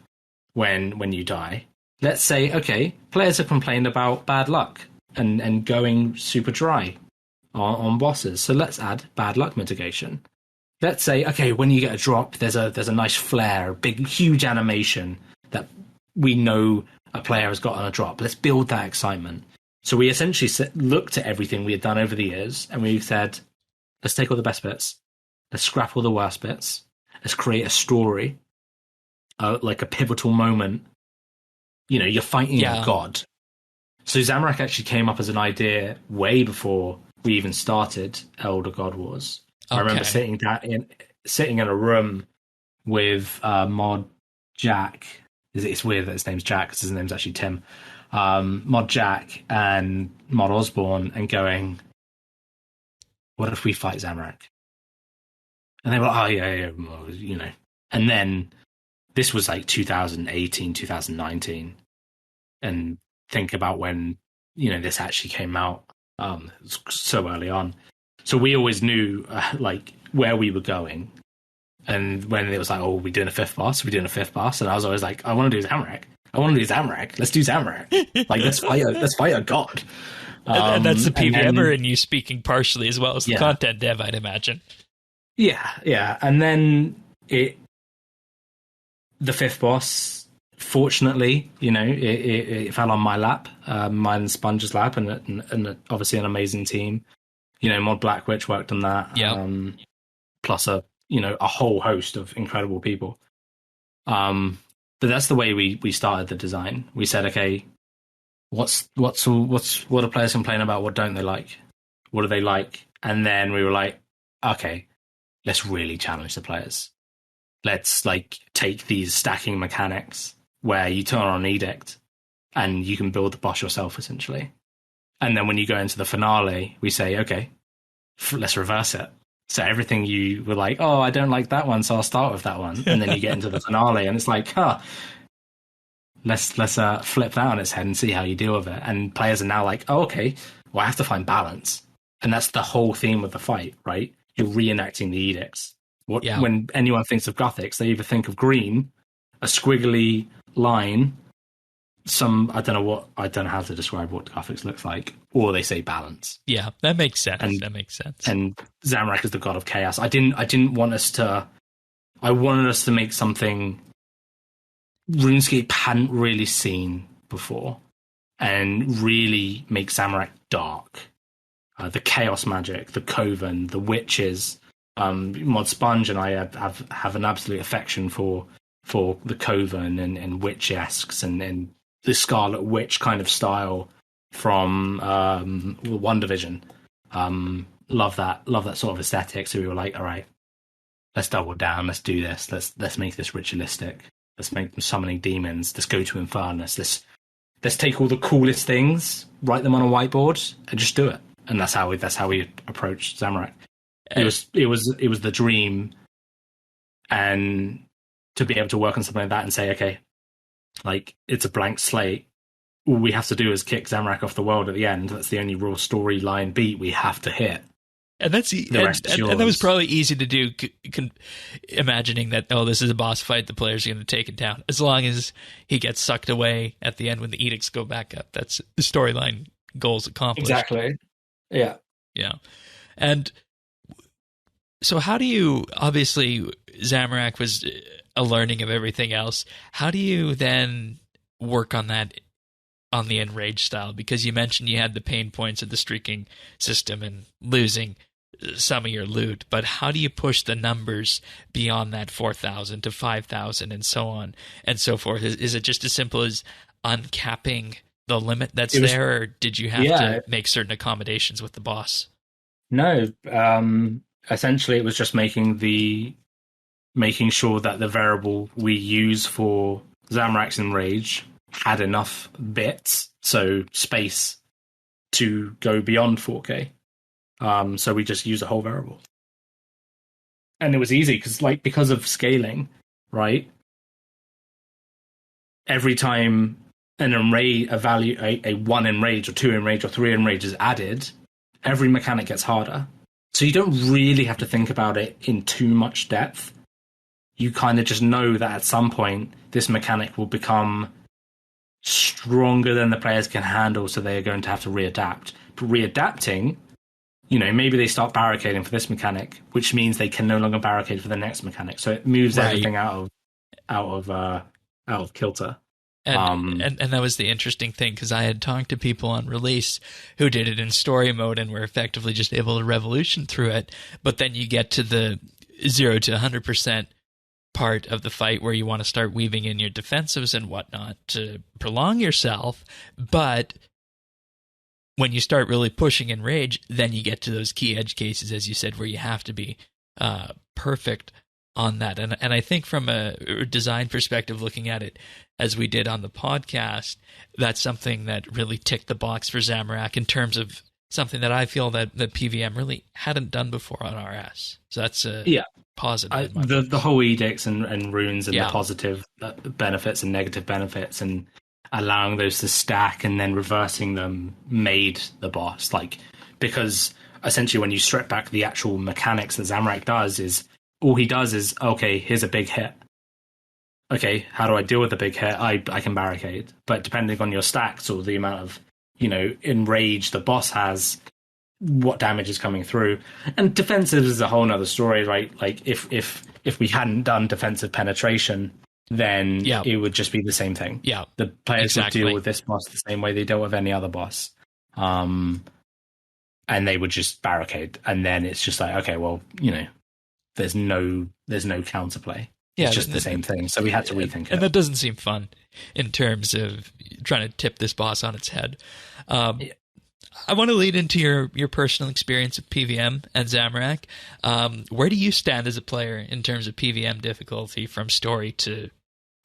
when you die. Let's say, okay, players have complained about bad luck and going super dry on bosses, so let's add bad luck mitigation. Let's say, okay, when you get a drop, there's a nice flare, a big, huge animation that we know a player has got on a drop. Let's build that excitement. So we essentially looked at everything we had done over the years, and we said, let's take all the best bits, let's scrap all the worst bits, let's create a story, like a pivotal moment. You're fighting a god. So Zamorak actually came up as an idea way before we even started Elder God Wars. Okay. I remember sitting in a room with Mod Jack. It's weird that his name's Jack, because his name's actually Tim. Mod Jack and Mod Osborne, and going, what if we fight Zamorak? And they were like, oh, yeah, well, And then this was like 2018, 2019. And think about when, this actually came out so early on. So we always knew, like, where we were going. And when it was like, oh, we're doing a fifth boss, and I was always like, I want to do Zamorak. Let's do Zamorak. Like, let's fight a god. And that's the PVMer and you speaking partially as well as the content dev, I'd imagine. Yeah. And then the fifth boss, fortunately, it fell on my lap, mine and Sponge's lap, and obviously an amazing team. Mod Black Witch worked on that. Yeah. Plus a whole host of incredible people. But that's the way we started the design. We said, okay, what do players complain about? What don't they like? What do they like? And then we were like, okay, let's really challenge the players. Let's take these stacking mechanics where you turn on an edict and you can build the boss yourself, essentially. And then when you go into the finale, we say, okay, let's reverse it. So everything you were like, oh, I don't like that one, so I'll start with that one. And then you get into the finale, and it's like, let's flip that on its head and see how you deal with it. And players are now like, oh, okay, well, I have to find balance. And that's the whole theme of the fight, right? You're reenacting the edicts. When anyone thinks of Gothics, they either think of green, a squiggly line, I don't know how to describe what graphics looks like, or they say balance. Yeah, that makes sense. And Zamorak is the god of chaos. I didn't want us to. I wanted us to make something RuneScape hadn't really seen before, and really make Zamorak dark. The chaos magic, the coven, the witches. Mod Sponge and I have an absolute affection for the coven and witch-esques and the Scarlet Witch kind of style from One Division. Love that sort of aesthetic. So we were like, all right, let's double down. Let's do this. Let's make this ritualistic. Let's make them summoning demons. Let's go to Infernus. Let's take all the coolest things, write them on a whiteboard, and just do it. And that's how we approached Zamorak. It was the dream, and to be able to work on something like that and say, okay, like, it's a blank slate. All we have to do is kick Zamorak off the world at the end. That's the only real storyline beat we have to hit. And that's and that was probably easy to do, imagining that, this is a boss fight, the player's going to take it down. As long as he gets sucked away at the end when the edicts go back up, that's the storyline goals accomplished. Exactly. Yeah. Yeah. And so how do you, obviously Zamorak was a learning of everything else. How do you then work on that, on the enraged style? Because you mentioned you had the pain points of the streaking system and losing some of your loot, but how do you push the numbers beyond that 4,000 to 5,000 and so on and so forth? Is it just as simple as uncapping the limit that's there, or did you have to make certain accommodations with the boss? No, essentially it was just making sure that the variable we use for Zamorak's Enrage had enough bits, so space, to go beyond 4K. So we just use a whole variable. And it was easy because of scaling, right? Every time an enrage, a 1 enrage or 2 enrage or 3 enrage is added, every mechanic gets harder. So you don't really have to think about it in too much depth. You kind of just know that at some point this mechanic will become stronger than the players can handle, so they're going to have to readapt. But readapting, maybe they start barricading for this mechanic, which means they can no longer barricade for the next mechanic. So it moves everything out of kilter. And that was the interesting thing, because I had talked to people on release who did it in story mode and were effectively just able to revolution through it. But then you get to the 0 to 100% part of the fight where you want to start weaving in your defensives and whatnot to prolong yourself. But when you start really pushing in rage, then you get to those key edge cases, as you said, where you have to be perfect on that. And I think from a design perspective, looking at it as we did on the podcast, that's something that really ticked the box for Zamorak in terms of something that I feel that PVM really hadn't done before on RS. So that's positive. The whole edicts and runes and the positive benefits and negative benefits and allowing those to stack and then reversing them made the boss. Because essentially when you strip back the actual mechanics that Zamorak does, is all he does is, okay, here's a big hit. Okay, how do I deal with the big hit? I can barricade. But depending on your stacks or the amount of, enrage the boss has, what damage is coming through. And defensive is a whole nother story, right? Like, if we hadn't done defensive penetration, then it would just be the same thing. Yeah, the players would deal with this boss the same way they dealt with any other boss. And they would just barricade. And then it's just like, okay, well, there's no counterplay. It's just the same thing. So we had to rethink it. And that doesn't seem fun in terms of trying to tip this boss on its head. I want to lead into your personal experience of PVM and Zamorak. Where do you stand as a player in terms of PVM difficulty, from story to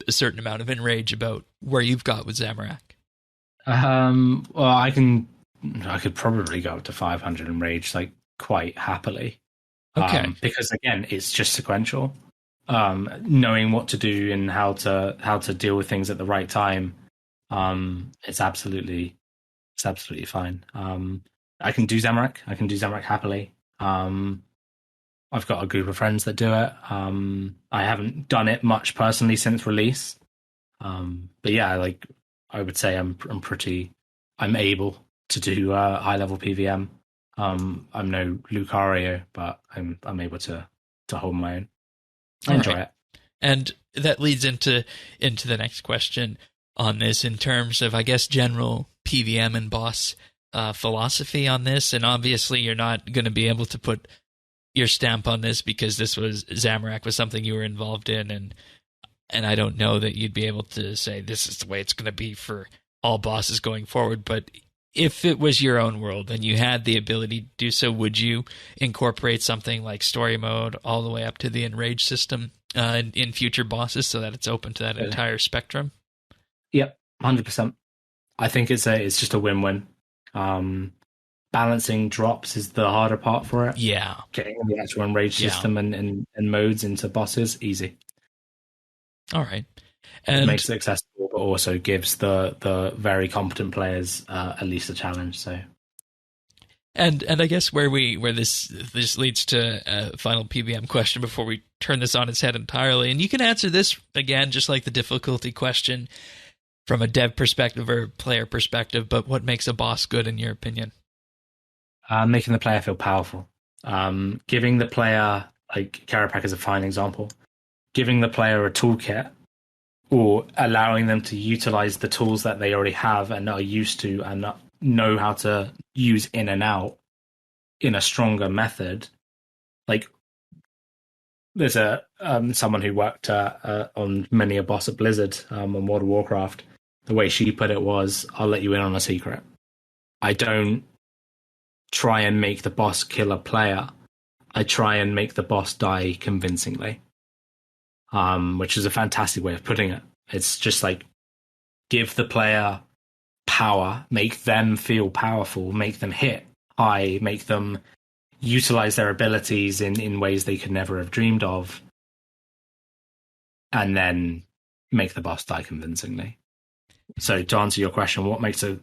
a certain amount of enrage, about where you've got with Zamorak? Well, I could probably go up to 500 enrage, quite happily. Okay. Because again, it's just sequential. Knowing what to do and how to deal with things at the right time, it's absolutely fine. I can do Zamorak. I can do Zamorak happily. I've got a group of friends that do it. I haven't done it much personally since release. But yeah, I would say I'm able to do high level PVM. I'm no Lucario, but I'm able to hold my own. I enjoy it. And that leads into the next question on this in terms of, I guess, general PVM and boss philosophy on this. And obviously you're not going to be able to put your stamp on this because Zamorak was something you were involved in, and I don't know that you'd be able to say this is the way it's going to be for all bosses going forward. But if it was your own world and you had the ability to do so, would you incorporate something like story mode all the way up to the enrage system in future bosses so that it's open to that entire spectrum? Yep, 100%. I think it's just a win-win. Balancing drops is the harder part for it. Yeah. Getting the actual enrage system and modes into bosses, easy. All right. And it makes it accessible, but also gives the very competent players at least a challenge. So, and I guess where this leads to a final PVM question before we turn this on its head entirely, and you can answer this again, just like the difficulty question, from a dev perspective or player perspective. But what makes a boss good in your opinion? Making the player feel powerful. Giving the player, like Carapac is a fine example, giving the player a toolkit or allowing them to utilize the tools that they already have and are used to and know how to use in and out in a stronger method. Like there's someone who worked on many a boss at Blizzard on World of Warcraft. The way she put it was, I'll let you in on a secret. I don't try and make the boss kill a player. I try and make the boss die convincingly. Which is a fantastic way of putting it. It's just like, give the player power, make them feel powerful, make them hit high, make them utilize their abilities in ways they could never have dreamed of, and then make the boss die convincingly. So to answer your question, what makes a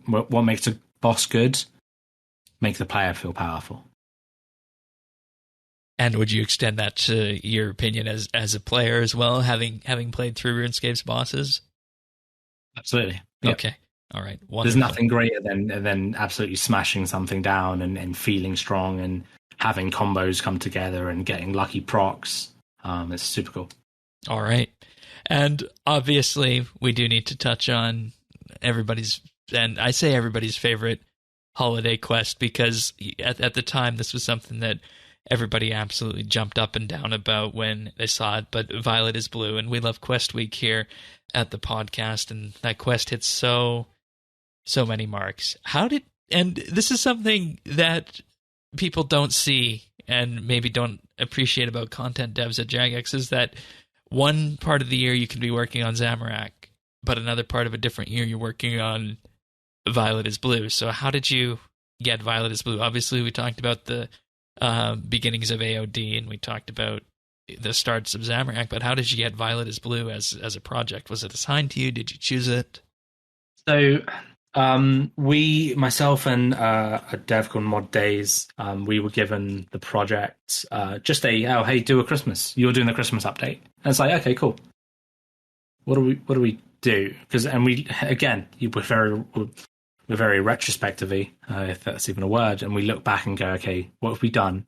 boss good? Make the player feel powerful. And would you extend that to your opinion as a player as well, having played through RuneScape's bosses? Absolutely. Yep. Okay. All right. Wonderful. There's nothing greater than absolutely smashing something down and feeling strong and having combos come together and getting lucky procs. It's super cool. All right. And obviously, we do need to touch on everybody's favorite holiday quest, because at the time, this was something that everybody absolutely jumped up and down about when they saw it. But Violet is Blue, and we love Quest Week here at the podcast, and that quest hits so many marks. And this is something that people don't see and maybe don't appreciate about content devs at Jagex, is that one part of the year you can be working on Zamorak, but another part of a different year you're working on Violet is Blue. So how did you get Violet is Blue? Obviously, we talked about the beginnings of AOD, and we talked about the starts of Zamorak, but how did you get Violet is Blue as a project? Was it assigned to you? Did you choose it? So myself and a dev called Mod Days, we were given the project, just hey, do a Christmas. You're doing the Christmas update. And it's like, okay, cool. What do we do? We're very retrospectively, if that's even a word, and we look back and go, okay, what have we done?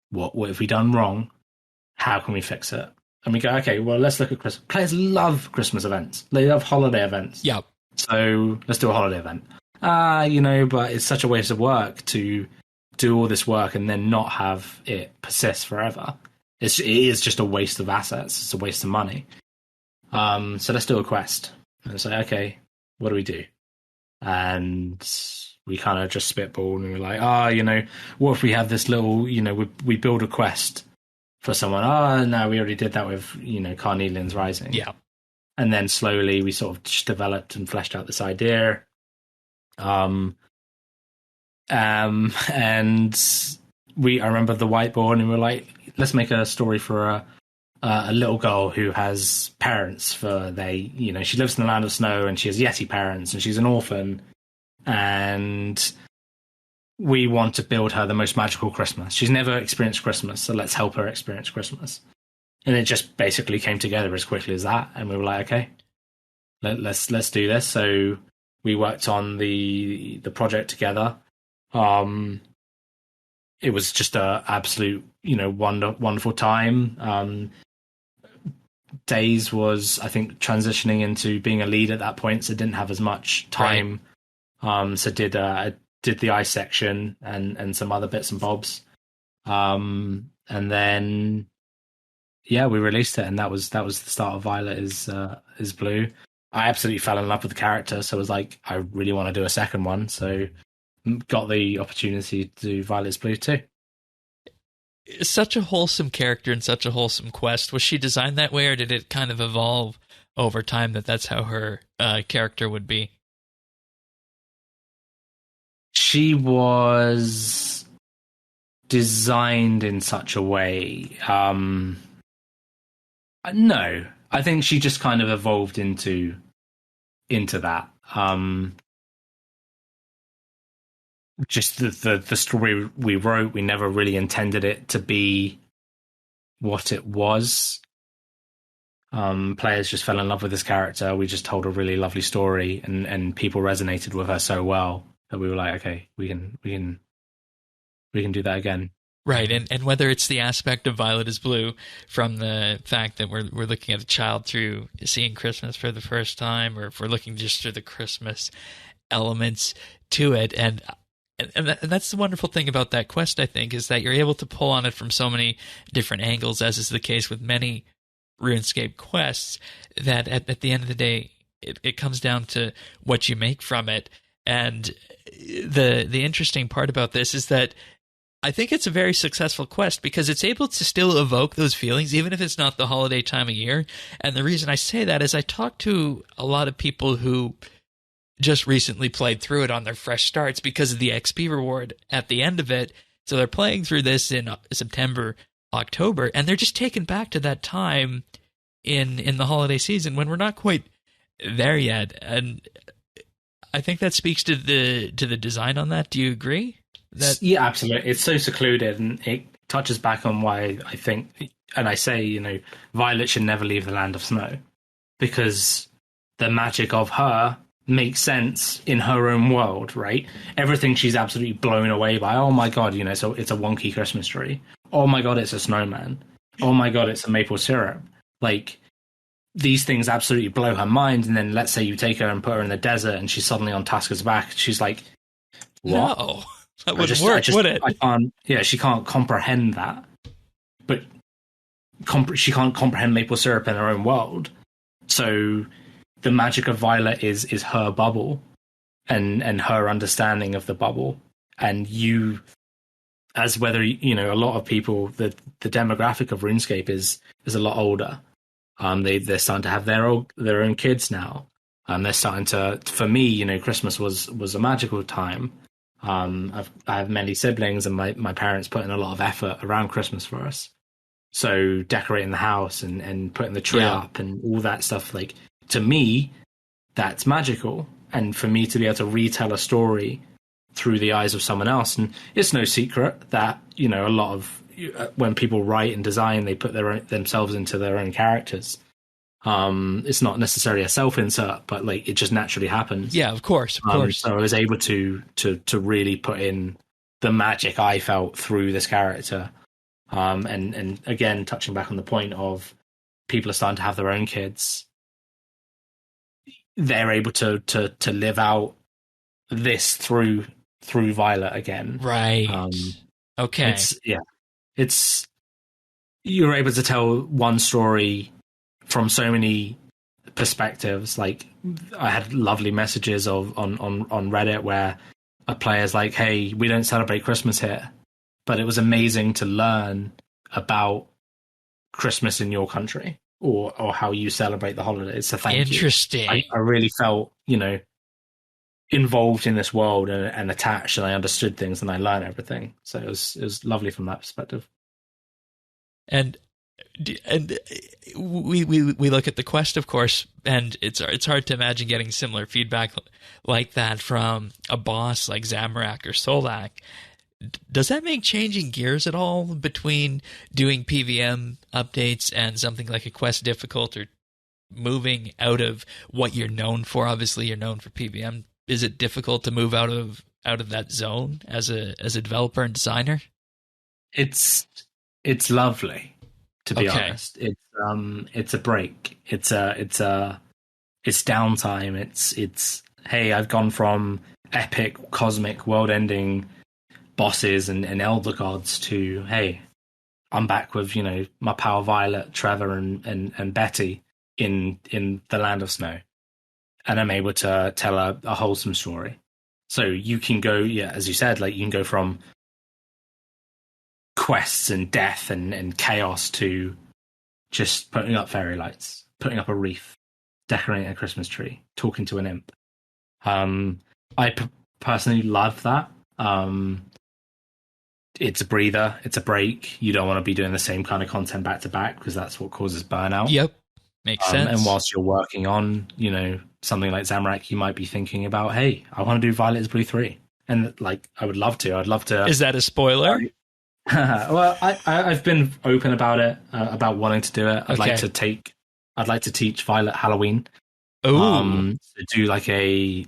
What have we done wrong? How can we fix it? And we go, okay, well, let's look at Christmas. Players love Christmas events. They love holiday events. Yeah. So let's do a holiday event. But it's such a waste of work to do all this work and then not have it persist forever. It is just a waste of assets. It's a waste of money. So let's do a quest. And it's like, okay, what do we do? And we kind of just spitball and we're like, what if we have this little, we build a quest for someone. No, we already did that with, Carnelian's Rising. Yeah. And then slowly we sort of just developed and fleshed out this idea. And I remember the whiteboard and we were like, let's make a story for a little girl who has parents she lives in the land of snow and she has Yeti parents and she's an orphan. And we want to build her the most magical Christmas. She's never experienced Christmas, so let's help her experience Christmas. And it just basically came together as quickly as that. And we were like, okay, let's do this. So we worked on the project together. It was just a absolute, wonderful time. Days was, I think, transitioning into being a lead at that point, so didn't have as much time. Right. So did the ice section and some other bits and bobs. And then we released it, and that was the start of Violet is Blue. I absolutely fell in love with the character, so I was like, I really want to do a second one. So got the opportunity to do Violet's Blue too. Such a wholesome character and such a wholesome quest. Was she designed that way, or did it kind of evolve over time that's how her character would be? She was designed in such a way. No, I think she just kind of evolved into that. Just the story we wrote, we never really intended it to be what it was. Players just fell in love with this character. We just told a really lovely story, and people resonated with her so well that we were like, okay, we can do that again. Right, and whether it's the aspect of Violet is Blue from the fact that we're looking at a child through seeing Christmas for the first time, or if we're looking just through the Christmas elements to it, and that's the wonderful thing about that quest, I think, is that you're able to pull on it from so many different angles, as is the case with many RuneScape quests, that at the end of the day, it comes down to what you make from it. And the interesting part about this is that I think it's a very successful quest because it's able to still evoke those feelings, even if it's not the holiday time of year. And the reason I say that is I talked to a lot of people who just recently played through it on their fresh starts because of the XP reward at the end of it. So they're playing through this in September, October, and they're just taken back to that time in the holiday season when we're not quite there yet. And I think that speaks to the design on that. Do you agree? Yeah, absolutely. It's so secluded, and it touches back on why I think, and I say, Violet should never leave the land of snow, because the magic of her makes sense in her own world, right? Everything she's absolutely blown away by. Oh my god, so it's a wonky Christmas tree. Oh my god, it's a snowman. Oh my god, it's a maple syrup. Like, these things absolutely blow her mind, and then let's say you take her and put her in the desert and she's suddenly on Tasker's back. She's like, what? No, that wouldn't work, would it? She can't comprehend that. But she can't comprehend maple syrup in her own world. So the magic of Violet is her bubble and her understanding of the bubble. And you, as whether, a lot of people, the demographic of RuneScape is a lot older. They're starting to have their own kids now. They're starting to, for me, Christmas was a magical time. I have many siblings, and my parents put in a lot of effort around Christmas for us. So decorating the house and putting the tree up and all that stuff, like, to me, that's magical. And for me to be able to retell a story through the eyes of someone else, and it's no secret that, a lot of, when people write and design, they put themselves into their own characters. It's not necessarily a self-insert, but like, it just naturally happens. Yeah, of course. So I was able to really put in the magic I felt through this character. And again, touching back on the point of people are starting to have their own kids, they're able to live out this through Violet again. Right. Okay. It's you're able to tell one story from so many perspectives. Like, I had lovely messages on Reddit where a player's like, "Hey, we don't celebrate Christmas here, but it was amazing to learn about Christmas in your country or how you celebrate the holidays. So thank you." Interesting. I really felt, involved in this world and attached, and I understood things and I learned everything. So it was lovely from that perspective. And we look at the quest, of course, and it's hard to imagine getting similar feedback like that from a boss like Zamorak or Solak. Does that make changing gears at all between doing PVM updates and something like a quest difficult or moving out of what you're known for? Obviously, you're known for PVM. Is it difficult to move out of that zone as a developer and designer? It's lovely, to be honest. It's a break. It's downtime. It's hey, I've gone from epic, cosmic, world-ending bosses and elder gods to, hey, I'm back with, my pal Violet, Trevor, and Betty in the Land of Snow, and I'm able to tell a wholesome story. So you can go, as you said, like you can go from quests and death and chaos to just putting up fairy lights, putting up a wreath, decorating a Christmas tree, talking to an imp. I personally love that. It's a breather, it's a break. You don't want to be doing the same kind of content back to back because that's what causes burnout. Yep, makes sense. And whilst you're working on, something like Zamorak, you might be thinking about, hey, I want to do Violet's Blue 3. And like, I would love to. I'd love to. Is that a spoiler? Well, I've been open about it, about wanting to do it. I'd like to teach Violet Halloween. Oh, to do like a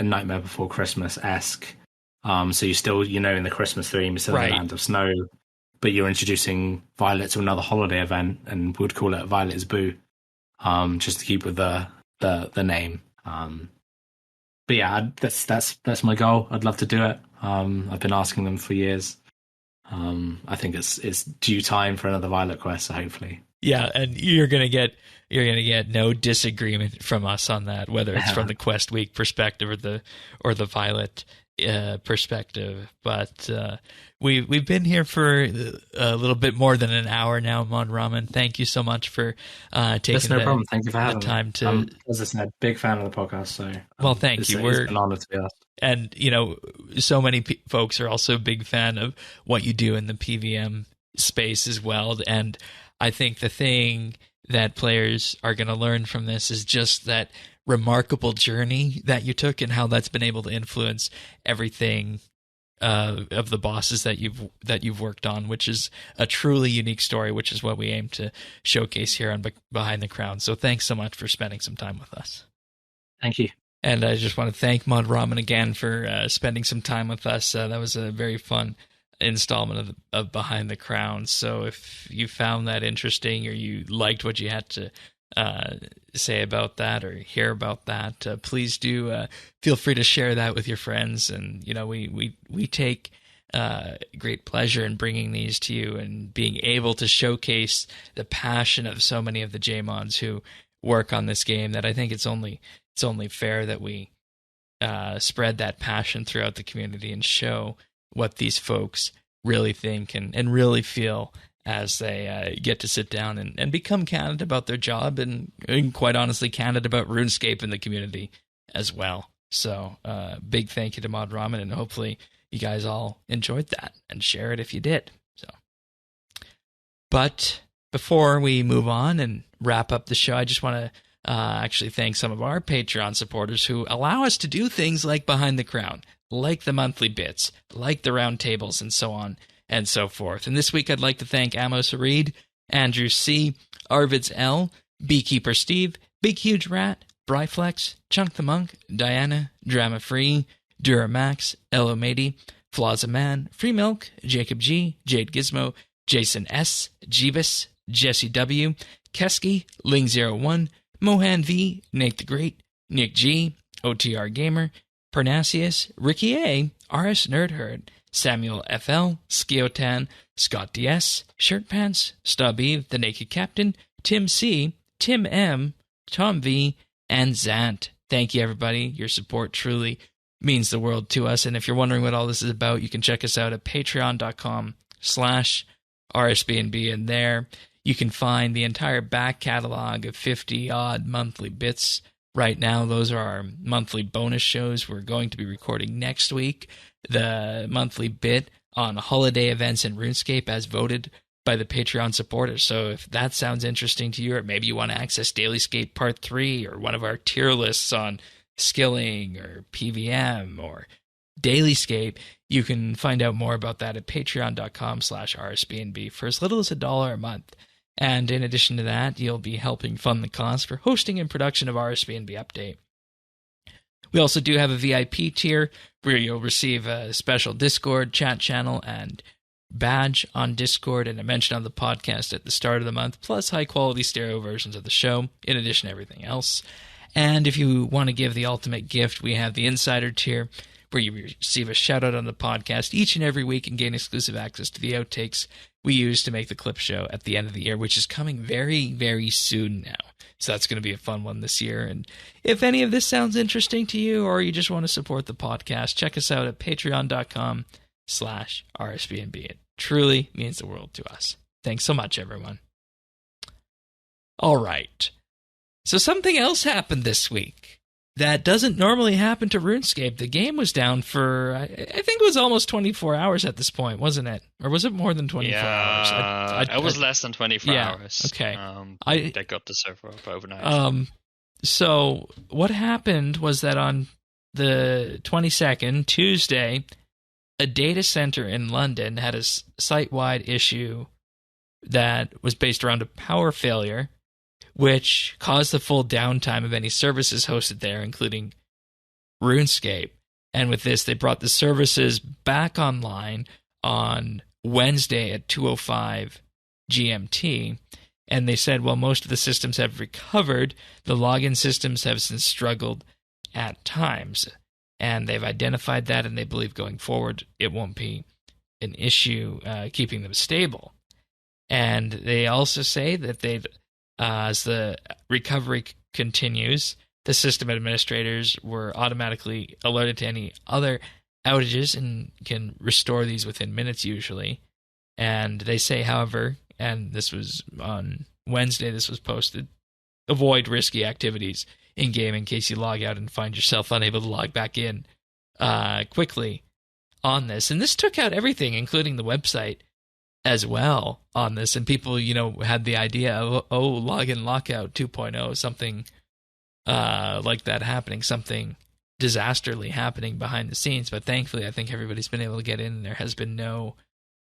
Nightmare Before Christmas-esque. So you're still, in the Christmas theme, instead of the Land of Snow, but you're introducing Violet to another holiday event, and would call it Violet's Boo, just to keep with the name. But yeah, that's my goal. I'd love to do it. I've been asking them for years. I think it's due time for another Violet quest, so hopefully. Yeah, and you're gonna get no disagreement from us on that, whether it's from the Quest Week perspective or the Violet perspective. But we've been here for a little bit more than an hour now, Mod Ramen. Thank you so much for taking problem. Thank you for having time me. to. As I said, big fan of the podcast. So well, thank you. It's an honor to be asked. And so many folks are also a big fan of what you do in the PVM space as well. And I think the thing that players are going to learn from this is just that remarkable journey that you took and how that's been able to influence everything of the bosses that you've worked on, which is a truly unique story, which is what we aim to showcase here on Behind the Crown. So thanks so much for spending some time with us. Thank you. And I just want to thank Mod Ramen again for spending some time with us. That was a very fun installment of Behind the Crown. So if you found that interesting or you liked what you had to say about that or hear about that, please do feel free to share that with your friends. And we take great pleasure in bringing these to you and being able to showcase the passion of so many of the JMods who work on this game, that I think it's only fair that we spread that passion throughout the community and show what these folks really think and really feel as they get to sit down and become candid about their job and quite honestly candid about RuneScape in the community as well. So big thank you to Mod Ramen, and hopefully you guys all enjoyed that and share it if you did. So, but before we move on and wrap up the show, I just want to actually thank some of our Patreon supporters who allow us to do things like Behind the Crown, like the monthly bits, like the round tables, and so on and so forth. And this week I'd like to thank Amos Reed, Andrew C., Arvids L., Beekeeper Steve, Big Huge Rat, Bryflex, Chunk the Monk, Diana, Drama Free, Duramax, Elo Matey, Flaws a Man, Free Milk, Jacob G., Jade Gizmo, Jason S., Jeebus, Jesse W., Kesky, Ling01, Mohan V, Nate the Great, Nick G, OTR Gamer, Parnassius, Ricky A, RS Nerdherd, Samuel FL, Skiotan, Scott DS, Shirt Pants, Stub Eve, The Naked Captain, Tim C, Tim M, Tom V, and Zant. Thank you, everybody. Your support truly means the world to us. And if you're wondering what all this is about, you can check us out at patreon.com/RSBANDB. And there you can find the entire back catalog of 50-odd monthly bits. Right now, those are our monthly bonus shows. We're going to be recording next week the monthly bit on holiday events in RuneScape as voted by the Patreon supporters. So if that sounds interesting to you, or maybe you want to access Dailyscape Part 3 or one of our tier lists on skilling or PVM or Dailyscape, you can find out more about that at patreon.com/RSBNB for as little as $1 a month. And in addition to that, you'll be helping fund the cost for hosting and production of RSBANDB Update. We also do have a VIP tier where you'll receive a special Discord chat channel and badge on Discord and a mention on the podcast at the start of the month, plus high-quality stereo versions of the show, in addition to everything else. And if you want to give the ultimate gift, we have the Insider tier, where you receive a shout-out on the podcast each and every week and gain exclusive access to the outtakes we use to make the clip show at the end of the year, which is coming very, very soon now. So that's going to be a fun one this year. And if any of this sounds interesting to you, or you just want to support the podcast, check us out at patreon.com/RSBNB. It truly means the world to us. Thanks so much, everyone. All right. So something else happened this week that doesn't normally happen to RuneScape. The game was down for, I think it was almost 24 hours at this point, wasn't it? Or was it more than 24 hours? It was less than 24 hours. Okay. They got the server up overnight. So what happened was that on the 22nd, Tuesday, a data center in London had a site-wide issue that was based around a power failure, which caused the full downtime of any services hosted there, including RuneScape. And with this, they brought the services back online on Wednesday at 2:05 GMT. And they said, well, most of the systems have recovered. The login systems have since struggled at times. And they've identified that, and they believe going forward it won't be an issue keeping them stable. And they also say that they've as the recovery continues, the system administrators were automatically alerted to any other outages and can restore these within minutes usually. And they say, however, and this was on Wednesday, this was posted, avoid risky activities in-game in case you log out and find yourself unable to log back in quickly on this. And this took out everything, including the website as well on this, and people, had the idea of, login lockout 2.0, something like that happening, something disastrously happening behind the scenes. But thankfully, I think everybody's been able to get in, and there has been no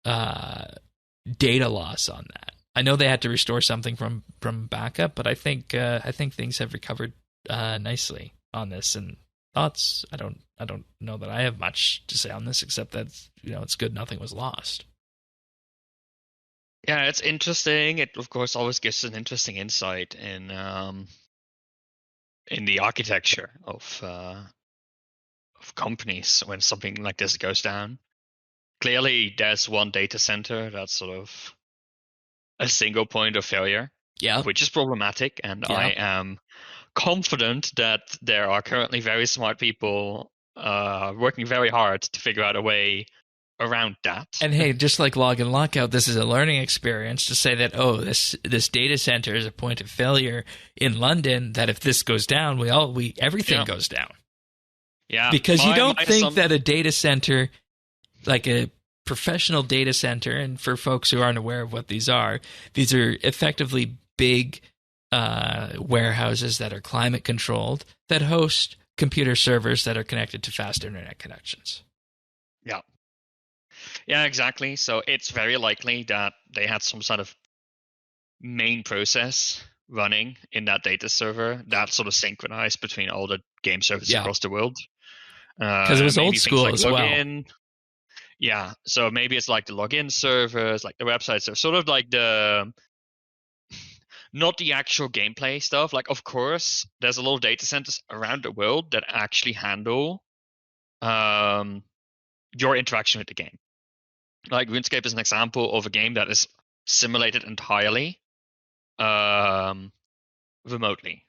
data loss on that. I know they had to restore something from backup, but I think things have recovered nicely on this. And thoughts? I don't know that I have much to say on this, except that it's good nothing was lost. Yeah, it's interesting. It, of course, always gives an interesting insight in the architecture of companies when something like this goes down. Clearly, there's one data center that's sort of a single point of failure, which is problematic. And I am confident that there are currently very smart people working very hard to figure out a way around that. And hey, just like log and lockout, this is a learning experience to say that, this data center is a point of failure in London, that if this goes down, everything goes down. Yeah. Because you don't think that a data center, like a professional data center, and for folks who aren't aware of what these are effectively big warehouses that are climate controlled that host computer servers that are connected to fast internet connections. Yeah. Yeah, exactly. So it's very likely that they had some sort of main process running in that data server that sort of synchronized between all the game servers across the world. Because it was old school as well. Yeah, so maybe it's like the login servers, like the websites, are sort of like not the actual gameplay stuff. Like, of course, there's a lot of data centers around the world that actually handle your interaction with the game. Like RuneScape is an example of a game that is simulated entirely remotely.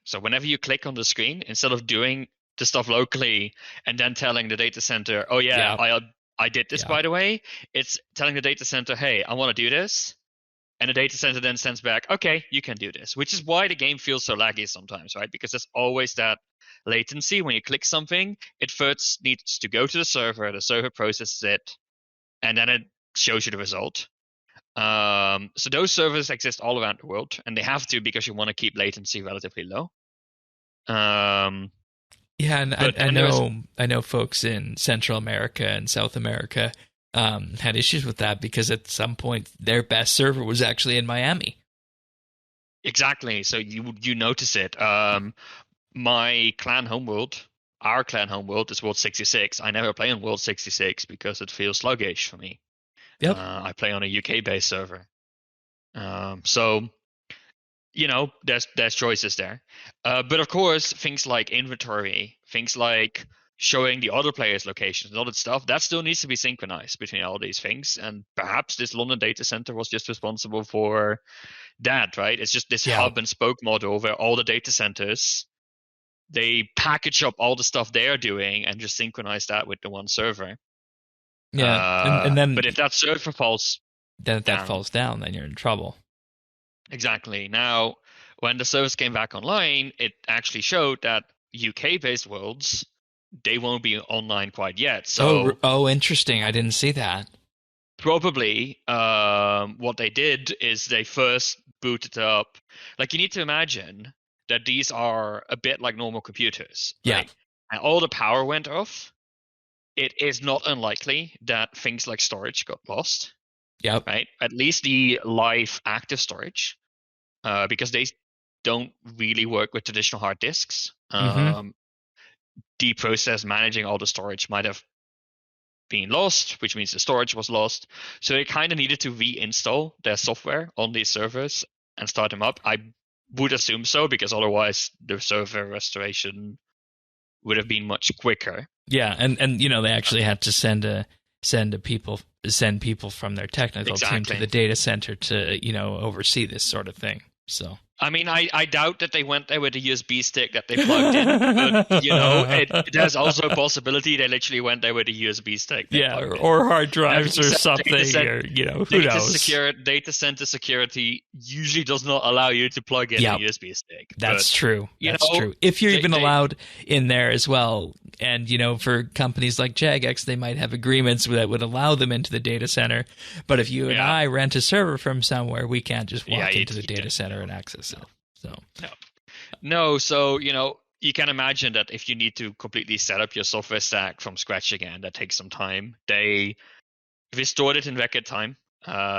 So whenever you click on the screen, instead of doing the stuff locally and then telling the data center, I did this, by the way, it's telling the data center, hey, I want to do this. And the data center then sends back, okay, you can do this, which is why the game feels so laggy sometimes, right? Because there's always that latency. When you click something, it first needs to go to the server processes it, and then it shows you the result. So those servers exist all around the world, and they have to because you want to keep latency relatively low. And I know folks in Central America and South America had issues with that because at some point their best server was actually in Miami. exactly. So you notice it. My clan homeworld, our clan homeworld is World 66. I never play on World 66 because it feels sluggish for me. Yep. I play on a UK-based server. So there's choices there. But of course, things like inventory, things like showing the other players' locations and all that stuff, that still needs to be synchronized between all these things. And perhaps this London data center was just responsible for that, right? It's just this Yeah. hub and spoke model where all the data centers, they package up all the stuff they're doing and just synchronize that with the one server. Yeah. And then but if that server falls that down, falls down, then you're in trouble. exactly. Now, when the service came back online, it actually showed that UK-based worlds, they won't be online quite yet. So interesting. I didn't see that. probably what they did is they first booted up. Like, you need to imagine that these are a bit like normal computers. Yeah. Right? And all the power went off. It is not unlikely that things like storage got lost. Yep. Right? At least the live active storage, because they don't really work with traditional hard disks. The process managing all the storage might have been lost, which means the storage was lost. So they kind of needed to reinstall their software on these servers and start them up. I would assume so, because otherwise the server restoration would have been much quicker. Yeah, and they actually had to send people from their technical team to the data center to oversee this sort of thing. So I mean, I doubt that they went there with a USB stick that they plugged in, but there's also a possibility they literally went there with a USB stick. Or hard drives or something, or who knows. Data center security usually does not allow you to plug in a USB stick. That's true. That's true. If you're even allowed in there as well, and for companies like Jagex, they might have agreements that would allow them into the data center. But if you and I rent a server from somewhere, we can't just walk into the data center and access it. So you can imagine that if you need to completely set up your software stack from scratch again, that takes some time. They restored it in record time,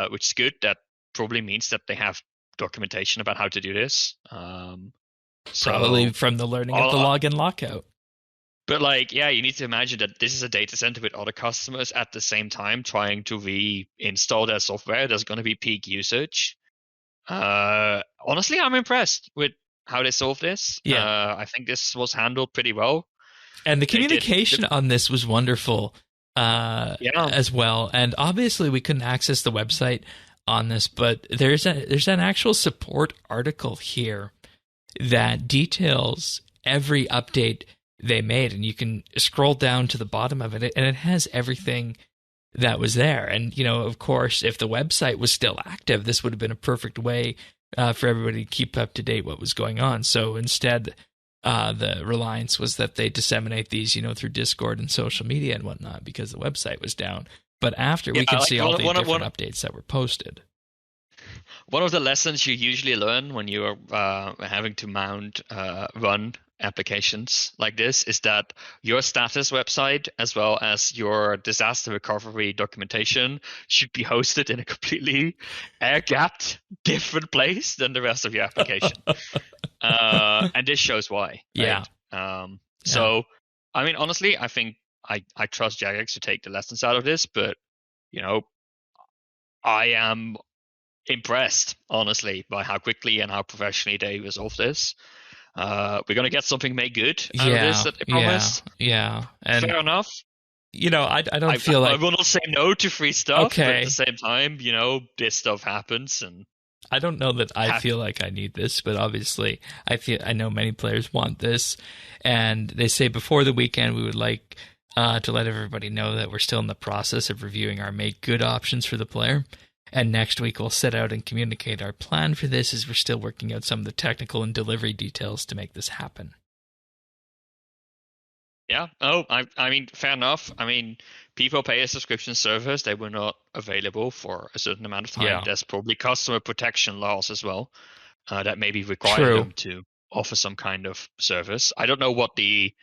which is good. That probably means that they have documentation about how to do this. Probably from the learning of the login lockout. But you need to imagine that this is a data center with other customers at the same time trying to reinstall their software. There's going to be peak usage. Honestly, I'm impressed with how they solved this. I think this was handled pretty well. And the communication on this was wonderful as well. And obviously we couldn't access the website on this, but there's an actual support article here that details every update they made, and you can scroll down to the bottom of it, and it has everything that was there. And of course, if the website was still active, this would have been a perfect way for everybody to keep up to date what was going on. So instead, the reliance was that they disseminate these through Discord and social media and whatnot, because the website was down. But after, we can see all the different updates that were posted. One of the lessons you usually learn when you are having to run applications like this is that your status website, as well as your disaster recovery documentation, should be hosted in a completely air-gapped different place than the rest of your application. And this shows why. Right? So, I mean, honestly, I think I trust Jagex to take the lessons out of this, but I am impressed, honestly, by how quickly and how professionally they resolved this. We're going to get something made good out of this that they promised. And fair enough. I don't feel like... I will not say no to free stuff, but at the same time, this stuff happens. And I don't know that I feel like I need this, but obviously I know many players want this. And they say before the weekend, we would like to let everybody know that we're still in the process of reviewing our make good options for the player. And next week, we'll set out and communicate our plan for this, as we're still working out some of the technical and delivery details to make this happen. Yeah. Oh, I mean, fair enough. I mean, people pay a subscription service. They were not available for a certain amount of time. Yeah. There's probably customer protection laws as well that maybe require them to offer some kind of service. I don't know what the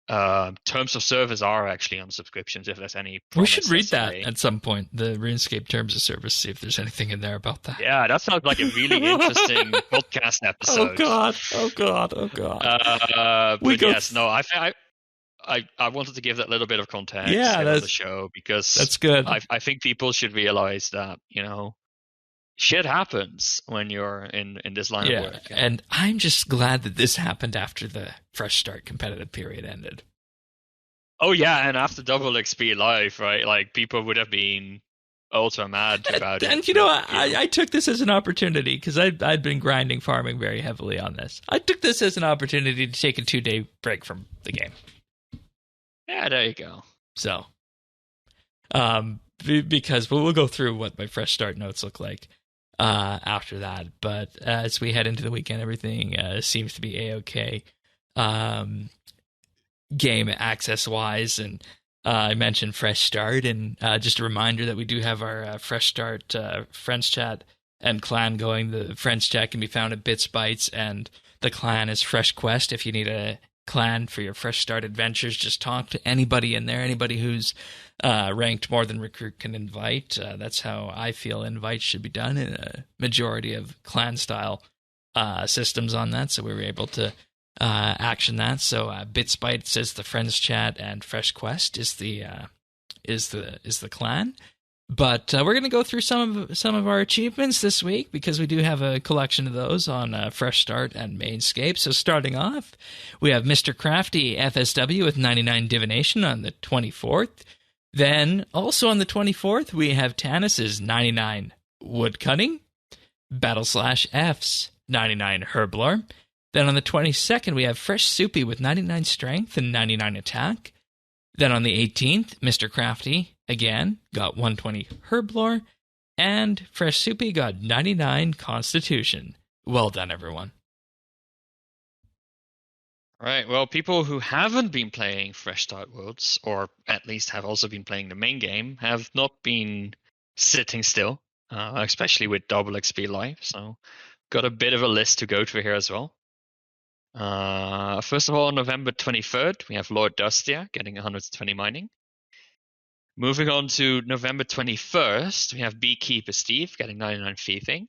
Terms of service are actually on subscriptions if there's any We should promise read that SLA. at some point, the RuneScape terms of service, see if there's anything in there about that. Yeah, that sounds like a really interesting podcast episode. Oh god! Oh god! Oh god! But yes, no, I wanted to give that little bit of context for the show because that's good. I think people should realize that, you know, shit happens when you're in this line of work. And I'm just glad that this happened after the Fresh Start competitive period ended. Oh yeah, and after Double XP Live, right? Like, people would have been ultra mad about it. And you know, I took this as an opportunity because I'd been grinding farming very heavily on this. I took this as an opportunity to take a 2-day break from the game. Yeah, there you go. So, because we'll go through what my Fresh Start notes look like after that. But as we head into the weekend, everything seems to be A-okay. Game access wise, and I mentioned Fresh Start, and just a reminder that we do have our Fresh Start friends chat and clan going. The friends chat can be found at BitsBytes, and the clan is Fresh Quest. If you need a clan for your Fresh Start adventures, just talk to anybody in there. Anybody who's ranked more than recruit can invite. That's how I feel invites should be done in a majority of clan style systems on that, so we were able to action that. So BitsBytes is the friends chat, and Fresh Quest is the clan. But we're going to go through some of our achievements this week because we do have a collection of those on Fresh Start and Mainscape. So starting off, we have Mr. Crafty FSW with 99 Divination on the 24th. Then also on the 24th, we have Tanis's 99 Woodcutting, Battle/F's 99 Herblore. Then on the 22nd, we have Fresh Soupy with 99 Strength and 99 Attack. Then on the 18th, Mr. Crafty, again, got 120 Herblore. And Fresh Soupy got 99 Constitution. Well done, everyone. Right, well, people who haven't been playing Fresh Start Worlds, or at least have also been playing the main game, have not been sitting still, especially with Double XP Live. So got a bit of a list to go through here as well. First of all, on November 23rd, we have Lord Dustia getting 120 mining. Moving on to November 21st, we have Beekeeper Steve getting 99 thieving.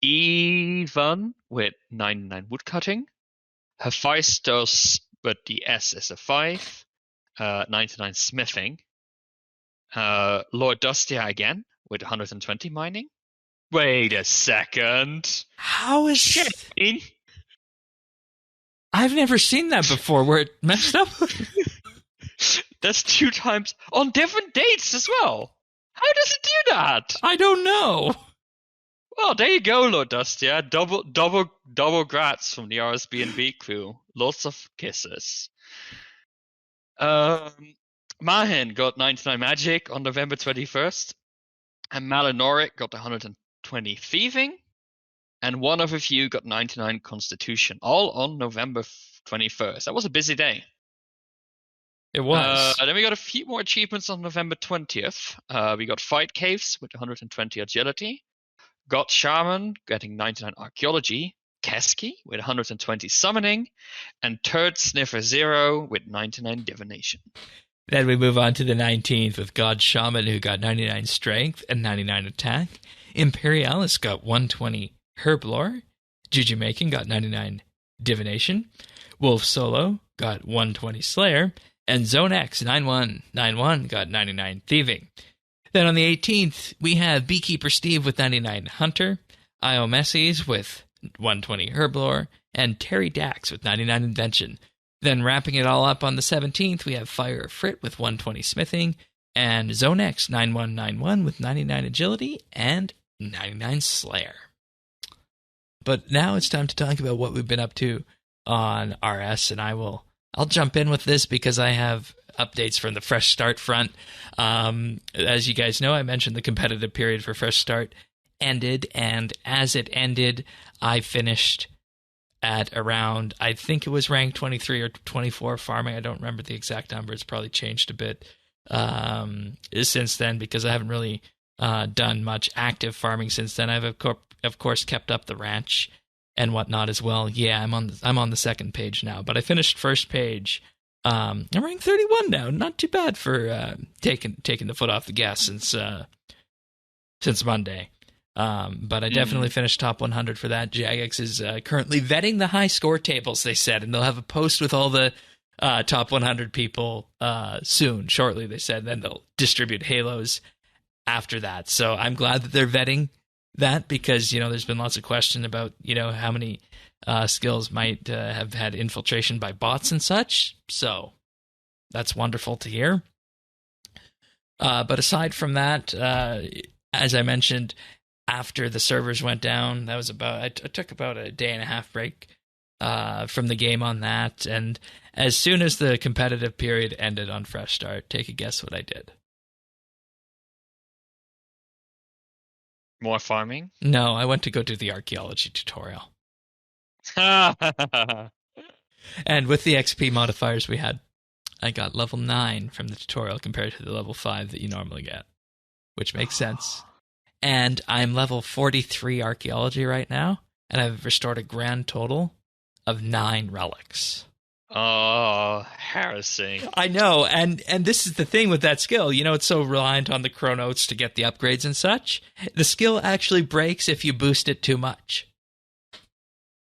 Evan with 99 woodcutting. Hephaestus, but the S is a 5. 99 smithing. Lord Dustia again with 120 mining. Wait a second. How is shit? I've never seen that before where it messed up. That's 2 times on different dates as well. How does it do that? I don't know. Well, there you go, Lord Dustia. Double grats from the RSBANDB crew. Lots of kisses. Mahin got 99 magic on November 21st. And Malinoric got 120 thieving. And one of a few got 99 constitution. All on November 21st. That was a busy day. It was. Then we got a few more achievements on November 20th. We got Fight Caves with 120 agility. Got Shaman getting 99 archaeology. Keski with 120 summoning. And Turd Sniffer 0 with 99 divination. Then we move on to the 19th with God Shaman, who got 99 strength and 99 attack. Imperialis got 120 Herblore. Juju Making got 99 divination. Wolf Solo got 120 Slayer. And Zone X 9191 got 99 thieving. Then on the 18th, we have Beekeeper Steve with 99 Hunter, Io Messies with 120 Herblore, and Terry Dax with 99 Invention. Then wrapping it all up on the 17th, we have Fire Frit with 120 Smithing, and Zone X 9191 with 99 Agility and 99 Slayer. But now it's time to talk about what we've been up to on RS, and I'll jump in with this because I have updates from the Fresh Start front. As you guys know, I mentioned the competitive period for Fresh Start ended, and as it ended, I finished at around, I think it was rank 23 or 24 farming. I don't remember the exact number. It's probably changed a bit since then because I haven't really done much active farming since then. I've of course kept up the ranch and whatnot as well. Yeah, I'm on the second page now, but I finished first page I'm rank 31 now. Not too bad for taking the foot off the gas since Monday. But I definitely finished top 100 for that. Jagex is currently vetting the high score tables, they said, and they'll have a post with all the top 100 people shortly, they said. Then they'll distribute halos after that. So I'm glad that they're vetting that, because, there's been lots of question about, how many skills might have had infiltration by bots and such. So that's wonderful to hear. But aside from that, as I mentioned, after the servers went down, that was I took about a day and a half break from the game on that. And as soon as the competitive period ended on Fresh Start, take a guess what I did. More farming? No, I went to go do the archaeology tutorial. And with the XP modifiers we had, I got level 9 from the tutorial compared to the level 5 that you normally get, which makes sense. And I'm level 43 archaeology right now, and I've restored a grand total of 9 relics. Oh, heresy. I know, and this is the thing with that skill. It's so reliant on the chronotes to get the upgrades and such. The skill actually breaks if you boost it too much,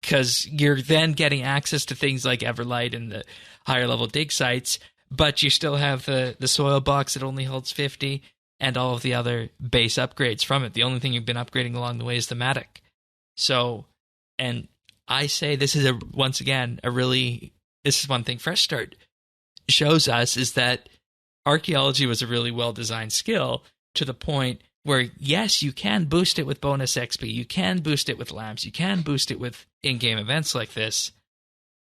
because you're then getting access to things like Everlight and the higher level dig sites, but you still have the soil box that only holds 50 and all of the other base upgrades from it. The only thing you've been upgrading along the way is the Matic. So, and I say this is this is one thing Fresh Start shows us, is that archaeology was a really well-designed skill, to the point where, yes, you can boost it with bonus XP, you can boost it with lamps, you can boost it with in-game events like this,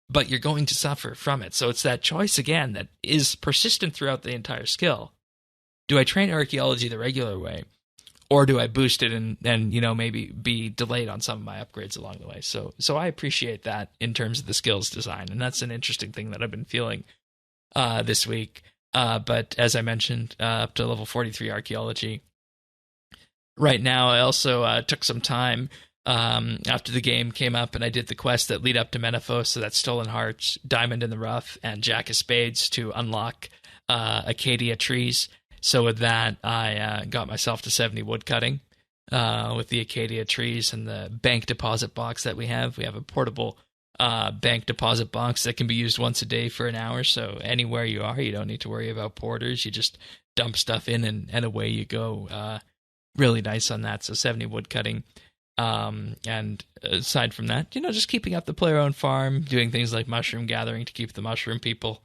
but you're going to suffer from it. So it's that choice, again, that is persistent throughout the entire skill. Do I train archaeology the regular way, or do I boost it and maybe be delayed on some of my upgrades along the way? So I appreciate that in terms of the skills design, and that's an interesting thing that I've been feeling this week. But as I mentioned, up to level 43 archaeology. Right now, I also took some time after the game came up, and I did the quests that lead up to Menaphos, so that's Stolen Hearts, Diamond in the Rough, and Jack of Spades to unlock Acadia trees. So with that, I got myself to 70 woodcutting with the Acadia trees and the bank deposit box that we have. We have a portable bank deposit box that can be used once a day for an hour. So anywhere you are, you don't need to worry about porters. You just dump stuff in and away you go. Really nice on that. So 70 woodcutting. And aside from that, just keeping up the player-owned farm, doing things like mushroom gathering to keep the mushroom people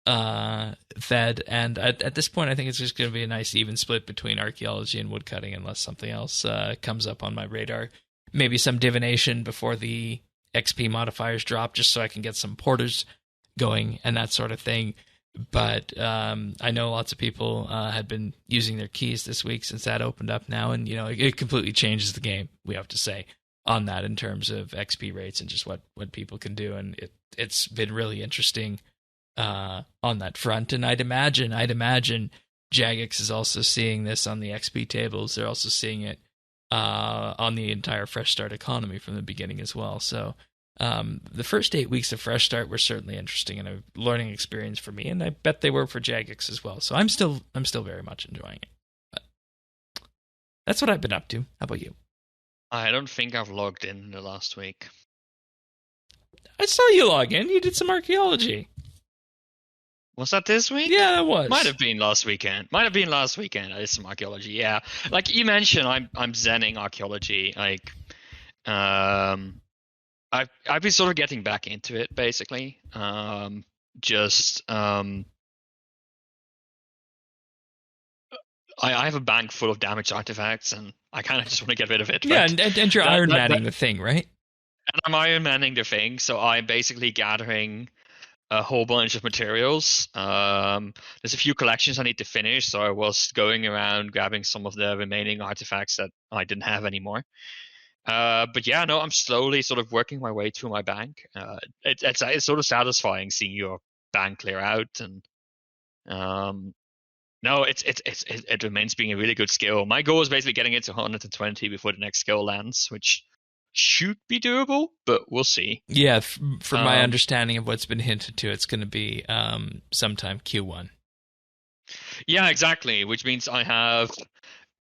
fed. And at this point, I think it's just going to be a nice even split between archaeology and woodcutting, unless something else comes up on my radar. Maybe some divination before the XP modifiers drop, just so I can get some porters going and that sort of thing. But I know lots of people had been using their keys this week since that opened up now, and it completely changes the game, we have to say, on that in terms of XP rates and just what people can do. And it's been really interesting on that front. And I'd imagine Jagex is also seeing this on the XP tables. They're also seeing it on the entire Fresh Start economy from the beginning as well. So the first 8 weeks of Fresh Start were certainly interesting and a learning experience for me, and I bet they were for Jagex as well. So I'm still very much enjoying it. But that's what I've been up to. How about you? I don't think I've logged in the last week. I saw you log in. You did some archaeology. Was that this week? Yeah, it was. Might have been last weekend. I did some archaeology. Yeah, like you mentioned, I'm zenning archaeology. Like, I've been sort of getting back into it, basically. I have a bank full of damaged artifacts, and I kind of just want to get rid of it. Yeah, and you're Iron Manning the thing, right? And I'm Iron Manning the thing, so I'm basically gathering a whole bunch of materials. There's a few collections I need to finish, so I was going around grabbing some of the remaining artifacts that I didn't have anymore. But yeah, no, I'm slowly sort of working my way through my bank. It's sort of satisfying seeing your bank clear out, and no, it remains being a really good skill. My goal is basically getting it to 120 before the next skill lands, which should be doable, but we'll see. Yeah, from my understanding of what's been hinted to, it's going to be sometime Q1. Yeah, exactly. Which means I have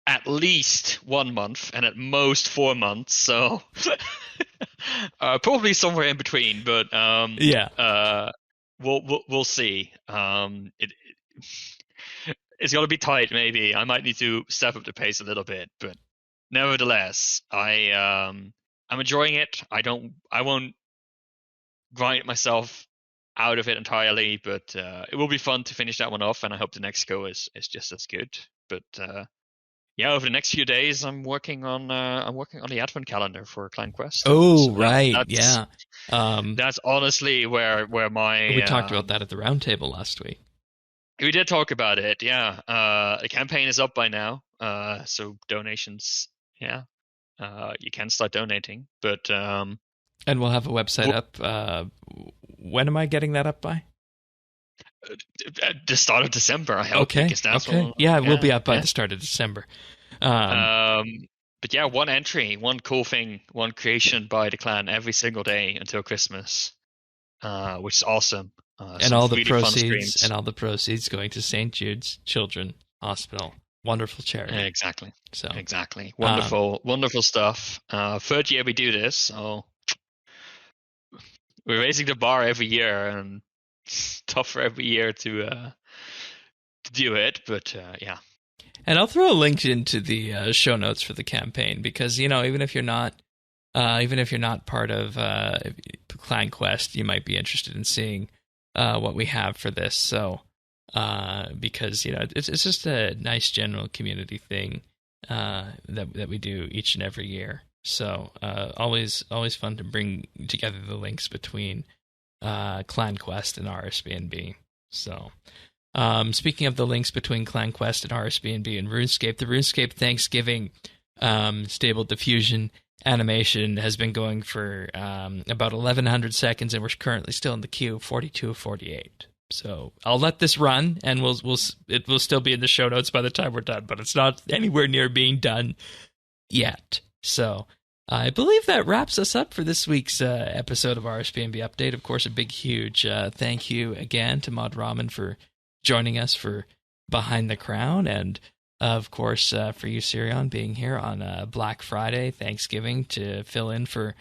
at least 1 month and at most 4 months. So probably somewhere in between. But we'll see. It's got to be tight. Maybe I might need to step up the pace a little bit, but nevertheless, I'm enjoying it. I won't grind myself out of it entirely, but it will be fun to finish that one off, and I hope the next go is just as good. But yeah, over the next few days, I'm working on the advent calendar for Clan Quest. Oh, so right, that's, yeah. That's honestly where my we talked about that at the roundtable last week. We did talk about it, yeah. The campaign is up by now, so donations, yeah, you can start donating. But and we'll have a website up. When am I getting that up by? The start of December, I hope. Okay. Yeah, it will be up by the start of December. But yeah, one entry, one cool thing, one creation by the clan every single day until Christmas, which is awesome. And all the proceeds going to St. Jude's Children's Hospital. Wonderful charity. Exactly. Wonderful stuff. Third year we do this, so we're raising the bar every year, and it's tougher every year to do it. But yeah. And I'll throw a link into the show notes for the campaign, because even if you're not part of Clan Quest, you might be interested in seeing what we have for this. So because it's just a nice general community thing that we do each and every year. So always fun to bring together the links between Clan Quest and RSBANDB. So speaking of the links between Clan Quest and RSBANDB and RuneScape, the RuneScape Thanksgiving stable diffusion animation has been going for about 1,100 seconds, and we're currently still in the queue, 42 of 48. So I'll let this run, and it will still be in the show notes by the time we're done, but it's not anywhere near being done yet. So I believe that wraps us up for this week's episode of RSBANDB Update. Of course, a big, huge thank you again to Mod Ramen for joining us for Behind the Crown, and of course, for you, Sirion, being here on Black Friday, Thanksgiving, to fill in for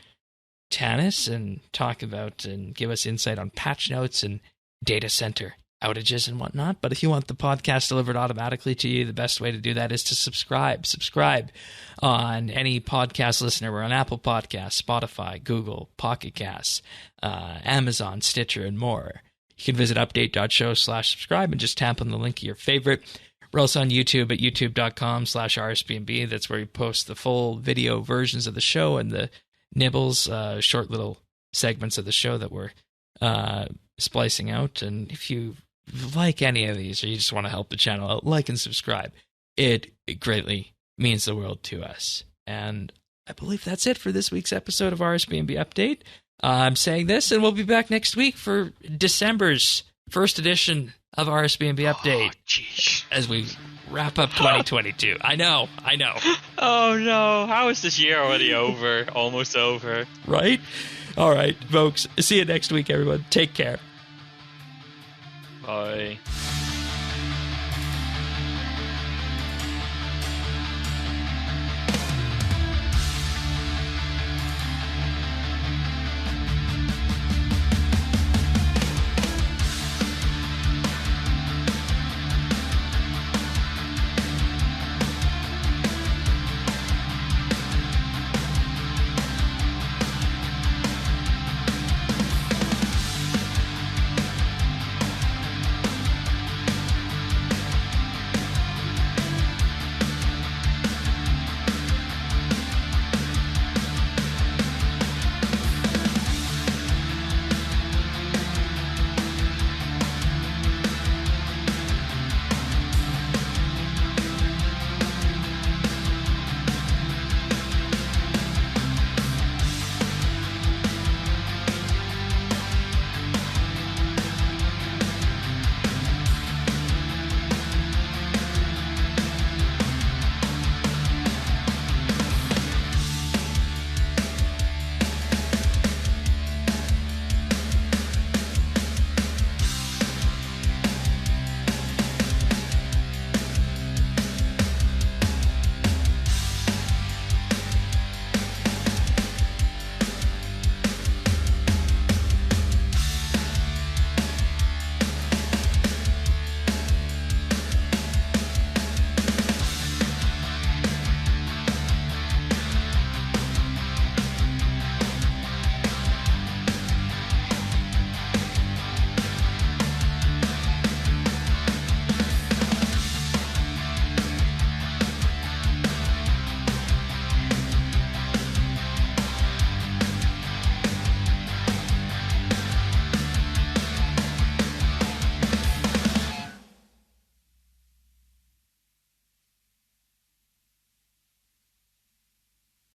Tanis and talk about and give us insight on patch notes and data center outages and whatnot. But if you want the podcast delivered automatically to you, the best way to do that is to subscribe. Subscribe on any podcast listener. We're on Apple Podcasts, Spotify, Google, Pocket Casts, Amazon, Stitcher, and more. You can visit update.show/subscribe and just tap on the link of your favorite. We're also on YouTube at youtube.com/RSBANDB. That's where we post the full video versions of the show and the nibbles, short little segments of the show that we're splicing out. And if you like any of these, or you just want to help the channel out, like and subscribe. It greatly means the world to us. And I believe that's it for this week's episode of RSBANDB Update. I'm saying this, and we'll be back next week for December's first edition of RSBANDB Update as we wrap up 2022. I know. Oh no, how is this year already over? Almost over. Right? All right, folks. See you next week, everyone. Take care. Bye.